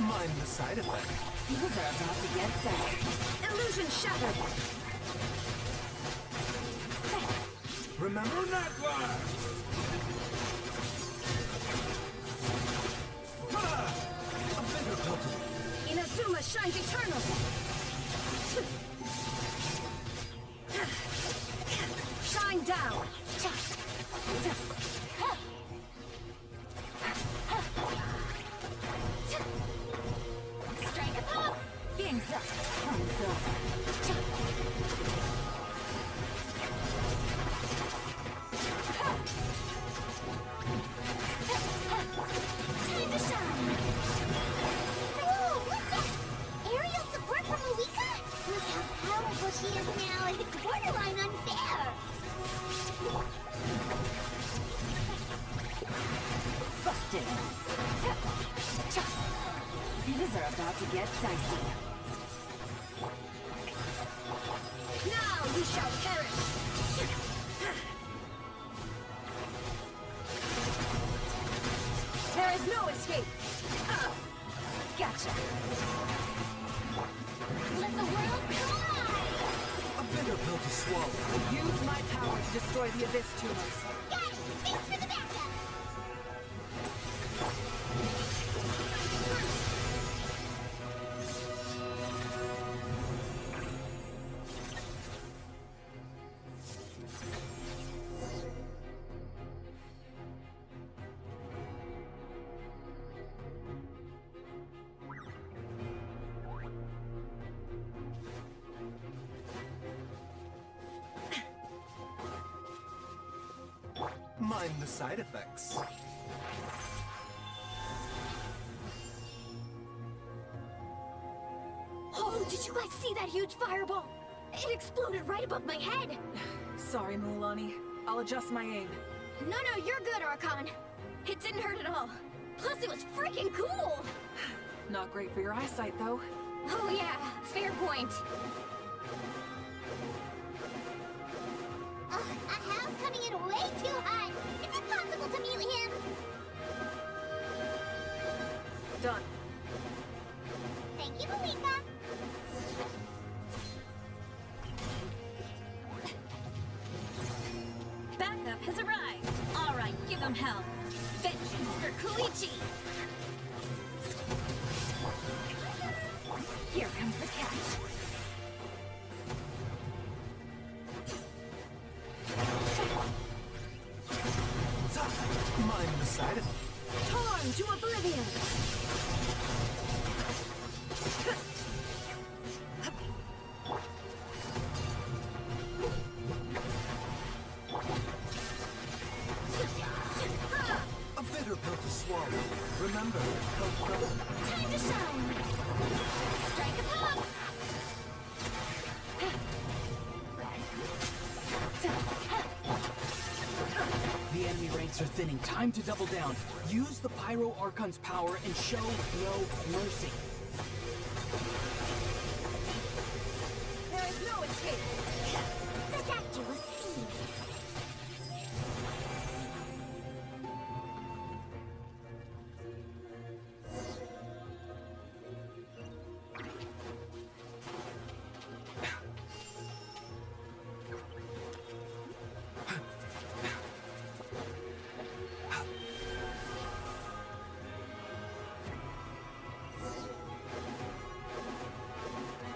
Mind the side effect. Things are about to get dicey. Illusion shattered! Remember Natlan! A bitter totem. Inazuma shines eternal! Shine down! about to get dicey. Now you shall perish! There is no escape! Gotcha! Let the world collide! A bitter pill to swallow. Use my power to destroy the Abyss tumors. Got it! Thanks for the backup! Mind the side effects. Oh, did you guys see that huge fireball? It exploded right above my head! Sorry, Mulan. I'll adjust my aim. No, you're good, Archon. It didn't hurt at all. Plus, it was freaking cool! Not great for your eyesight, though. Oh yeah, fair point. A house coming in way too hot! Is it possible to mute him? Done. Thank you, Malika! Backup has arrived. All right, give him hell. Vengeance for Koichi. Here comes the cat. Mind the side effects. Torn to oblivion. A bitter pill to swallow. Remember, Time to shine. Strike a pop. The enemy ranks are thinning. Time to double down. Use the Pyro Archon's power and show no mercy. There is no escape. Ridiculous scene!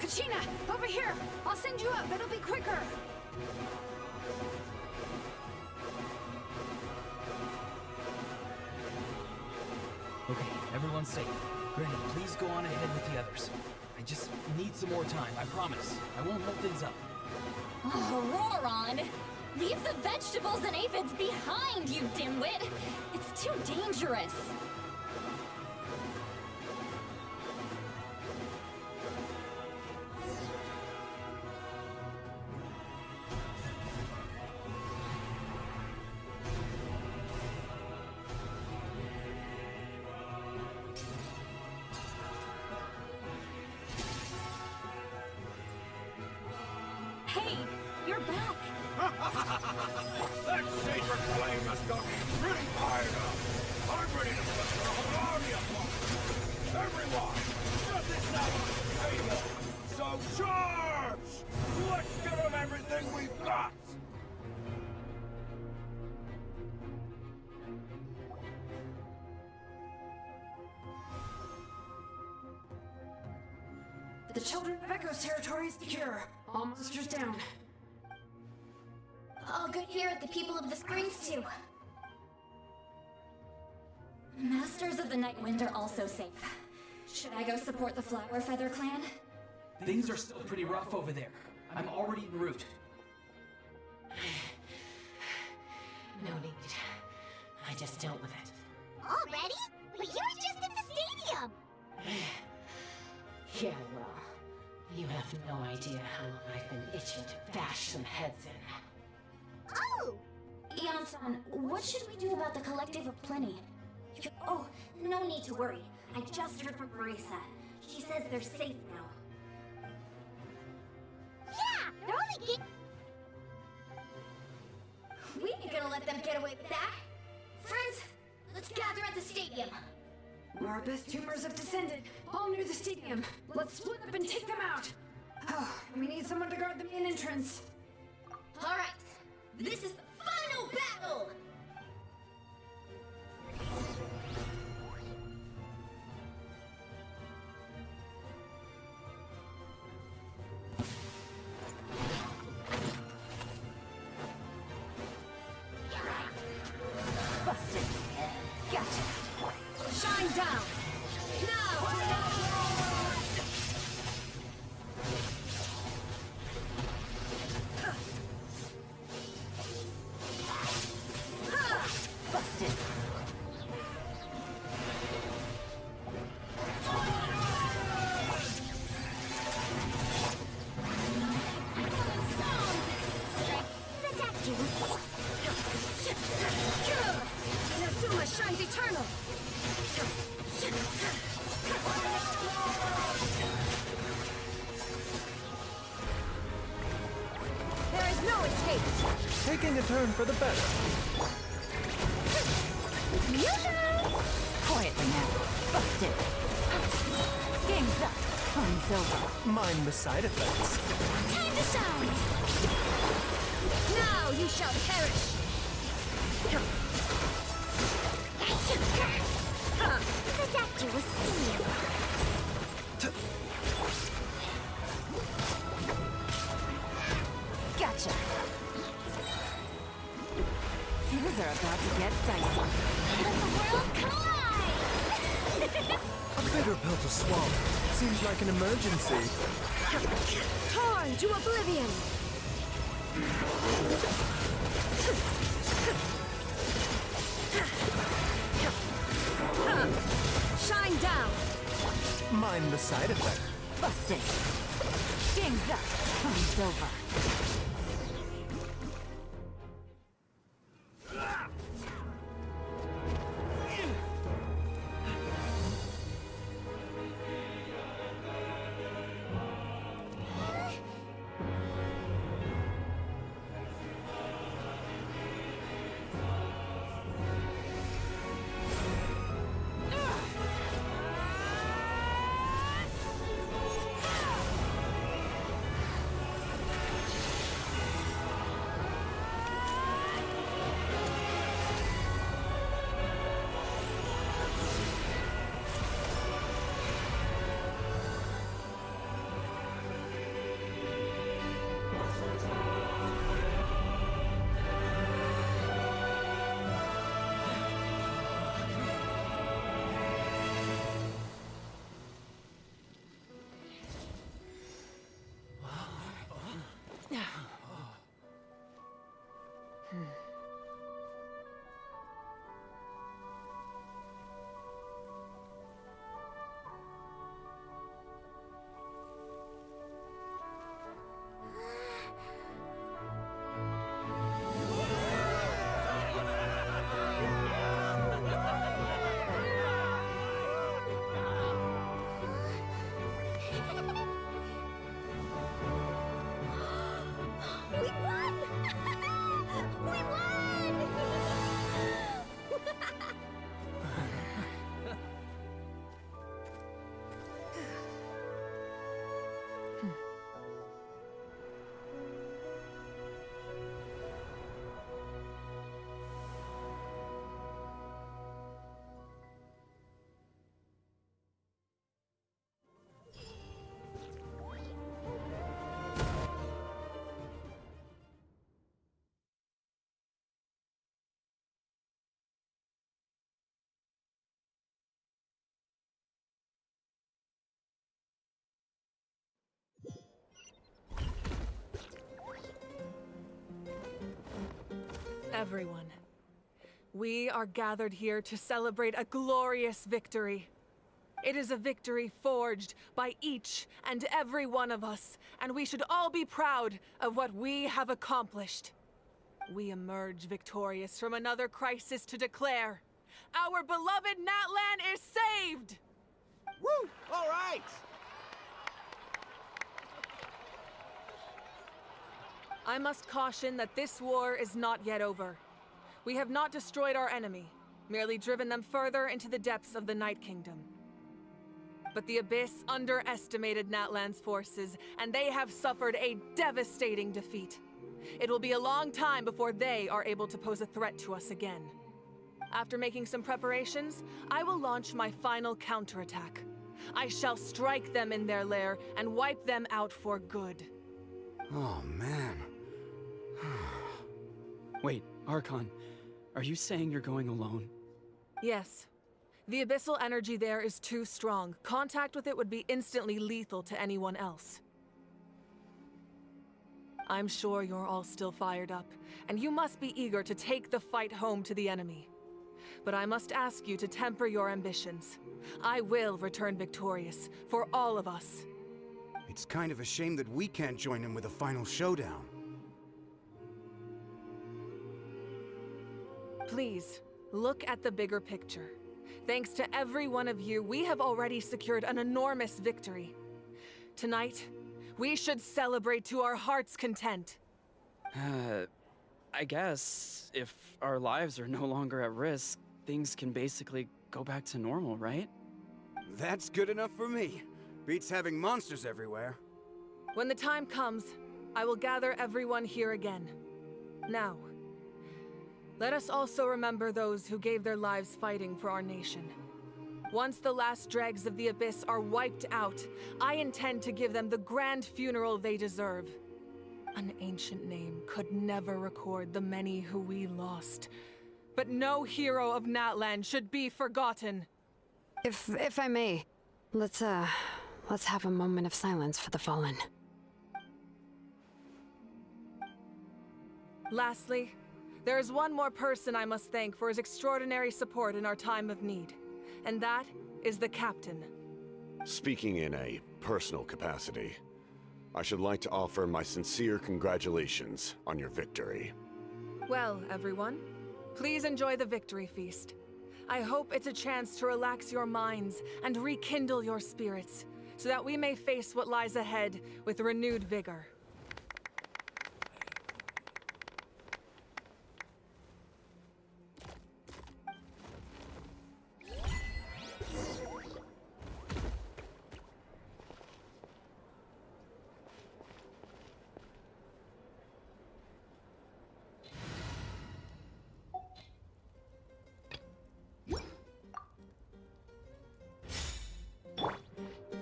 Kachina, over here! I'll send you up. It'll be quicker. Okay, everyone's safe. Granny, please go on ahead with the others. I just need some more time, I promise. I won't hold things up. Oh, Roron! Leave the vegetables and aphids behind, you dimwit! It's too dangerous! Hey, you're back. That sacred flame has got me pretty fired up. I'm ready to put the whole army apart. Everyone, nothing's now on the table. So charge! Let's give them everything we've got. The children of Echo's territory is secure. All monsters down. All good here at the People of the Springs, too. Masters of the Night Wind are also safe. Should I go support the Flower Feather clan? Things are still pretty rough over there. I'm already en route. No need. I just dealt with it. Already? But you were just in the stadium! Yeah, well, you have no idea how long I've been itching to bash some heads in. Oh! Eon-san, what should we do about the Collective of Plenty? Oh, no need to worry. I just heard from Marisa. She says they're safe now. Yeah, they're only We ain't gonna let them get away with that. Friends, let's gather at the stadium. Our best tumors have descended, all near the stadium. Let's split up and take them out. Oh, we need someone to guard the main entrance. All right, this is the final battle. Busted. Gotcha. Shine down. Now. Busted. Inazuma shines eternal. There is no escape. Taking a turn for the better. Quietly now. Busted. Game's up. Fun's over. Mind the side effects. Time to shine. Now you shall perish. The doctor was sealed. Gotcha. Things are about to get dicey. Let the world collide! A bitter pill to swallow. Seems like an emergency. Torn to oblivion. Shine down. Mind the side effect. Busted. Game's up. Fun's over. Everyone, we are gathered here to celebrate a glorious victory. It is a victory forged by each and every one of us, and we should all be proud of what we have accomplished. We emerge victorious from another crisis to declare, our beloved Natlan is saved! Woo! All right! I must caution that this war is not yet over. We have not destroyed our enemy, merely driven them further into the depths of the Night Kingdom. But the Abyss underestimated Natlan's forces, and they have suffered a devastating defeat. It will be a long time before they are able to pose a threat to us again. After making some preparations, I will launch my final counterattack. I shall strike them in their lair and wipe them out for good. Oh, man. Wait, Archon, are you saying you're going alone? Yes. The abyssal energy there is too strong. Contact with it would be instantly lethal to anyone else. I'm sure you're all still fired up, and you must be eager to take the fight home to the enemy. But I must ask you to temper your ambitions. I will return victorious, for all of us. It's kind of a shame that we can't join him with a final showdown. Please, look at the bigger picture. Thanks to every one of you, we have already secured an enormous victory. Tonight, we should celebrate to our heart's content. I guess if our lives are no longer at risk, things can basically go back to normal, right? That's good enough for me. Beats having monsters everywhere. When the time comes, I will gather everyone here again. Now, let us also remember those who gave their lives fighting for our nation. Once the last dregs of the Abyss are wiped out, I intend to give them the grand funeral they deserve. An ancient name could never record the many who we lost. But no hero of Natlan should be forgotten. If I may, let's have a moment of silence for the fallen. Lastly, there is one more person I must thank for his extraordinary support in our time of need, and that is the Captain. Speaking in a personal capacity, I should like to offer my sincere congratulations on your victory. Well, everyone, please enjoy the victory feast. I hope it's a chance to relax your minds and rekindle your spirits, so that we may face what lies ahead with renewed vigor.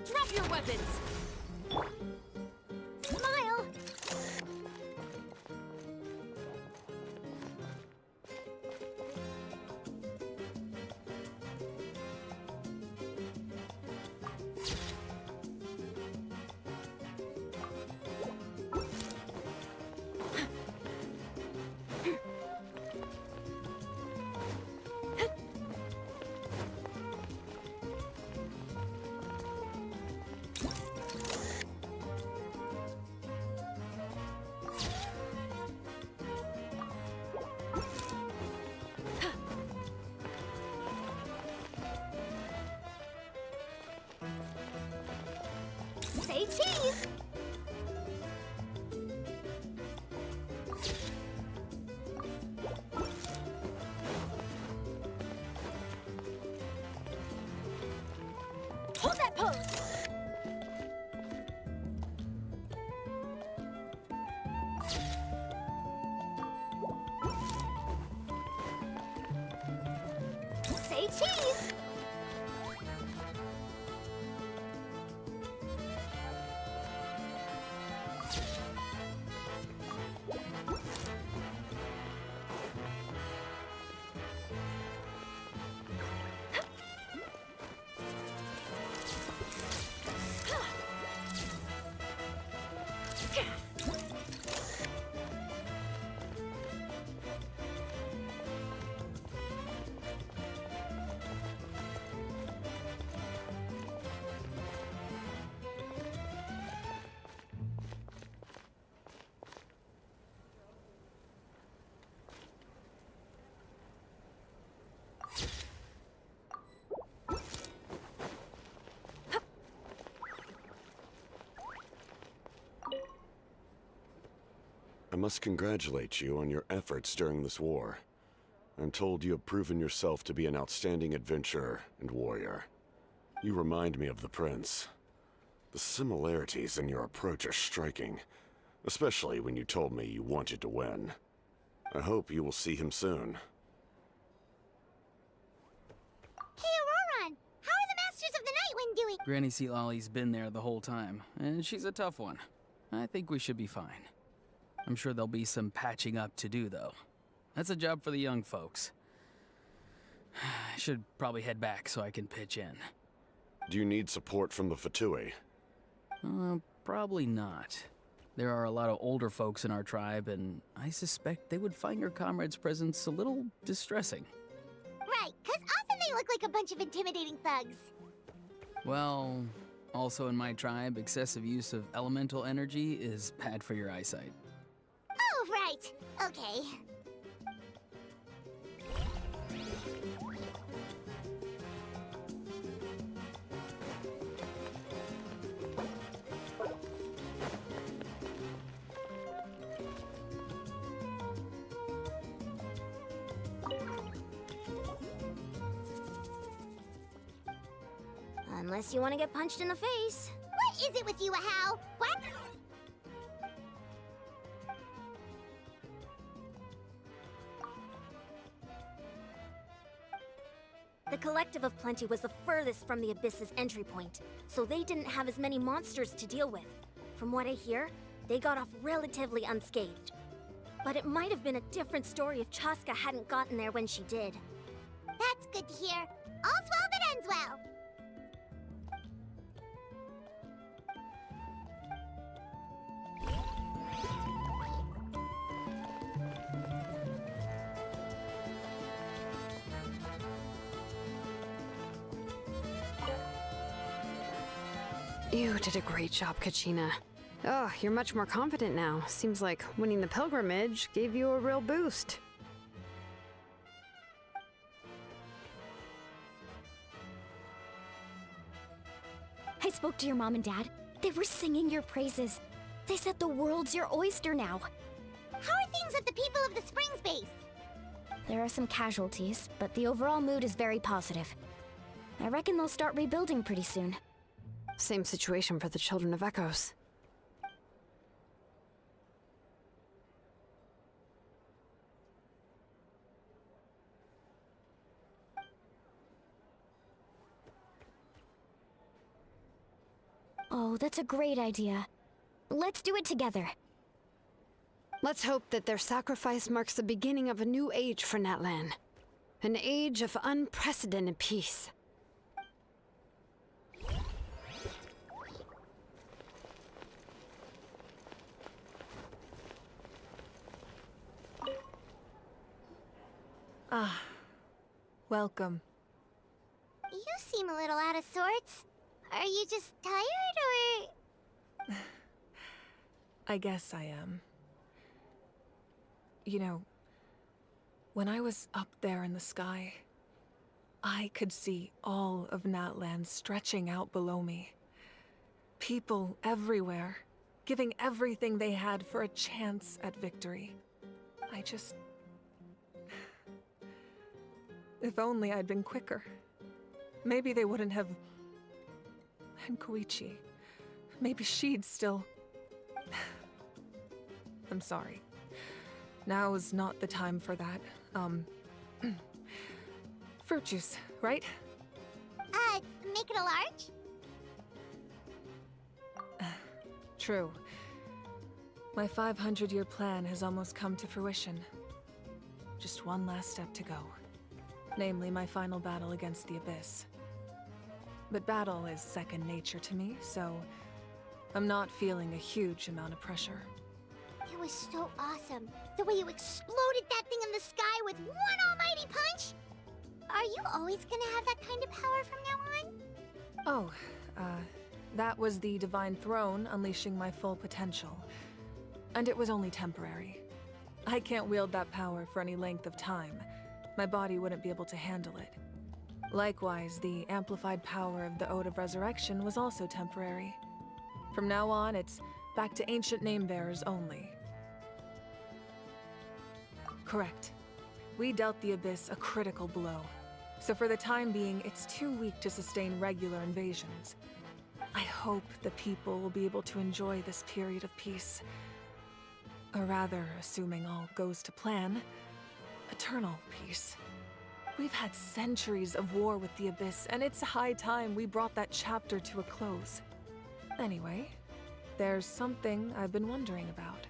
Drop your weapons! Smile! Say cheese! Hold that pose! Say cheese! must congratulate you on your efforts during this war. I'm told you have proven yourself to be an outstanding adventurer and warrior. You remind me of the prince. The similarities in your approach are striking, especially when you told me you wanted to win. I hope you will see him soon. Hey, Auroron! How are the Masters of the Nightwind doing? Granny Sealolly's been there the whole time, and she's a tough one. I think we should be fine. I'm sure there'll be some patching up to do, though. That's a job for the young folks. I should probably head back so I can pitch in. Do you need support from the Fatui? Probably not. There are a lot of older folks in our tribe, and I suspect they would find your comrade's presence a little distressing. Right, 'cause often they look like a bunch of intimidating thugs. Well, also in my tribe, excessive use of elemental energy is bad for your eyesight. Oh, right. Okay. Unless you want to get punched in the face. What is it with you, Ahau? What? The Collective of Plenty was the furthest from the Abyss's entry point, so they didn't have as many monsters to deal with. From what I hear, they got off relatively unscathed. But it might have been a different story if Chaska hadn't gotten there when she did. That's good to hear. All's well that ends well. You did a great job, Kachina. Oh, you're much more confident now. Seems like winning the pilgrimage gave you a real boost. I spoke to your mom and dad. They were singing your praises. They said the world's your oyster now. How are things at the People of the Springs base? There are some casualties, but the overall mood is very positive. I reckon they'll start rebuilding pretty soon. Same situation for the Children of Echoes. Oh, that's a great idea. Let's do it together. Let's hope that their sacrifice marks the beginning of a new age for Natlan. An age of unprecedented peace. Ah, welcome. You seem a little out of sorts. Are you just tired, or...? I guess I am. You know, when I was up there in the sky, I could see all of Natlan stretching out below me. People everywhere, giving everything they had for a chance at victory. I just... If only I'd been quicker. Maybe they wouldn't have... And Koichi. Maybe she'd still... I'm sorry. Now is not the time for that. Fruit juice, right? Make it a large? True. My 500-year plan has almost come to fruition. Just one last step to go. Namely, my final battle against the Abyss. But battle is second nature to me, so I'm not feeling a huge amount of pressure. It was so awesome. The way you exploded that thing in the sky with one almighty punch! Are you always gonna have that kind of power from now on? Oh, that was the Divine Throne unleashing my full potential. And it was only temporary. I can't wield that power for any length of time. My body wouldn't be able to handle it. Likewise, the amplified power of the Ode of Resurrection was also temporary. From now on, it's back to ancient name-bearers only. Correct. We dealt the Abyss a critical blow. So for the time being, it's too weak to sustain regular invasions. I hope the people will be able to enjoy this period of peace. Or rather, assuming all goes to plan, eternal peace. We've had centuries of war with the Abyss, and it's high time we brought that chapter to a close. Anyway, there's something I've been wondering about.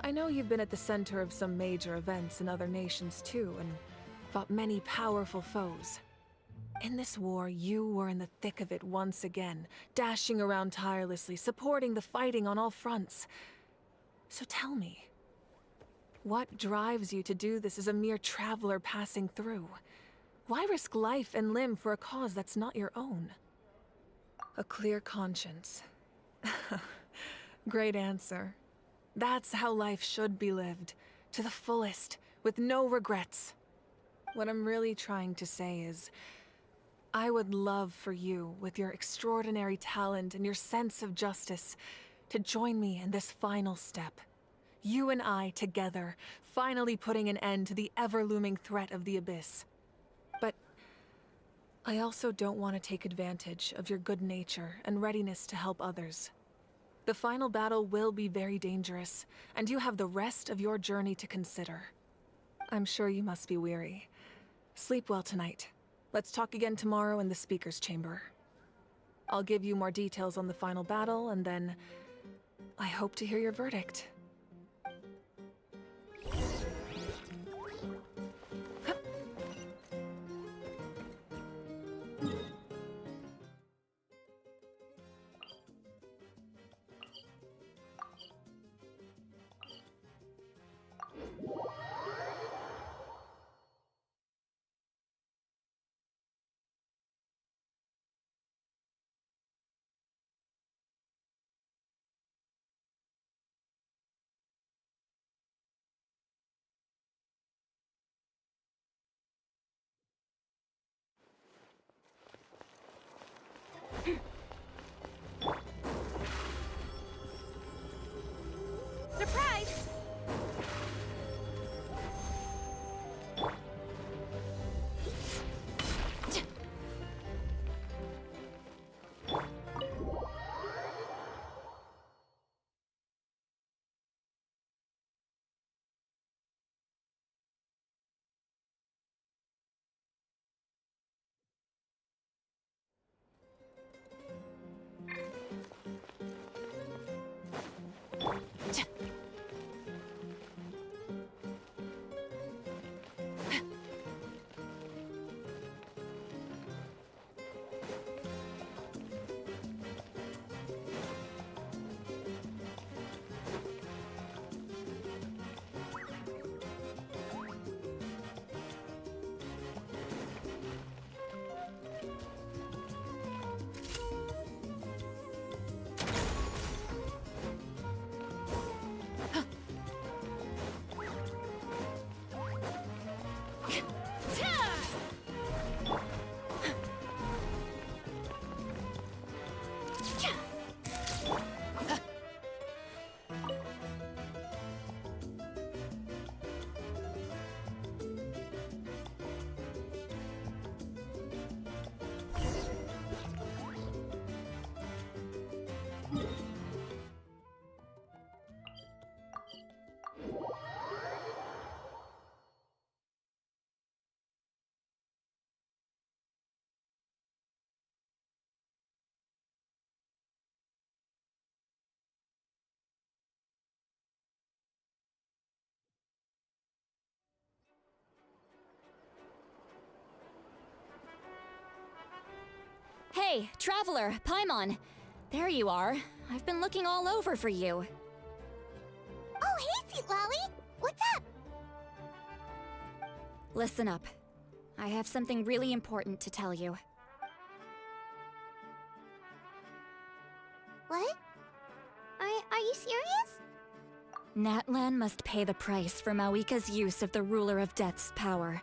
I know you've been at the center of some major events in other nations too, and fought many powerful foes. In this war, you were in the thick of it once again, dashing around tirelessly, supporting the fighting on all fronts. So tell me, what drives you to do this as a mere traveler passing through? Why risk life and limb for a cause that's not your own? A clear conscience. Great answer. That's how life should be lived, to the fullest, with no regrets. What I'm really trying to say is, I would love for you, with your extraordinary talent and your sense of justice, to join me in this final step. You and I together, finally putting an end to the ever-looming threat of the Abyss. But I also don't want to take advantage of your good nature and readiness to help others. The final battle will be very dangerous, and you have the rest of your journey to consider. I'm sure you must be weary. Sleep well tonight. Let's talk again tomorrow in the speaker's chamber. I'll give you more details on the final battle, and then I hope to hear your verdict. Surprise! Hey, Traveler, Paimon. There you are. I've been looking all over for you. Oh, hey, Sweet Lolly! What's up? Listen up. I have something really important to tell you. What? Are you serious? Natlan must pay the price for Mawika's use of the Ruler of Death's power.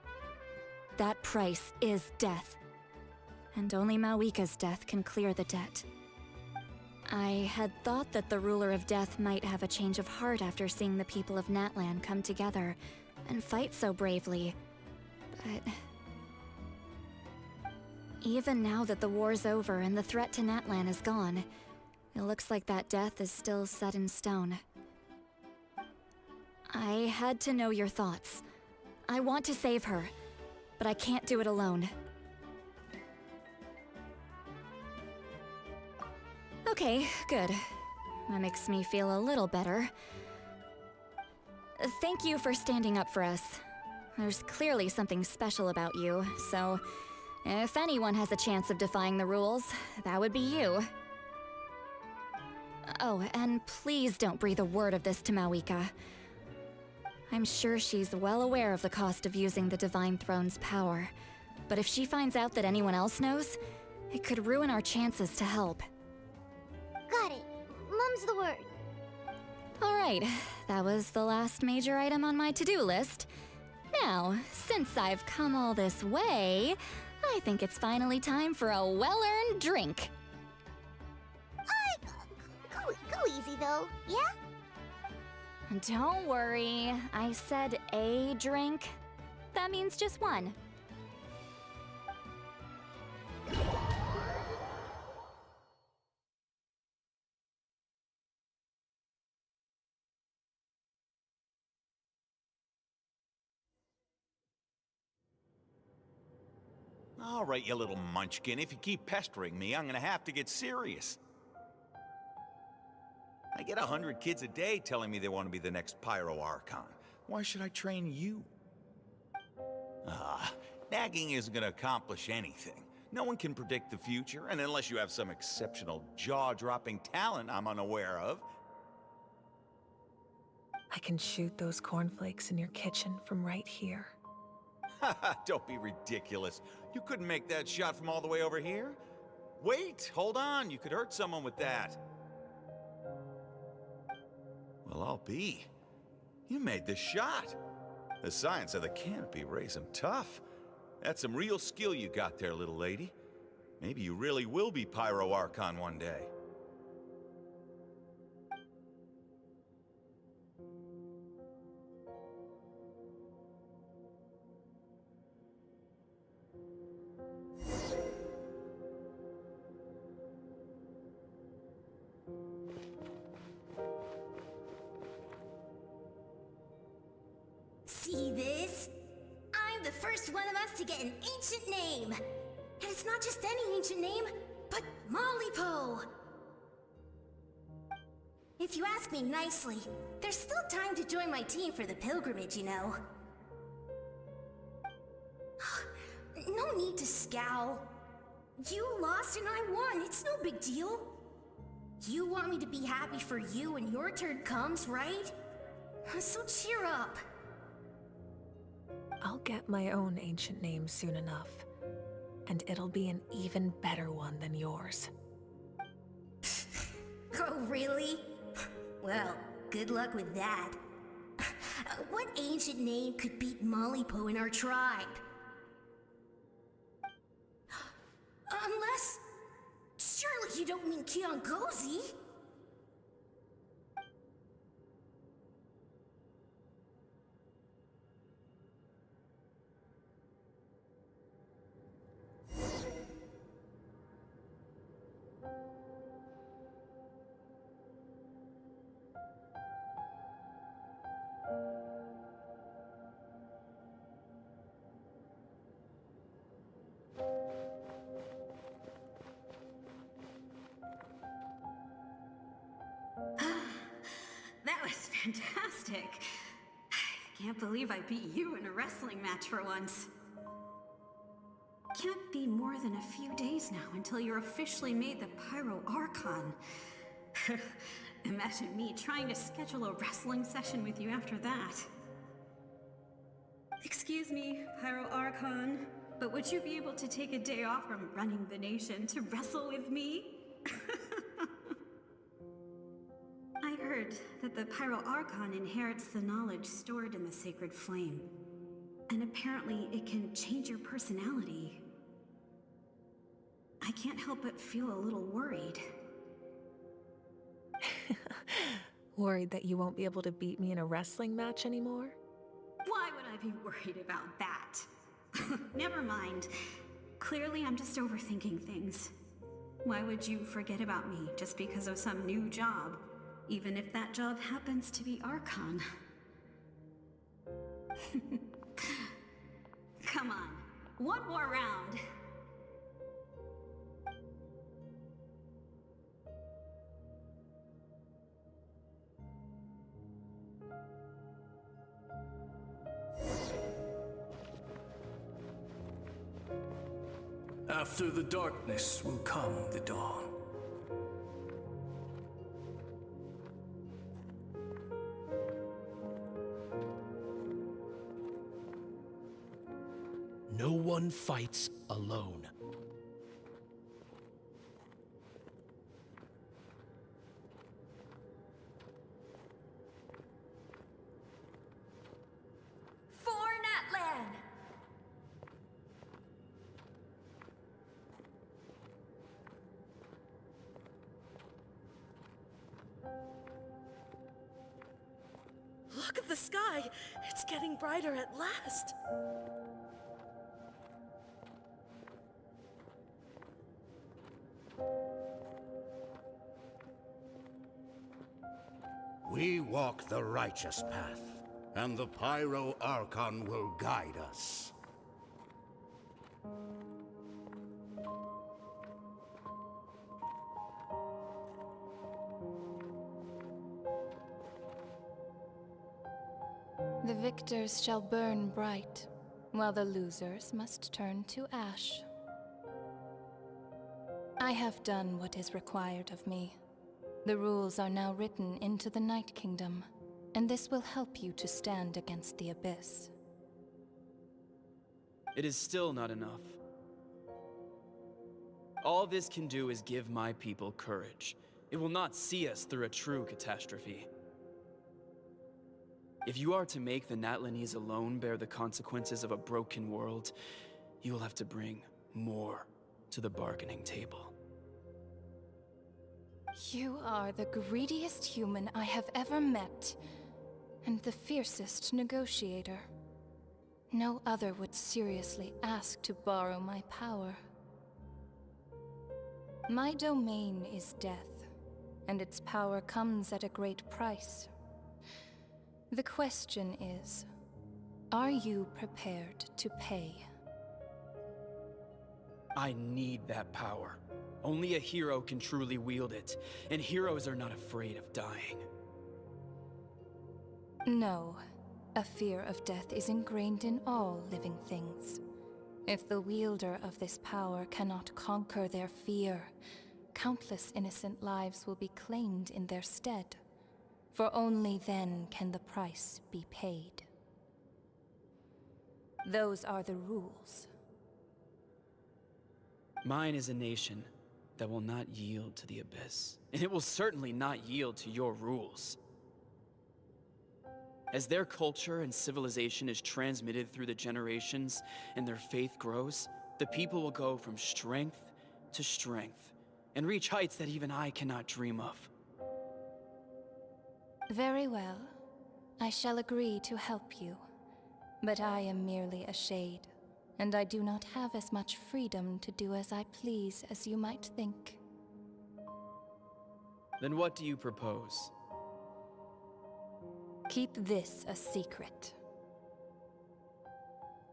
That price is death. And only Mawika's death can clear the debt. I had thought that the Ruler of Death might have a change of heart after seeing the people of Natlan come together and fight so bravely. But even now that the war's over and the threat to Natlan is gone, it looks like that death is still set in stone. I had to know your thoughts. I want to save her, but I can't do it alone. Okay, good. That makes me feel a little better. Thank you for standing up for us. There's clearly something special about you, so if anyone has a chance of defying the rules, that would be you. Oh, and please don't breathe a word of this to Mawika. I'm sure she's well aware of the cost of using the Divine Throne's power, but if she finds out that anyone else knows, it could ruin our chances to help. Got it. Mum's the word. Alright, that was the last major item on my to-do list. Now, since I've come all this way, I think it's finally time for a well-earned drink. Go easy though, yeah? Don't worry, I said a drink. That means just one. All right, you little munchkin. If you keep pestering me, I'm gonna have to get serious. I get 100 kids a day telling me they want to be the next Pyro Archon. Why should I train you? Nagging isn't gonna accomplish anything. No one can predict the future, and unless you have some exceptional jaw-dropping talent I'm unaware of. I can shoot those cornflakes in your kitchen from right here. Don't be ridiculous. You couldn't make that shot from all the way over here? Wait, hold on. You could hurt someone with that. Well, I'll be. You made the shot. The science of the canopy raised them tough. That's some real skill you got there, little lady. Maybe you really will be Pyro Archon one day. See this? I'm the first one of us to get an ancient name. And it's not just any ancient name, but Malipo. If you ask me nicely, there's still time to join my team for the pilgrimage, you know. No need to scowl. You lost and I won, it's no big deal. You want me to be happy for you when your turn comes, right? So cheer up. I'll get my own ancient name soon enough, and it'll be an even better one than yours. Oh, really? Well, good luck with that. What ancient name could beat Malipo in our tribe? Unless... surely you don't mean Kiangozi? That was fantastic. I can't believe I beat you in a wrestling match for once. Can't be more than a few days now until you're officially made the Pyro Archon. Imagine me trying to schedule a wrestling session with you after that. Excuse me, Pyro Archon, but would you be able to take a day off from running the nation to wrestle with me? I heard that the Pyro Archon inherits the knowledge stored in the sacred flame. And apparently it can change your personality. I can't help but feel a little worried. Worried that you won't be able to beat me in a wrestling match anymore? Why would I be worried about that? Never mind. Clearly, I'm just overthinking things. Why would you forget about me just because of some new job? Even if that job happens to be Archon. Come on, one more round. After the darkness will come the dawn. No one fights alone. For Natlan! Look at the sky! It's getting brighter at last! We walk the righteous path, and the Pyro Archon will guide us. The victors shall burn bright, while the losers must turn to ash. I have done what is required of me. The rules are now written into the Night Kingdom, and this will help you to stand against the Abyss. It is still not enough. All this can do is give my people courage. It will not see us through a true catastrophe. If you are to make the Natlanese alone bear the consequences of a broken world, you will have to bring more to the bargaining table. You are the greediest human I have ever met, and the fiercest negotiator. No other would seriously ask to borrow my power. My domain is death, and its power comes at a great price. The question is, are you prepared to pay? I need that power. Only a hero can truly wield it, and heroes are not afraid of dying. No, a fear of death is ingrained in all living things. If the wielder of this power cannot conquer their fear, countless innocent lives will be claimed in their stead. For only then can the price be paid. Those are the rules. Mine is a nation that will not yield to the Abyss, and it will certainly not yield to your rules. As their culture and civilization is transmitted through the generations and their faith grows, the people will go from strength to strength and reach heights that even I cannot dream of. Very well. I shall agree to help you. But I am merely a shade, and I do not have as much freedom to do as I please as you might think. Then what do you propose? Keep this a secret.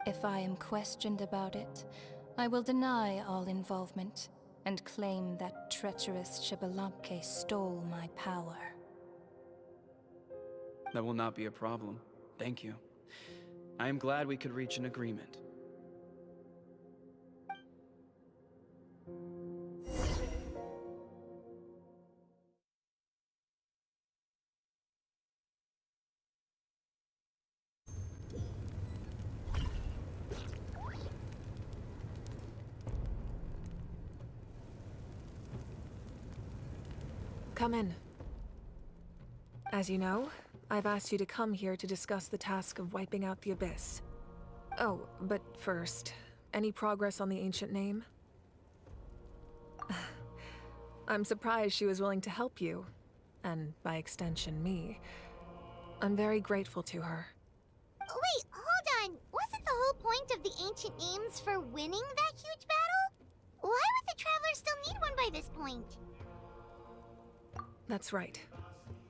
If I am questioned about it, I will deny all involvement and claim that treacherous Xbalanque stole my power. That will not be a problem. Thank you. I am glad we could reach an agreement. Come in. As you know, I've asked you to come here to discuss the task of wiping out the Abyss. Oh, but first, any progress on the ancient name? I'm surprised she was willing to help you, and by extension me. I'm very grateful to her. Wait, of the ancient names for winning that huge battle? Why would the Traveler still need one by this point? That's right.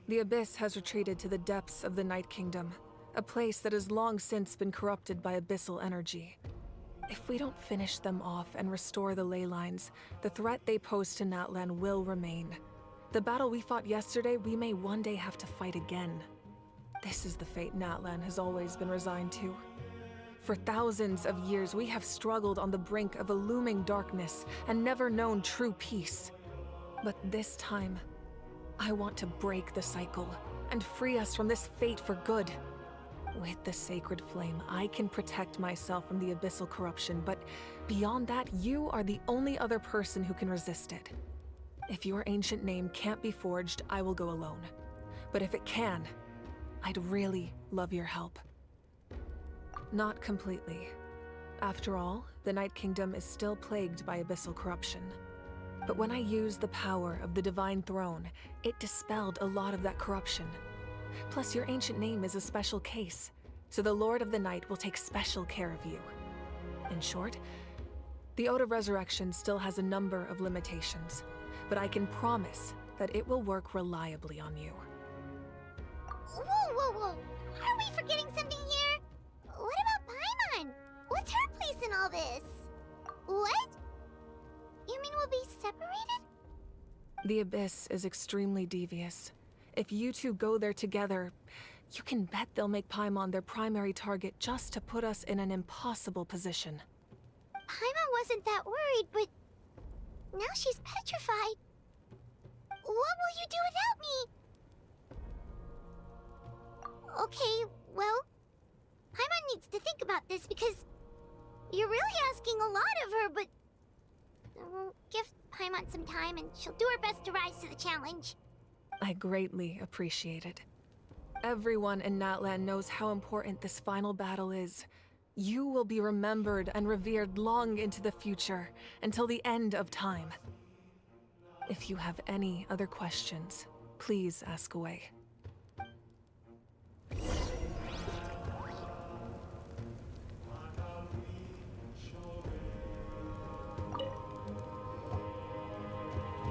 The Abyss has retreated to the depths of the Night Kingdom, a place that has long since been corrupted by abyssal energy. If we don't finish them off and restore the ley lines, the threat they pose to Natlan will remain. The battle we fought yesterday, we may one day have to fight again. This is the fate Natlan has always been resigned to. For thousands of years, we have struggled on the brink of a looming darkness and never known true peace. But this time, I want to break the cycle and free us from this fate for good. With the sacred flame, I can protect myself from the abyssal corruption, but beyond that, you are the only other person who can resist it. If your ancient name can't be forged, I will go alone. But if it can, I'd really love your help. Not completely. After all, the Night Kingdom is still plagued by abyssal corruption. But when I used the power of the Divine Throne, it dispelled a lot of that corruption. Plus, your ancient name is a special case, so the Lord of the Night will take special care of you. In short, the Ode of Resurrection still has a number of limitations, but I can promise that it will work reliably on you. Whoa. Are we forgetting something here? What about Paimon? What's her place in all this? What? You mean we'll be separated? The Abyss is extremely devious. If you two go there together, you can bet they'll make Paimon their primary target just to put us in an impossible position. Paimon wasn't that worried, but now she's petrified. What will you do without me? Okay, well, Paimon needs to think about this because you're really asking a lot of her, but give Paimon some time and she'll do her best to rise to the challenge. I greatly appreciate it. Everyone in Natlan knows how important this final battle is. You will be remembered and revered long into the future, until the end of time. If you have any other questions, please ask away.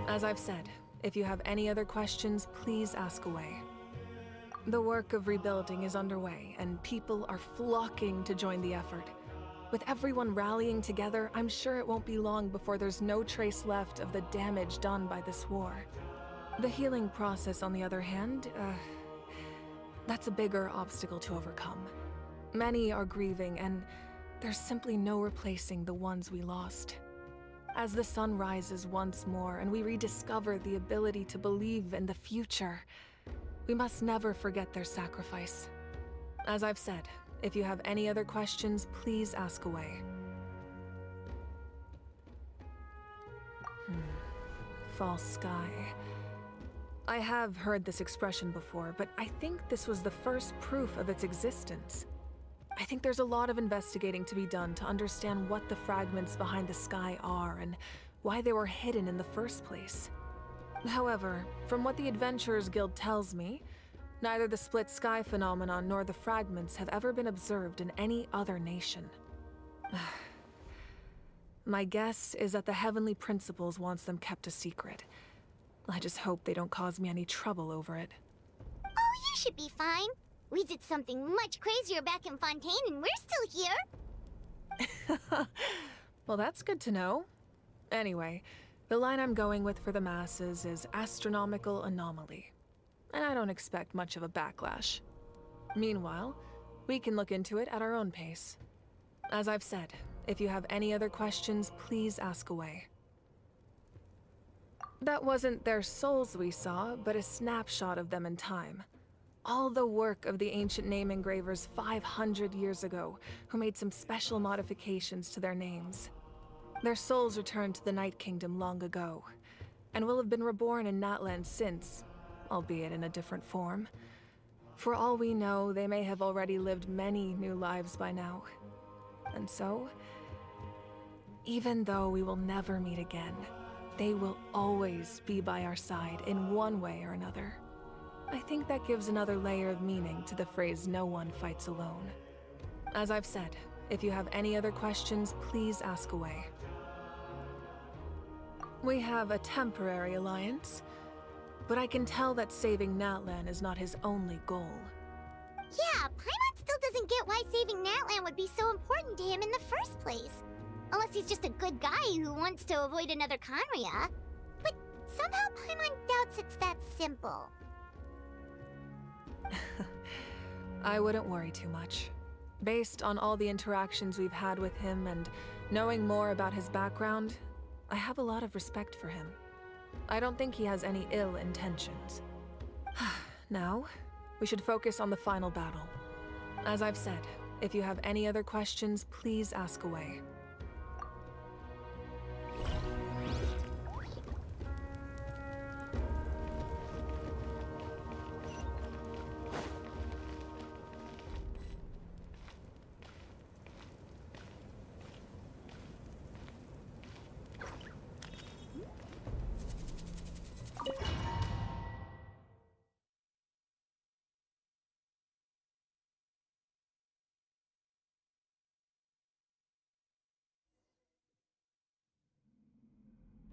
As I've said, if you have any other questions, please ask away. The work of rebuilding is underway, and people are flocking to join the effort. With everyone rallying together, I'm sure it won't be long before there's no trace left of the damage done by this war. The healing process, on the other hand, that's a bigger obstacle to overcome. Many are grieving, and there's simply no replacing the ones we lost. As the sun rises once more and we rediscover the ability to believe in the future, we must never forget their sacrifice. As I've said, if you have any other questions, please ask away. False sky. I have heard this expression before, but I think this was the first proof of its existence. I think there's a lot of investigating to be done to understand what the fragments behind the sky are and why they were hidden in the first place. However, from what the Adventurers Guild tells me, neither the split sky phenomenon nor the fragments have ever been observed in any other nation. My guess is that the Heavenly Principles wants them kept a secret. I just hope they don't cause me any trouble over it. Oh, you should be fine. We did something much crazier back in Fontaine and we're still here. Well, that's good to know. Anyway, the line I'm going with for the masses is astronomical anomaly. And I don't expect much of a backlash. Meanwhile, we can look into it at our own pace. As I've said, if you have any other questions, please ask away. That wasn't their souls we saw, but a snapshot of them in time. All the work of the ancient name engravers 500 years ago, who made some special modifications to their names. Their souls returned to the Night Kingdom long ago, and will have been reborn in Natlan since, albeit in a different form. For all we know, they may have already lived many new lives by now. And so, even though we will never meet again, they will always be by our side in one way or another. I think that gives another layer of meaning to the phrase "no one fights alone." As I've said, If you have any other questions, please ask away. We have a temporary alliance, but I can tell that saving Natlan is not his only goal. Yeah, Paimon still doesn't get why saving Natlan would be so important to him in the first place. Unless he's just a good guy who wants to avoid another Conria. But somehow Paimon doubts it's that simple. I wouldn't worry too much. Based on all the interactions we've had with him and knowing more about his background, I have a lot of respect for him. I don't think he has any ill intentions. Now, we should focus on the final battle. As I've said, if you have any other questions, please ask away.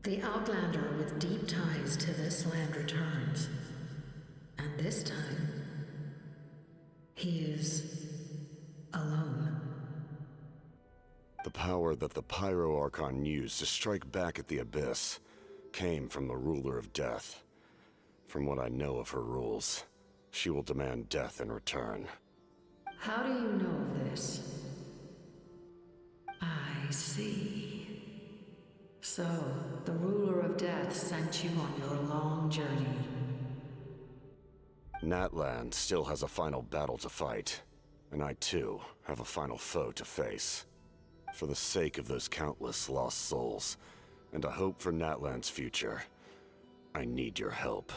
The Outlander with deep ties to this land returns. And this time, he is alone. The power that the Pyro Archon used to strike back at the Abyss came from the Ruler of Death. From what I know of her rules, she will demand death in return. How do you know this? I see. So, the Ruler of Death sent you on your long journey. Natlan still has a final battle to fight, and I too have a final foe to face. For the sake of those countless lost souls, and a hope for Natlan's future, I need your help.